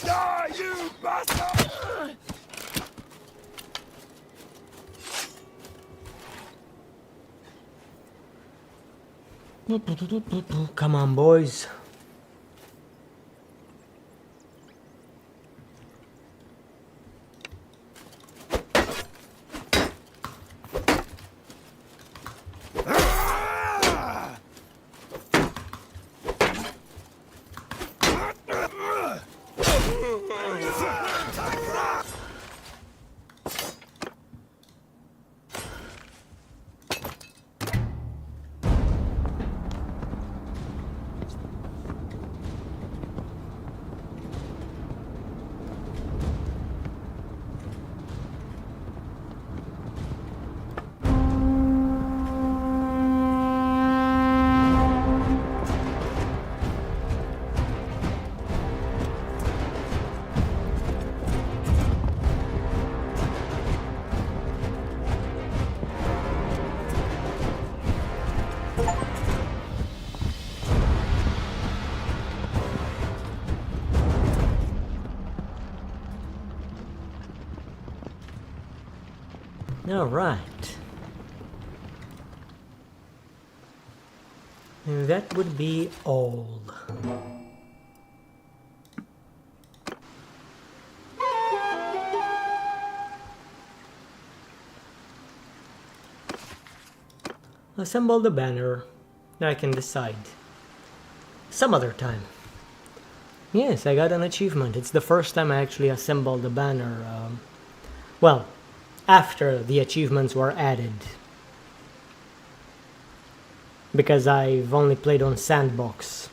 Die, you bastard! Come on, boys. All right. And that would be all. Assemble the banner. Now I can decide. Some other time. Yes, I got an achievement. It's the first time I actually assembled the banner. Well, after the achievements were added. Because I've only played on Sandbox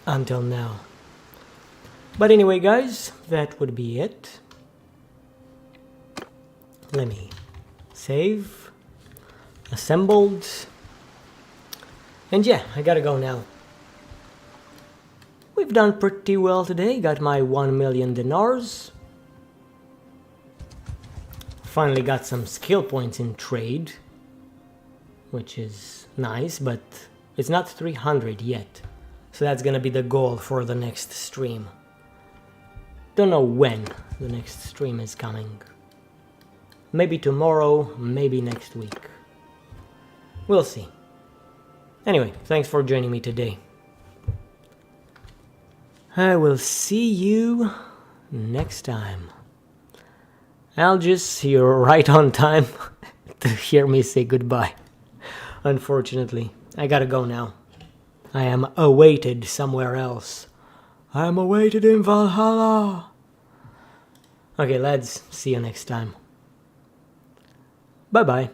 until now. But anyway, guys, that would be it. Let me save. Assembled. And yeah, I gotta go now. We've done pretty well today. Got my 1 million dinars. Finally got some skill points in trade, which is nice, but it's not 300 yet. So that's gonna be the goal for the next stream. Don't know when the next stream is coming. Maybe tomorrow, maybe next week. We'll see. Anyway, thanks for joining me today. I will see you next time. I'll just see you right on time to hear me say goodbye. Unfortunately, I gotta go now. I am awaited somewhere else. I am awaited in Valhalla. Okay, lads, see you next time. Bye-bye.